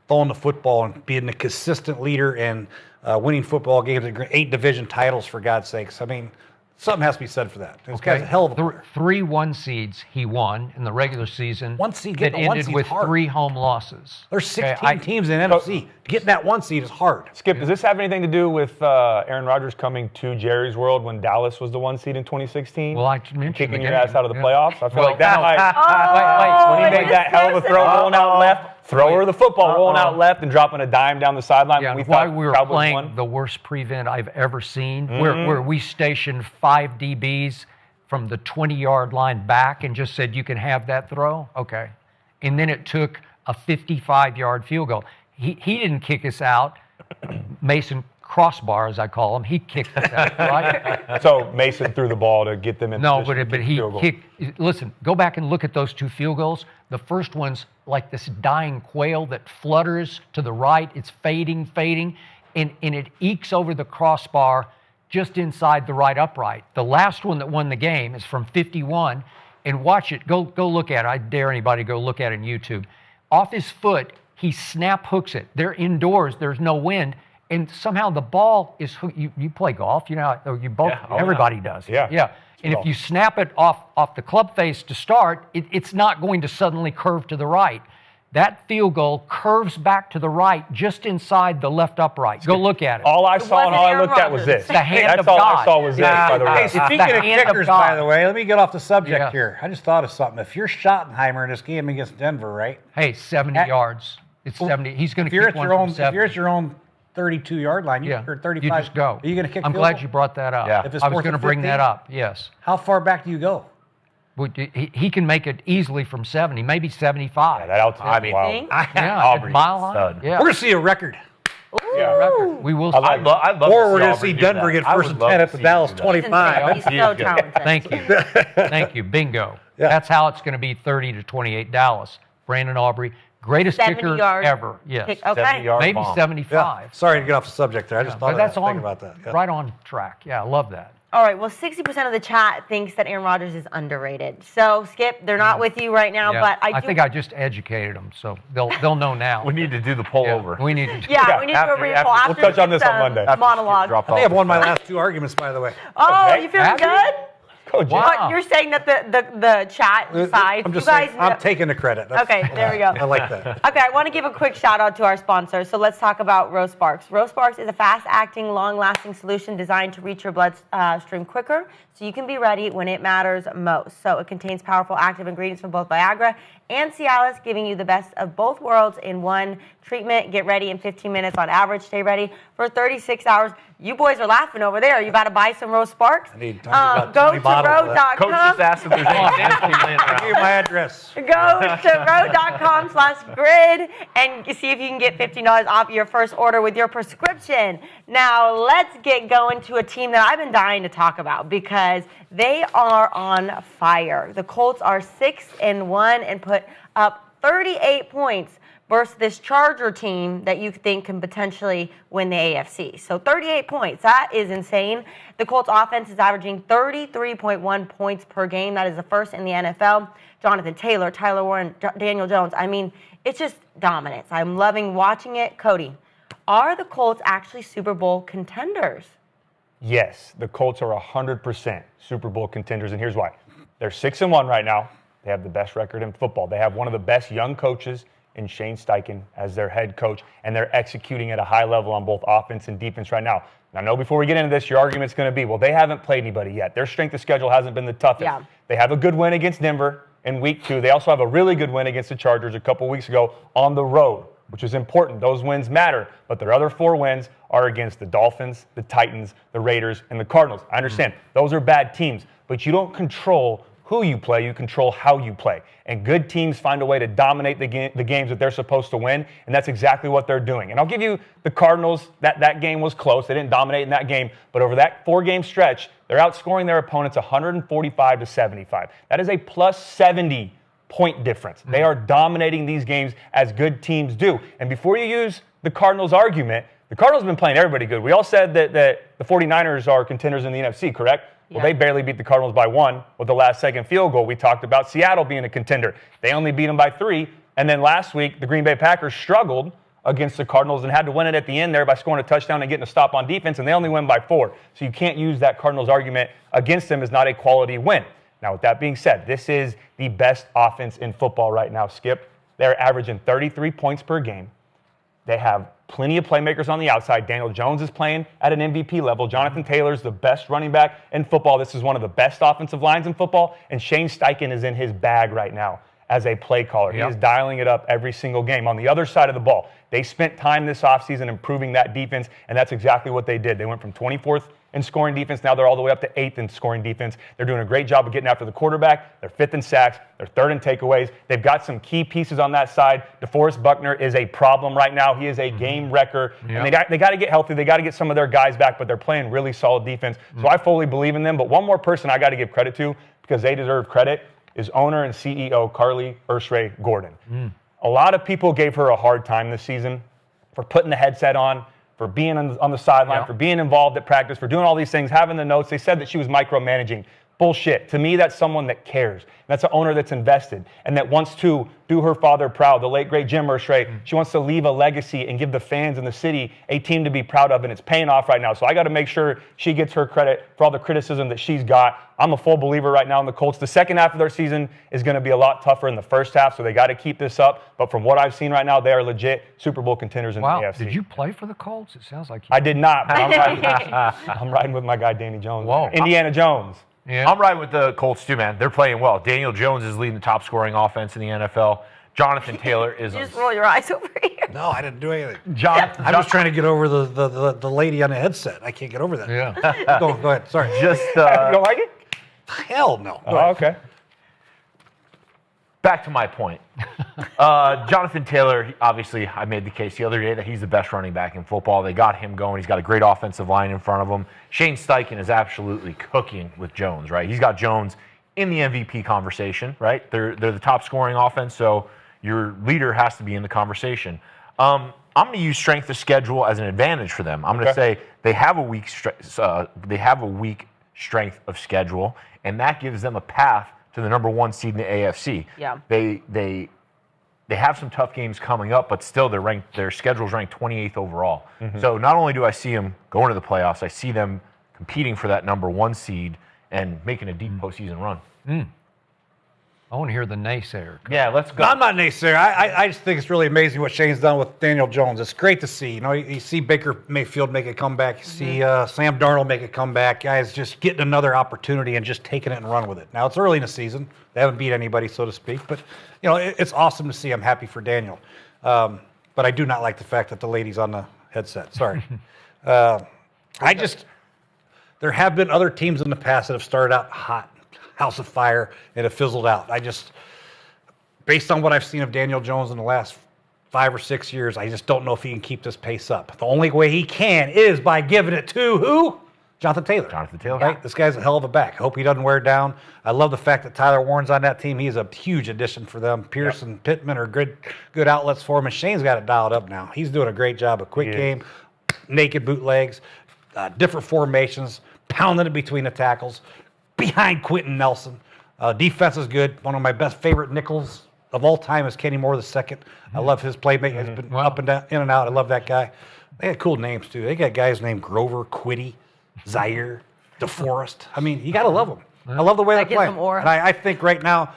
throwing the football and being a consistent leader and winning football games and 8 division titles, for God's sakes. I mean, something has to be said for that. This guy's a hell of a 3 1 seeds he won in the regular season. 1 seed that ended with hard. 3 home losses. There's 16 teams in NFC. Getting that 1 seed is hard. Skip, does this have anything to do with Aaron Rodgers coming to Jerry's world when Dallas was the 1 seed in 2016? Well, I mentioned kicking your ass out of the playoffs. I feel like that might. When he made that hell of a throw rolling out left, thrower of the football rolling out left and dropping a dime down the sideline. Yeah, when we were playing the worst prevent I've ever seen, where we stationed 5 DBs from the 20-yard line back and just said, you can have that throw? Okay. And then it took a 55-yard field goal. He didn't kick us out. Mason Crossbar, as I call him, he kicked us out, right? So Mason threw the ball to get them in position. But he kicked. Listen, go back and look at those 2 field goals. The first one's like this dying quail that flutters to the right. It's fading, and it ekes over the crossbar just inside the right upright. The last one that won the game is from 51, and watch it. Go look at it. I dare anybody to go look at it on YouTube. Off his foot, he snap hooks it. They're indoors. There's no wind. And somehow the ball is hooked. You play golf, everybody does. Yeah. And if you snap it off the club face to start, it's not going to suddenly curve to the right. That field goal curves back to the right just inside the left upright. Go look at it. All I saw and all I looked at was this. The hand of God. That's all I saw was this, by the way. Hey, speaking of kickers, by the way, let me get off the subject here. I just thought of something. If you're Schottenheimer in this game against Denver, right? Hey, 70 yards. It's 70. He's going to kick one from 70. If you're at your own 32-yard line, or 35. You just go. Are you going to kick? I'm glad you brought that up. Yeah. I was going to bring that up. Yes. How far back do you go? He can make it easily from 70, maybe 75. Yeah, that altitude. Wow. Mile line. Yeah. We're going to see a record. Record. We will. I'd love or we're going to see Denver get first and 10 at the Dallas 25. He's so talented. Thank you. Bingo. Yeah. That's how it's going to be 30-28 Dallas. Brandon Aubrey, Greatest 70 kicker yard ever. Yes. kick. Okay. 70-yard Maybe bomb. 75. Yeah. Sorry to get off the subject there. I just thought But of that's that. on, Think about that. Yeah. right on track. Yeah, I love that. All right, well, 60% of the chat thinks that Aaron Rodgers is underrated. So, Skip, they're not with you right now, Yeah, but I think I just educated them, so they'll know now. We need to do the poll Yeah, over. We need to. Yeah, we need to do a repoll after We'll touch on this, this on Monday. monologue. Dropped I think off I've won the my side. last 2 arguments, by the way. Oh, Okay. you feeling Have you? good? Coach, Wow. What, you're saying that the chat decides. I'm just you guys saying, I'm taking the credit. Okay, there we go. I like that. Okay, I want to give a quick shout out to our sponsor. So let's talk about Roast Sparks. Roast Sparks is a fast-acting, long-lasting solution designed to reach your bloodstream quicker, so you can be ready when it matters most. So it contains powerful active ingredients from both Viagra and Cialis, giving you the best of both worlds in one treatment. Get ready in 15 minutes on average. Stay ready for 36 hours. You boys are laughing over there. You about to buy some Roast Sparks? I need about Go 20 to bottles of that. Coach road.com. just asked if there's any samples laying I'll give you around. my address. Go to road.com/grid and see if you can get $15 off your first order with your prescription. Now, let's get going to a team that I've been dying to talk about because they are on fire. The Colts are 6-1 and put up 38 points versus this Charger team that you think can potentially win the AFC. So 38 points, that is insane. The Colts offense is averaging 33.1 points per game. That is the first in the NFL. Jonathan Taylor, Tyler Warren, Daniel Jones. I mean, it's just dominance. I'm loving watching it. Cody, are the Colts actually Super Bowl contenders? Yes, the Colts are 100% Super Bowl contenders, and here's why. They're 6-1 right now. They have the best record in football. They have one of the best young coaches in Shane Steichen as their head coach, and they're executing at a high level on both offense and defense right now. Now, I know before we get into this, your argument's going to be, well, they haven't played anybody yet. Their strength of schedule hasn't been the toughest. Yeah. They have a good win against Denver in week 2. They also have a really good win against the Chargers a couple weeks ago on the road, which is important. Those wins matter, but their other 4 wins are against the Dolphins, the Titans, the Raiders, and the Cardinals. I understand those are bad teams, but you don't control who you play, you control how you play. And good teams find a way to dominate the games that they're supposed to win, and that's exactly what they're doing. And I'll give you the Cardinals, that game was close. They didn't dominate in that game, but over that 4-game stretch, they're outscoring their opponents 145-75. That is a plus 70 point difference. They are dominating these games as good teams do. And before you use the Cardinals argument, the Cardinals have been playing everybody good. We all said that the 49ers are contenders in the NFC, correct? Well, they barely beat the Cardinals by 1 with the last-second field goal. We talked about Seattle being a contender. They only beat them by 3. And then last week, the Green Bay Packers struggled against the Cardinals and had to win it at the end there by scoring a touchdown and getting a stop on defense, and they only win by 4. So you can't use that Cardinals argument against them as not a quality win. Now, with that being said, this is the best offense in football right now, Skip. They're averaging 33 points per game. They have plenty of playmakers on the outside. Daniel Jones is playing at an MVP level. Jonathan Taylor's the best running back in football. This is one of the best offensive lines in football. And Shane Steichen is in his bag right now as a play caller. He is dialing it up every single game. On the other side of the ball, they spent time this offseason improving that defense, and that's exactly what they did. They went from 24th in scoring defense. Now they're all the way up to 8th in scoring defense. They're doing a great job of getting after the quarterback. They're 5th in sacks. They're 3rd in takeaways. They've got some key pieces on that side. DeForest Buckner is a problem right now. He is a game wrecker. And they got to get healthy. They got to get some of their guys back, but they're playing really solid defense. So I fully believe in them. But one more person I got to give credit to, because they deserve credit, is owner and CEO Carly Gordon. A lot of people gave her a hard time this season for putting the headset on, for being on the sideline, for being involved at practice, for doing all these things, having the notes. They said that she was micromanaging. Bullshit. To me, that's someone that cares. That's an owner that's invested and that wants to do her father proud, the late, great Jim Irsay. She wants to leave a legacy and give the fans in the city a team to be proud of, and it's paying off right now. So I got to make sure she gets her credit for all the criticism that she's got. I'm a full believer right now in the Colts. The second half of their season is going to be a lot tougher in the first half, so they got to keep this up. But from what I've seen right now, they are legit Super Bowl contenders in the AFC. Did you play for the Colts? It sounds like you I did not, but I'm riding with my guy Danny Jones. Whoa. Indiana Jones. Yeah. I'm riding with the Colts too, man. They're playing well. Daniel Jones is leading the top scoring offense in the NFL. Jonathan Taylor is. You just roll your eyes over here. No, I didn't do anything. I'm just trying to get over the lady on the headset. I can't get over that. Yeah. Go ahead. Sorry. just You don't like it? Hell no. Oh, okay. back to my point. Jonathan Taylor, obviously, I made the case the other day that he's the best running back in football. They got him going. He's got a great offensive line in front of him. Shane Steichen is absolutely cooking with Jones, right? He's got Jones in the MVP conversation, right? They're the top scoring offense, so your leader has to be in the conversation. I'm going to use strength of schedule as an advantage for them. I'm going to say they have a weak strength of schedule, and that gives them a path to the number 1 seed in the AFC. Yeah. They have some tough games coming up, but still their schedule's ranked 28th overall. So not only do I see them going to the playoffs, I see them competing for that number 1 seed and making a deep postseason run. I want to hear the naysayer. Yeah, let's go. I'm not a naysayer. I just think it's really amazing what Shane's done with Daniel Jones. It's great to see. You know, you see Baker Mayfield make a comeback. You see Sam Darnold make a comeback. Guys just getting another opportunity and just taking it and run with it. Now, it's early in the season. They haven't beat anybody, so to speak. But, you know, it's awesome to see. I'm happy for Daniel. But I do not like the fact that the lady's on the headset. Sorry. There have been other teams in the past that have started out hot. House of fire, and it fizzled out. Based on what I've seen of Daniel Jones in the last 5 or 6 years, I just don't know if he can keep this pace up. The only way he can is by giving it to who? Jonathan Taylor. Right? This guy's a hell of a back. I hope he doesn't wear it down. I love the fact that Tyler Warren's on that team. He's a huge addition for them. Pierce and Pittman are good outlets for him, and Shane's got it dialed up now. He's doing a great job. A quick game, naked bootlegs, different formations, pounding it between the tackles. Behind Quentin Nelson. Defense is good. One of my best favorite nickels of all time is Kenny Moore II. I love his playmaking. He's been up and down, in and out. I love that guy. They had cool names, too. They got guys named Grover, Quiddy, Zaire, DeForest. I mean, you got to love them. I love the way they play. And I think right now,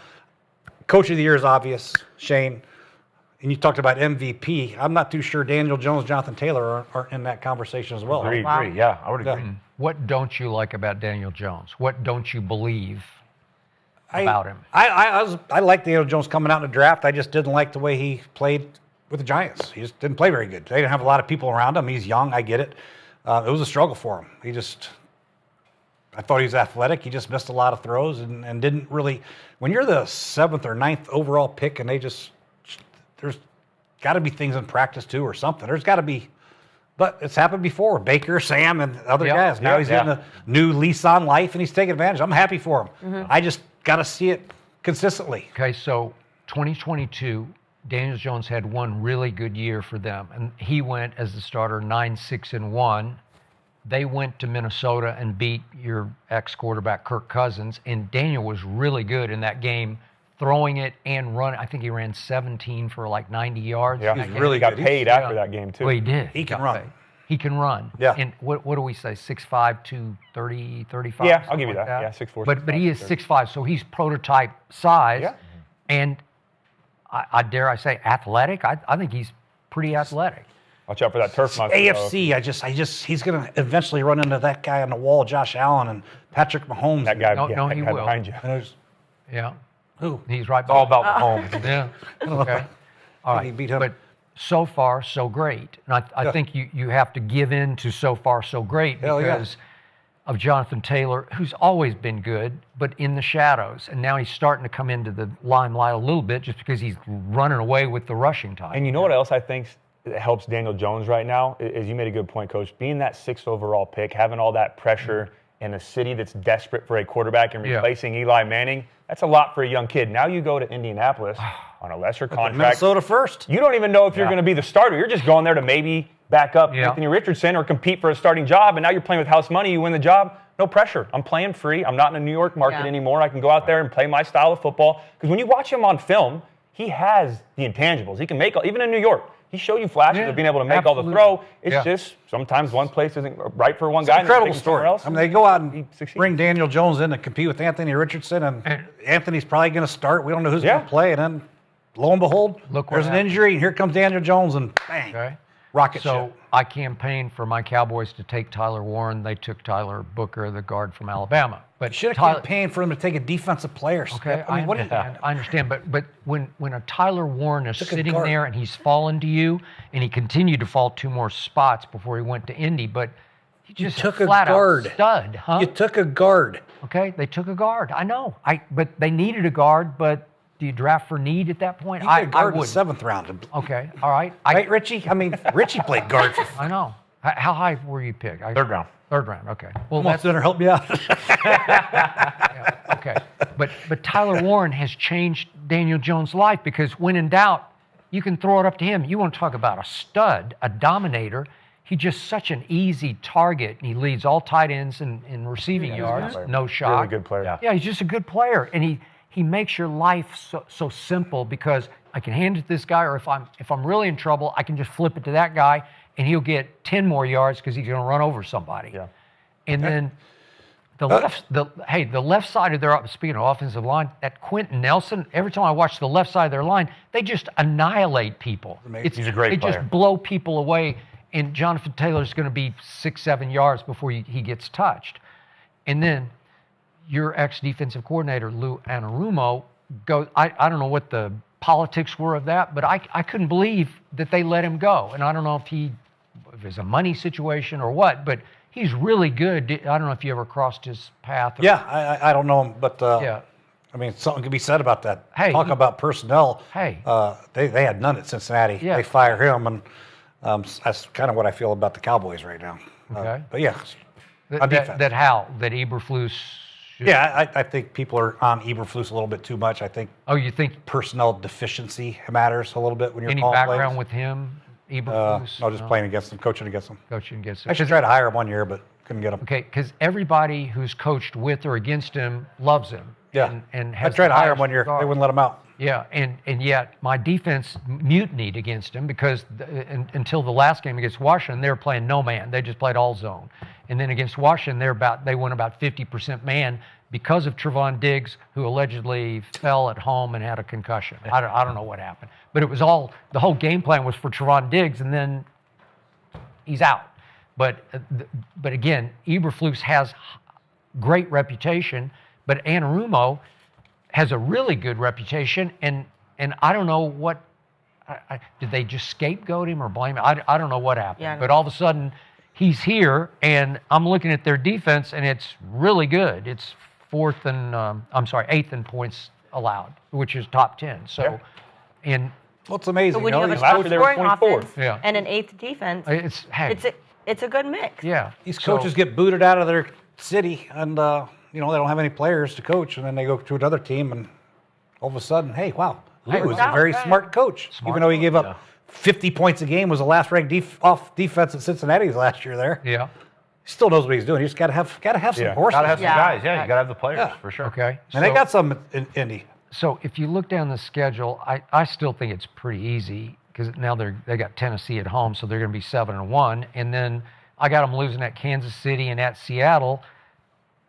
Coach of the Year is obvious, Shane. And you talked about MVP. I'm not too sure Daniel Jones, Jonathan Taylor are in that conversation as well. Agree. Yeah, I would agree. What don't you like about Daniel Jones? What don't you believe about him? I like Daniel Jones coming out in the draft. I just didn't like the way he played with the Giants. He just didn't play very good. They didn't have a lot of people around him. He's young. I get it. It was a struggle for him. I thought he was athletic. He just missed a lot of throws and didn't really. When you're the 7th or 9th overall pick and there's got to be things in practice too or something. There's got to be. But it's happened before. Baker, Sam, and other guys. Now he's getting a new lease on life, and he's taking advantage. I'm happy for him. I just got to see it consistently. Okay, so 2022, Daniel Jones had one really good year for them, and he went as the starter 9-6-1. They went to Minnesota and beat your ex-quarterback Kirk Cousins, and Daniel was really good in that game, throwing it and running. I think he ran 17 for like 90 yards. Yeah, he really got paid after that game, too. Well, he did. He can run. He can run. Yeah. And what do we say, 6'5", 230, 35? Yeah, I'll give you that. Yeah, 6'4". But he is 6'5", so he's prototype size. Yeah. And I dare I say athletic. I think he's pretty athletic. Watch out for that turf monster. AFC, he's going to eventually run into that guy on the wall, Josh Allen and Patrick Mahomes. That guy, he will. Behind you. Yeah. Who? He's right. It's all about Mahomes. Yeah. Okay. All right. He beat him. But so far, so great. And I think you have to give in to so far, so great because of Jonathan Taylor, who's always been good, but in the shadows. And now he's starting to come into the limelight a little bit just because he's running away with the rushing title. And you know what else I think helps Daniel Jones right now? Is you made a good point, Coach. Being that 6th overall pick, having all that pressure in a city that's desperate for a quarterback and replacing Eli Manning, that's a lot for a young kid. Now you go to Indianapolis on a lesser contract. Minnesota first. You don't even know if you're going to be the starter. You're just going there to maybe back up Anthony Richardson or compete for a starting job, and now you're playing with house money. You win the job. No pressure. I'm playing free. I'm not in a New York market anymore. I can go out there and play my style of football. Because when you watch him on film, he has the intangibles. He can make, even in New York, he showed you flashes of being able to make all the throw. It's just sometimes one place isn't right for one guy. Incredible story. Else. I mean, they go out and bring Daniel Jones in to compete with Anthony Richardson, and Anthony's probably going to start. We don't know who's going to play, and then lo and behold, there's an injury, and here comes Daniel Jones, and bang, rocket ship. So I campaigned for my Cowboys to take Tyler Warren. They took Tyler Booker, the guard from Alabama. But should have campaigned for him to take a defensive player. Okay, I understand. But when a Tyler Warren is sitting there and he's fallen to you, and he continued to fall 2 more spots before he went to Indy, but he just took a flat guard. Out stud, huh? You took a guard. Okay, they took a guard. I know. But they needed a guard. But do you draft for need at that point? I guard in the 7th round. Okay, all right. Right, Richie? I mean, Richie played guard. I know. How high were you picked? 3rd round. 3rd round. Okay. Well, that's going to help you out. Okay. But Tyler Warren has changed Daniel Jones' life because when in doubt, you can throw it up to him. You want to talk about a stud, a dominator. He's just such an easy target, and he leads all tight ends in receiving yards. No shot. Really good player. Yeah, he's just a good player, and he makes your life so simple because I can hand it to this guy, or if I'm really in trouble, I can just flip it to that guy, and he'll get 10 more yards because he's going to run over somebody. Yeah. And then the left side of their, speaking of offensive line, that Quentin Nelson, every time I watch the left side of their line, they just annihilate people. He's a great player. They just blow people away, and Jonathan Taylor's going to be 6-7 yards before he gets touched. And then your ex-defensive coordinator, Lou Anarumo, goes, I don't know what the politics were of that, but I couldn't believe that they let him go. And I don't know if it was a money situation or what, but he's really good. I don't know if you ever crossed his path. Yeah, I don't know him, but yeah. I mean, something can be said about that. Hey, Talk about personnel. Hey. They had none at Cincinnati. Yeah. They fire him, and that's kind of what I feel about the Cowboys right now. Okay. But yeah, on defense. That Eberflus. Yeah, I think people are on Eberflus a little bit too much. I think. Oh, you think personnel deficiency matters a little bit when you're any calling background plays. with him, Eberflus? No, just playing against him, coaching against him. Coaching against him. I should try to hire him one year, but couldn't get him. Okay, because everybody who's coached with or against him loves him. Yeah, and I has tried to hire him the one year. highest They wouldn't let him out. Yeah, and yet my defense mutinied against him because until the last game against Washington, they were playing no man. They just played all zone. And then against Washington, they went about 50% man because of Trevon Diggs, who allegedly fell at home and had a concussion. I don't know what happened. But it was the whole game plan was for Trevon Diggs, and then he's out. But again, Eberflus has great reputation, but Anarumo has a really good reputation, and I don't know what did they just scapegoat him or blame him? I don't know what happened. Yeah. But all of a sudden, he's here, and I'm looking at their defense, and it's really good. It's eighth in points allowed, which is top 10. So, and Well, it's amazing. So when you you know, have a last top year they were scoring 24th. offense Yeah. and an 8th defense, it's a good mix. yeah, these So- coaches get booted out of their city, and they don't have any players to coach, and then they go to another team, and all of a sudden, hey, wow, Lou was a very smart coach, even though he gave up 50 points a game, was the last ranked defense at Cincinnati's last year. There, Yeah. he still knows what he's doing. You just got to have some horses. Gotta have some Yeah. guys. Yeah, you gotta have the players Yeah. for sure. Okay. And they got some in Indy. So if you look down the schedule, I still think it's pretty easy because now they got Tennessee at home, so they're going to be 7-1, and then I got them losing at Kansas City and at Seattle,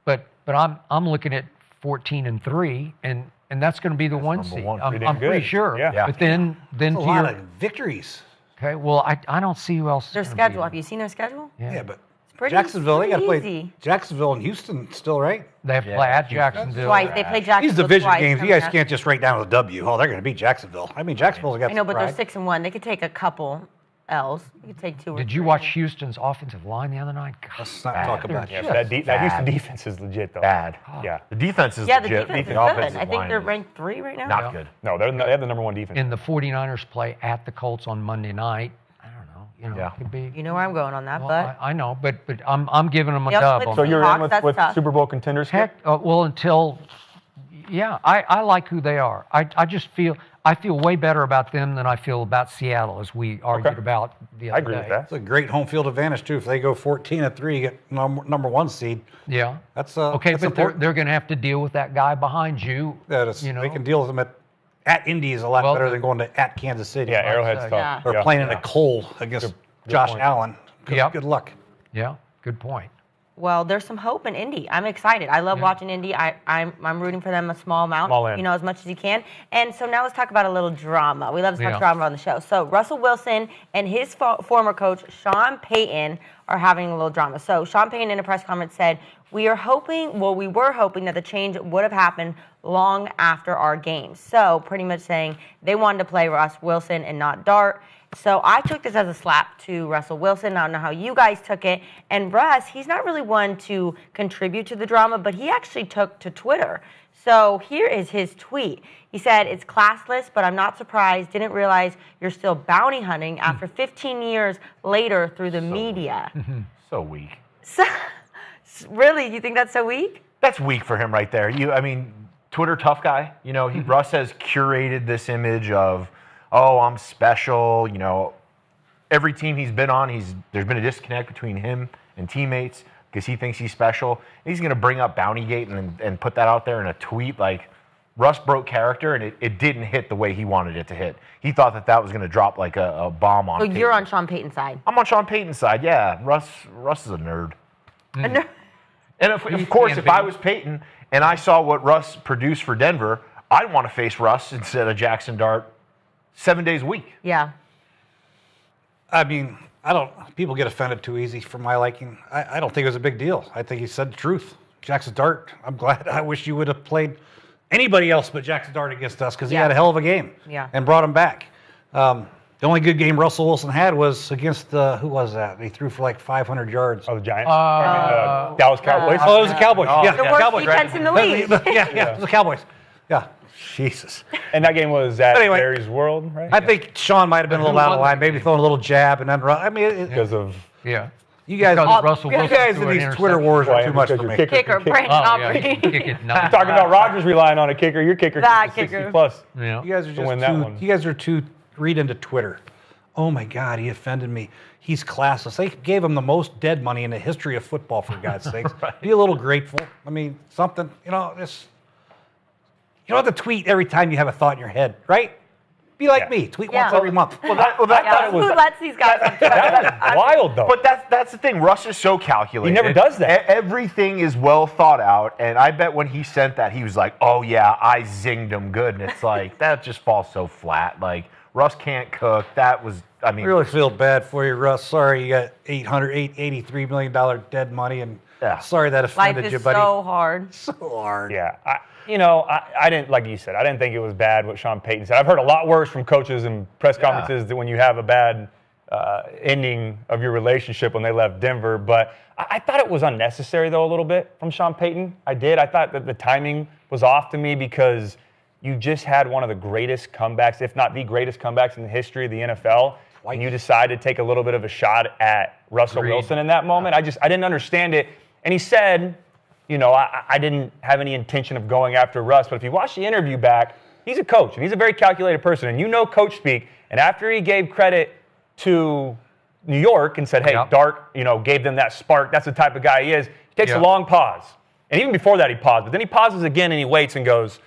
but I'm looking at 14-3, and that's going to be the one number seed. one. I'm Pretty pretty good. sure. Yeah. But then That's a to lot your of victories. okay, well I don't see who else. is Their gonna schedule. be Have you seen their schedule? Yeah, but pretty- Jacksonville, they got to play easy. Jacksonville and Houston still, right? They have to play at Jacksonville. Twice. They play Jacksonville These division twice games, you coming guys up. can't just write down a W. Oh, they're going to beat Jacksonville. I mean, Jacksonville's got I know, some but they're pride. 6-1. They could take a couple L's. You could take 2 or 3. Did you watch Houston's offensive line the other night? God, Let's not talk about Yeah, it. but that bad. Houston defense is legit, though. Bad. Yeah. The defense is Yeah, the legit. defense is the good. offensive I think line they're is ranked 3 right now. not good. No, they have the number 1 defense. and the 49ers play at the Colts on Monday night. I don't know. Yeah. It could be. You know where I'm going on that, Well, but I know, but I'm giving them a They also dub. played on so the that. you're Seahawks, in that's with tough. Super Bowl contenders? Heck, well, until, yeah, I like who they are. I just feel way better about them than I feel about Seattle, as we argued about the other I agree day. with that. It's a great home field advantage, too. If they go 14-3, you get number 1 seed. Yeah. That's Okay, that's but important. they're going to have to deal with that guy behind you. That is, you know. they can deal with them at Indy is a lot Well, better than going to at Kansas City. Yeah, Arrowhead's say. tough. Or Yeah. playing in a cold against Josh point. Allen. Yep. Good luck. Yeah, good point. well, there's some hope in Indy. I'm excited. I love watching Indy. I'm rooting for them a small amount, Small end. as much as you can. And so now let's talk about a little drama. We love to talk Yeah. drama on the show. So Russell Wilson and his former coach, Sean Payton, are having a little drama. So Sean Payton in a press conference said, we were hoping that the change would have happened long after our games. So pretty much saying they wanted to play Russ Wilson and not Dart. So I took this as a slap to Russell Wilson. I don't know how you guys took it. And Russ, he's not really one to contribute to the drama, but he actually took to Twitter. So here is his tweet. He said, it's classless, but I'm not surprised. Didn't realize you're still bounty hunting after 15 years later through the media. So weak. So, really? You think that's so weak? That's weak for him right there. Twitter tough guy. You know, Russ has curated this image of, oh, I'm special. You know, every team he's been on, there's been a disconnect between him and teammates because he thinks he's special. And he's going to bring up Bountygate and put that out there in a tweet. Like, Russ broke character, and it didn't hit the way he wanted it to hit. He thought that was going to drop like a bomb on Payton. You're on Sean Payton's side. I'm on Sean Payton's side, yeah. Russ is a nerd. A nerd. And of course, if I was Payton and I saw what Russ produced for Denver, I'd want to face Russ instead of Jaxon Dart 7 days a week. Yeah. I mean, people get offended too easy for my liking. I don't think it was a big deal. I think he said the truth. Jaxon Dart, I'm glad. I wish you would have played anybody else but Jaxon Dart against us because he had a hell of a game and brought him back. The only good game Russell Wilson had was against, who was that? He threw for like 500 yards. Oh, the Giants? Dallas Cowboys? Oh, it was the Cowboys. The worst defense in the league. Yeah, it was the Cowboys. Yeah. Jesus. And that game was at Barry's World, right? I think Sean might have been a little out of line, maybe throwing a little jab and then run. I mean, because of you guys, Russell you guys in these Twitter wars are too much for me. Kicker, Brandon Aubrey. You're talking about Rodgers relying on a kicker. Your kicker That kicked kicker. 60 plus. Yeah. You guys are just you guys are too read into Twitter. Oh my God, he offended me. He's classless. They gave him the most dead money in the history of football, for God's sakes. Be a little grateful. I mean, something, you know, this. You don't have to tweet every time you have a thought in your head, right? Be like me. Tweet once every month. Well, that Who lets these guys on Twitter? That was wild, though. But that's the thing. Russ is so calculated. He never does that. Everything is well thought out, and I bet when he sent that, he was like, "Oh yeah, I zinged him good," and it's like that just falls so flat. Like Russ can't cook. That was, I mean, I really feel bad for you, Russ. Sorry you got $83 million dead money, and sorry that offended Life you, is buddy. so hard. So hard. Yeah. I didn't, like you said, I didn't think it was bad what Sean Payton said. I've heard a lot worse from coaches in press conferences that when you have a bad ending of your relationship when they left Denver. But I thought it was unnecessary, though, a little bit from Sean Payton. I did. I thought that the timing was off to me because you just had one of the greatest comebacks, if not the greatest comebacks in the history of the NFL. And you decided to take a little bit of a shot at Russell Wilson in that moment. I didn't understand it. And he said, you know, I didn't have any intention of going after Russ, but if you watch the interview back, he's a coach, and he's a very calculated person, and you know coach speak. And after he gave credit to New York and said, hey, Dart, you know, gave them that spark, that's the type of guy he is, he takes a long pause. And even before that, he paused. But then he pauses again, and he waits and goes,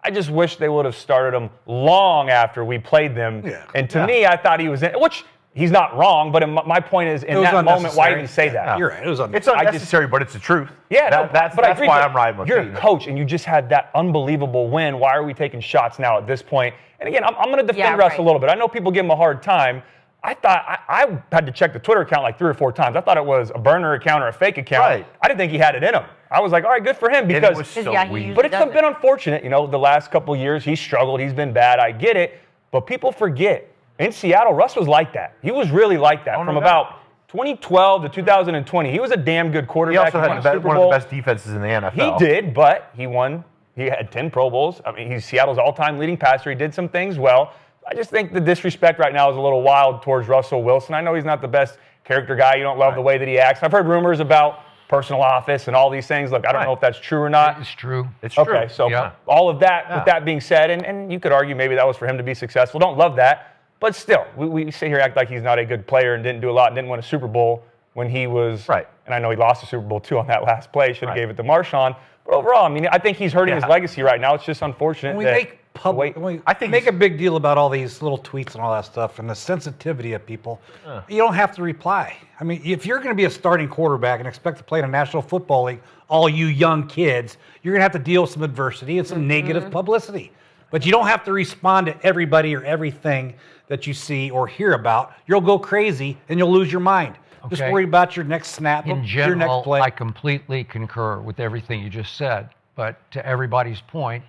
I just wish they would have started him long after we played them. Yeah. And to me, I thought he was in, which he's not wrong, but my point is, in that moment, why did he say that? You're right. It was It's unnecessary, but it's the truth. Yeah, that's why I'm riding with you. You're a coach, and you just had that unbelievable win. Why are we taking shots now at this point? And again, I'm going to defend Russ a little bit. I know people give him a hard time. I thought I had to check the Twitter account like 3 or 4 times. I thought it was a burner account or a fake account. Right. I didn't think he had it in him. I was like, all right, good for him because it was so weak. But it's been unfortunate. You know, the last couple of years he's struggled. He's been bad. I get it. But people forget. In Seattle, Russ was like that. He was really like that from about 2012 to 2020. He was a damn good quarterback. He also had one of the best defenses in the NFL. He did, but he won. He had 10 Pro Bowls. I mean, he's Seattle's all-time leading passer. He did some things well. I just think the disrespect right now is a little wild towards Russell Wilson. I know he's not the best character guy. You don't love the way that he acts. I've heard rumors about personal office and all these things. Look, I don't know if that's true or not. It's true. It's true. Okay, so all of that, with that being said, and you could argue maybe that was for him to be successful. Don't love that. But still, we sit here act like he's not a good player and didn't do a lot and didn't win a Super Bowl when he was right. And I know he lost the Super Bowl too on that last play. Should have gave it to Marshawn. But overall, I mean, I think he's hurting his legacy right now. It's just unfortunate. I think make a big deal about all these little tweets and all that stuff and the sensitivity of people. You don't have to reply. I mean, if you're going to be a starting quarterback and expect to play in a National Football League, all you young kids, you're going to have to deal with some adversity and some negative publicity. But you don't have to respond to everybody or everything that you see or hear about. You'll go crazy and you'll lose your mind. Okay. Just worry about your next snap, In your next play. I completely concur with everything you just said. But to everybody's point,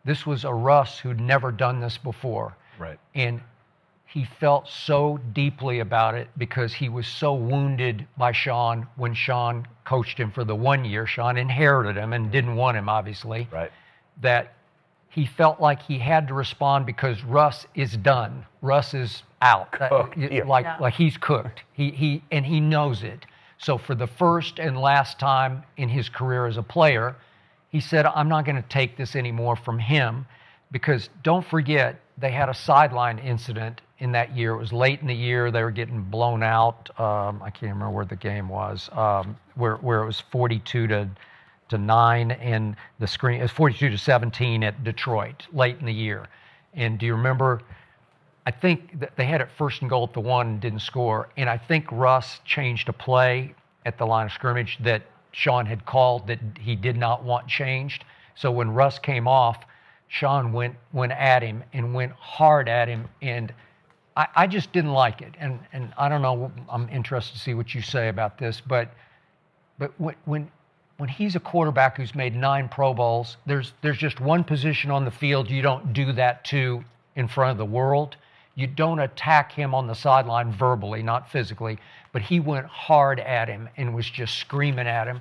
this was a Russ who'd never done this before. Right. And he felt so deeply about it because he was so wounded by Sean when Sean coached him for the 1 year. Sean inherited him and didn't want him, obviously. Right. That he felt like he had to respond because Russ is done. Russ is out. Like he's cooked. He knows it. So for the first and last time in his career as a player, he said, I'm not going to take this anymore from him because don't forget, they had a sideline incident in that year. It was late in the year. They were getting blown out. I can't remember where the game was, where it was 42-9 and the screen, it was 42-17 at Detroit late in the year. And do you remember, I think that they had it 1st and goal at the 1 and didn't score. And I think Russ changed a play at the line of scrimmage that Sean had called that he did not want changed. So when Russ came off, Sean went at him and went hard at him, and I just didn't like it. And I don't know, I'm interested to see what you say about this, but when he's a quarterback who's made 9 Pro Bowls, there's just one position on the field you don't do that to in front of the world. You don't attack him on the sideline verbally, not physically, but he went hard at him and was just screaming at him.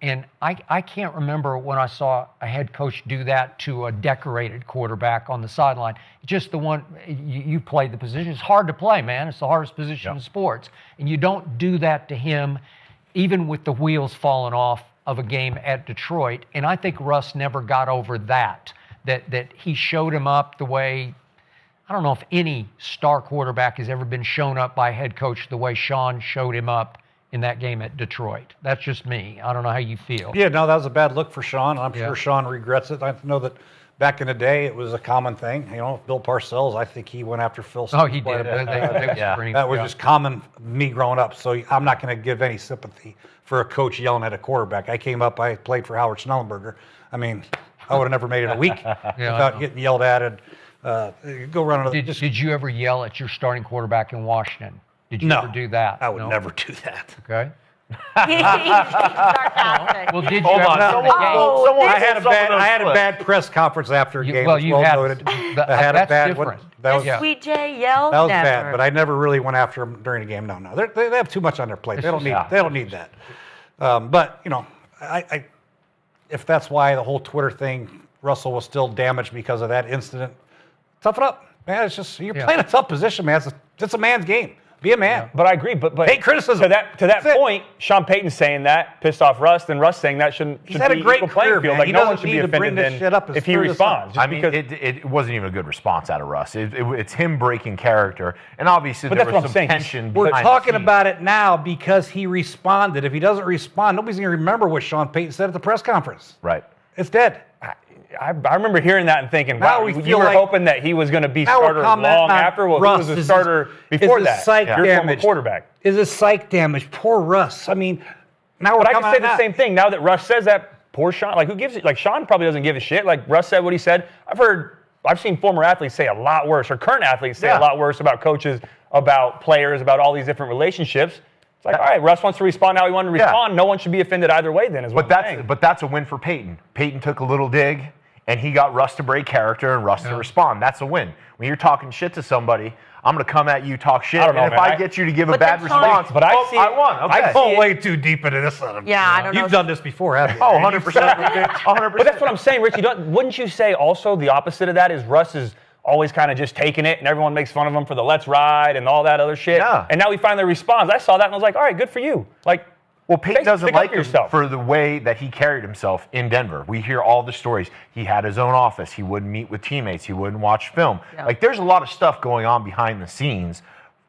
And I can't remember when I saw a head coach do that to a decorated quarterback on the sideline. Just the one, you played the position. It's hard to play, man. It's the hardest position in sports. And you don't do that to him, even with the wheels falling off of a game at Detroit. And I think Russ never got over that he showed him up the way, I don't know if any star quarterback has ever been shown up by a head coach the way Sean showed him up in that game at Detroit. That's just me. I don't know how you feel. Yeah, no, that was a bad look for Sean. I'm sure Sean regrets it. I know that back in the day, it was a common thing. You know, Bill Parcells, I think he went after Phil. Oh, he did. That was just common me growing up. So I'm not going to give any sympathy for a coach yelling at a quarterback. I came up, I played for Howard Schnellenberger. I mean, I would have never made it a week without getting yelled at. And go run another. Did you ever yell at your starting quarterback in Washington? Did you ever do that? I would never do that. Okay. Sarcastic. Well, did you Hold ever on. I had a bad press conference after a game. Well, you had. Noted. That's different. That was, Sweet J yelled. that was never. bad, but I never really went after them during a game. No, they have too much on their plate. They don't need that. But you know, if that's why the whole Twitter thing, Russell was still damaged because of that incident. Tough it up, man. It's just you're playing a tough position, man. It's a man's game. Be a man. But I agree. But hate criticism. To that point, Sean Payton saying that pissed off Russ, then Russ saying that should had be a great equal playing career, field. man. Like He no one doesn't should be need to bring offended this shit up if he further responds. I mean, it wasn't even a good response out of Russ. It's him breaking character, and obviously But there that's was what I'm some saying. tension. We're behind the talking scenes. about it now because he responded. If he doesn't respond, nobody's going to remember what Sean Payton said at the press conference. Right. It's dead. I remember hearing that and thinking, Now wow, we you feel were like- hoping that he was going to be Now we're starter commenting long on after. Well, Russ. he was a starter before Is that. psych Your former damage. quarterback. Is a psych damage. Poor Russ. I mean, now we're But I coming can say on the that. same thing now that Russ says that. Poor Sean. Like, who gives it? Like, Sean probably doesn't give a shit. Like, Russ said what he said. I've seen former athletes say a lot worse, or current athletes say a lot worse about coaches, about players, about all these different relationships. It's like, all right, Russ wants to respond how he wanted to respond. No one should be offended either way then, is what I'm saying. But that's a win for Payton. Payton took a little dig, and he got Russ to break character and Russ to respond. That's a win. When you're talking shit to somebody, I'm going to come at you, talk shit, I don't know, and if man. I get you to give a But bad then Sean- response, But I see I it- won. Okay. I Going way too deep into this. Yeah, I don't know. You've done this before, haven't you? Oh, 100%. 100%. But that's what I'm saying, Richie. Wouldn't you say also the opposite of that is Russ is always kind of just taking it and everyone makes fun of him for the let's ride and all that other shit? Yeah. And now he finally responds. I saw that and I was like, all right, good for you. Like, Well, Payton doesn't stick up like for him yourself. for the way that he carried himself in Denver. We hear all the stories. He had his own office. He wouldn't meet with teammates. He wouldn't watch film. Yeah. Like, there's a lot of stuff going on behind the scenes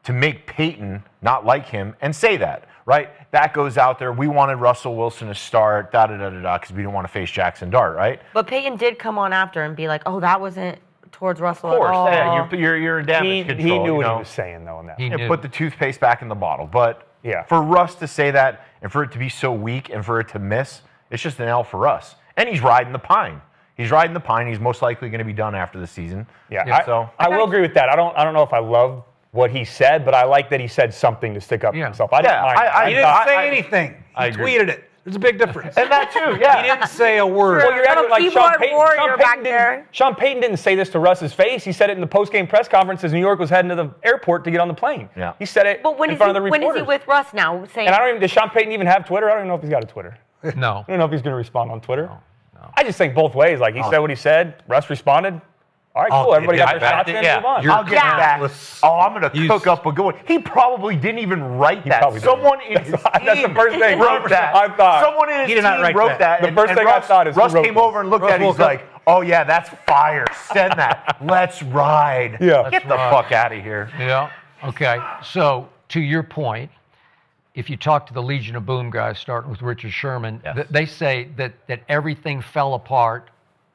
to make Payton not like him and say that, right? That goes out there. We wanted Russell Wilson to start, because we didn't want to face Jaxon Dart, right? But Payton did come on after and be like, "Oh, that wasn't towards Russell Of course, at all." yeah, you're in damage control. He knew what you know? he was saying, though, in that. He Yeah, knew. put the toothpaste back in the bottle. But Yeah. for Russ to say that and for it to be so weak and for it to miss, it's just an L for us. And he's riding the pine. He's riding the pine. He's most likely going to be done after the season. Yeah, So I will agree with that. I don't know if I love what he said, but I like that he said something to stick up for himself. I didn't mind. He didn't say anything. I He agree. tweeted it. There's a big difference. and that too, yeah. He didn't say a word. Well, you're acting like keyboard warrior back there. Sean Payton didn't say this to Russ's face. He said it in the post-game press conference as New York was heading to the airport to get on the plane. Yeah. He said it But when in is front of the when reporters. is he with Russ now? Saying, And I don't even, does Sean Payton even have Twitter? I don't even know if he's got a Twitter. No. I don't know if he's going to respond on Twitter. I just think both ways. Like, he said what he said. Russ responded. All right, cool. Everybody got their shots in. Move on. I'll get back. Oh, I'm going to cook up a good one. He probably didn't even write that. Someone in his That's the first thing wrote that. I thought. Someone in his team wrote that. The first thing I thought is Russ came over and looked at it. He's like, oh, yeah, that's fire. Send that. Let's ride. Yeah. Get the fuck out of here. Yeah. Okay. So, to your point, if you talk to the Legion of Boom guys, starting with Richard Sherman, they say that everything fell apart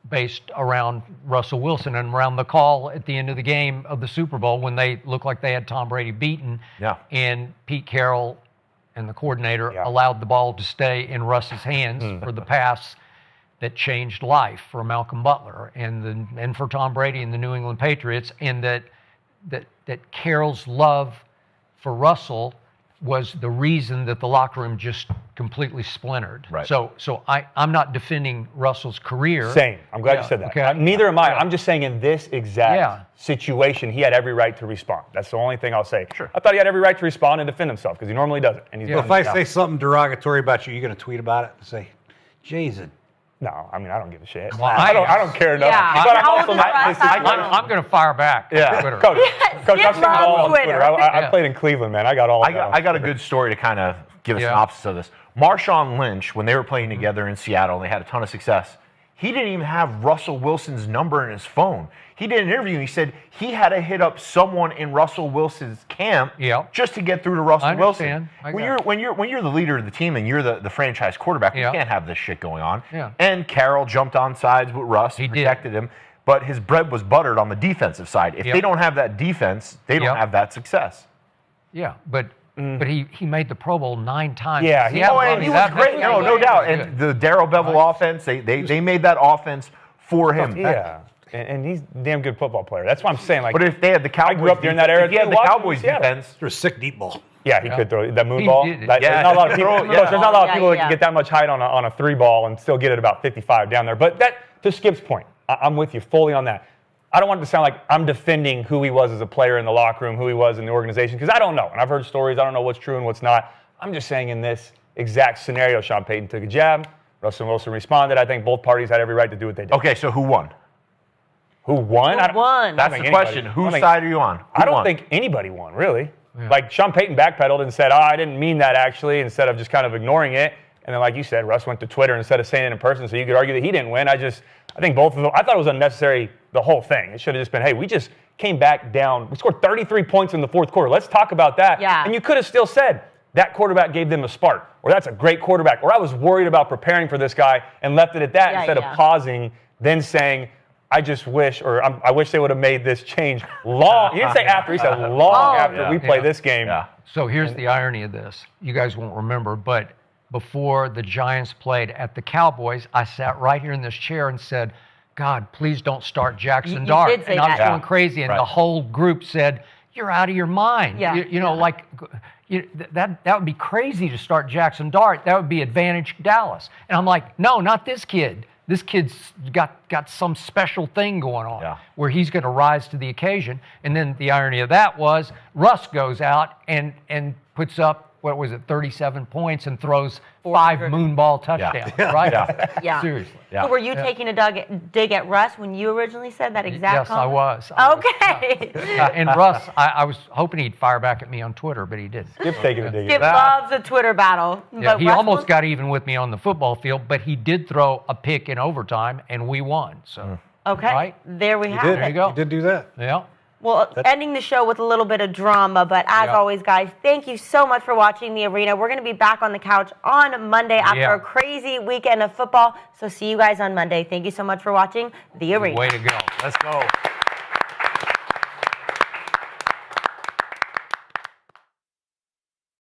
based around Russell Wilson and around the call at the end of the game of the Super Bowl when they looked like they had Tom Brady beaten. Yeah. And Pete Carroll and the coordinator allowed the ball to stay in Russ's hands for the pass that changed life for Malcolm Butler and for Tom Brady and the New England Patriots, and that Carroll's love for Russell was the reason that the locker room just completely splintered. Right. So I'm not defending Russell's career. Same. I'm glad you said that. Okay. Neither am I. I'm just saying in this exact situation, he had every right to respond. That's the only thing I'll say. Sure. I thought he had every right to respond and defend himself because he normally doesn't. And he's So if I say something derogatory about you, you're going to tweet about it and say, Jason. No, I mean, I don't give a shit. Well, I don't care enough. Yeah. But How I'm old also is not. Russ? I'm going to fire back on Twitter. Coach, I've seen it all on Twitter. Twitter. I played in Cleveland, man. I got all of that. I got a good story to kind of give a synopsis of this. Marshawn Lynch, when they were playing together in Seattle and they had a ton of success, he didn't even have Russell Wilson's number in his phone. He did an interview and he said he had to hit up someone in Russell Wilson's camp just to get through to Russell Wilson. When you're the leader of the team and you're the franchise quarterback, you can't have this shit going on. Yeah. And Carroll jumped on sides with Russ, protected him, but his bread was buttered on the defensive side. If they don't have that defense, they don't have that success. Yeah, but he made the Pro Bowl 9 times. Yeah, he was great. No doubt. And the Darrell Bevel offense, they made that offense for him. Yeah. And he's a damn good football player. That's what I'm saying. Like, but if they had the Cowboys, I grew up during that era. If he had the Cowboys defense, There's a sick deep ball. Yeah, he could throw that moon ball. Did. There's not a lot of people. There's not a lot of people that can Yeah. get that much height on a 3 ball and still get it about 55 down there. But that, to Skip's point, I'm with you fully on that. I don't want it to sound like I'm defending who he was as a player in the locker room, who he was in the organization, because I don't know. And I've heard stories. I don't know what's true and what's not. I'm just saying in this exact scenario, Sean Payton took a jab. Russell Wilson responded. I think both parties had every right to do what they did. okay, so who won? Who won? Who won? That's the question. Whose side are you on? I don't think anybody won, really. Yeah. Like, Sean Payton backpedaled and said, I didn't mean that, actually, instead of just kind of ignoring it. And then, like you said, Russ went to Twitter instead of saying it in person, so you could argue that he didn't win. I think both of them, I thought it was unnecessary, the whole thing. It should have just been, hey, we just came back down. We scored 33 points in the fourth quarter. Let's talk about that. Yeah. And you could have still said, that quarterback gave them a spark, or that's a great quarterback, or I was worried about preparing for this guy and left it at that instead of pausing, then saying, I just wish, or I wish they would have made this change long. He didn't say after. He said long after we play this game. Yeah. So here's the irony of this. You guys won't remember, but before the Giants played at the Cowboys, I sat right here in this chair and said, God, please don't start Jaxon Dart. Did say and I was that. going crazy, and the whole group said, you're out of your mind. Yeah. That would be crazy to start Jaxon Dart. That would be advantage Dallas. And I'm like, no, not this kid. This kid's got some special thing going on where he's going to rise to the occasion. And then the irony of that was Russ goes out and puts up, 37 points and throws 5 moonball touchdowns, right? Yeah. Seriously. Yeah. So were you taking a dig at Russ when you originally said that exact comment? Yes, I was. Okay. And Russ, I was hoping he'd fire back at me on Twitter, but he didn't. Skip's taking a dig at Skip that. loves a Twitter battle. Yeah, But he Russ almost got even with me on the football field, but he did throw a pick in overtime, and we won. So, Okay. right? There we have There it. you go. You did do that. Yeah. Well, ending the show with a little bit of drama, but as always, guys, thank you so much for watching The Arena. We're going to be back on the couch on Monday after a crazy weekend of football. So see you guys on Monday. Thank you so much for watching The Arena. Way to go. Let's go.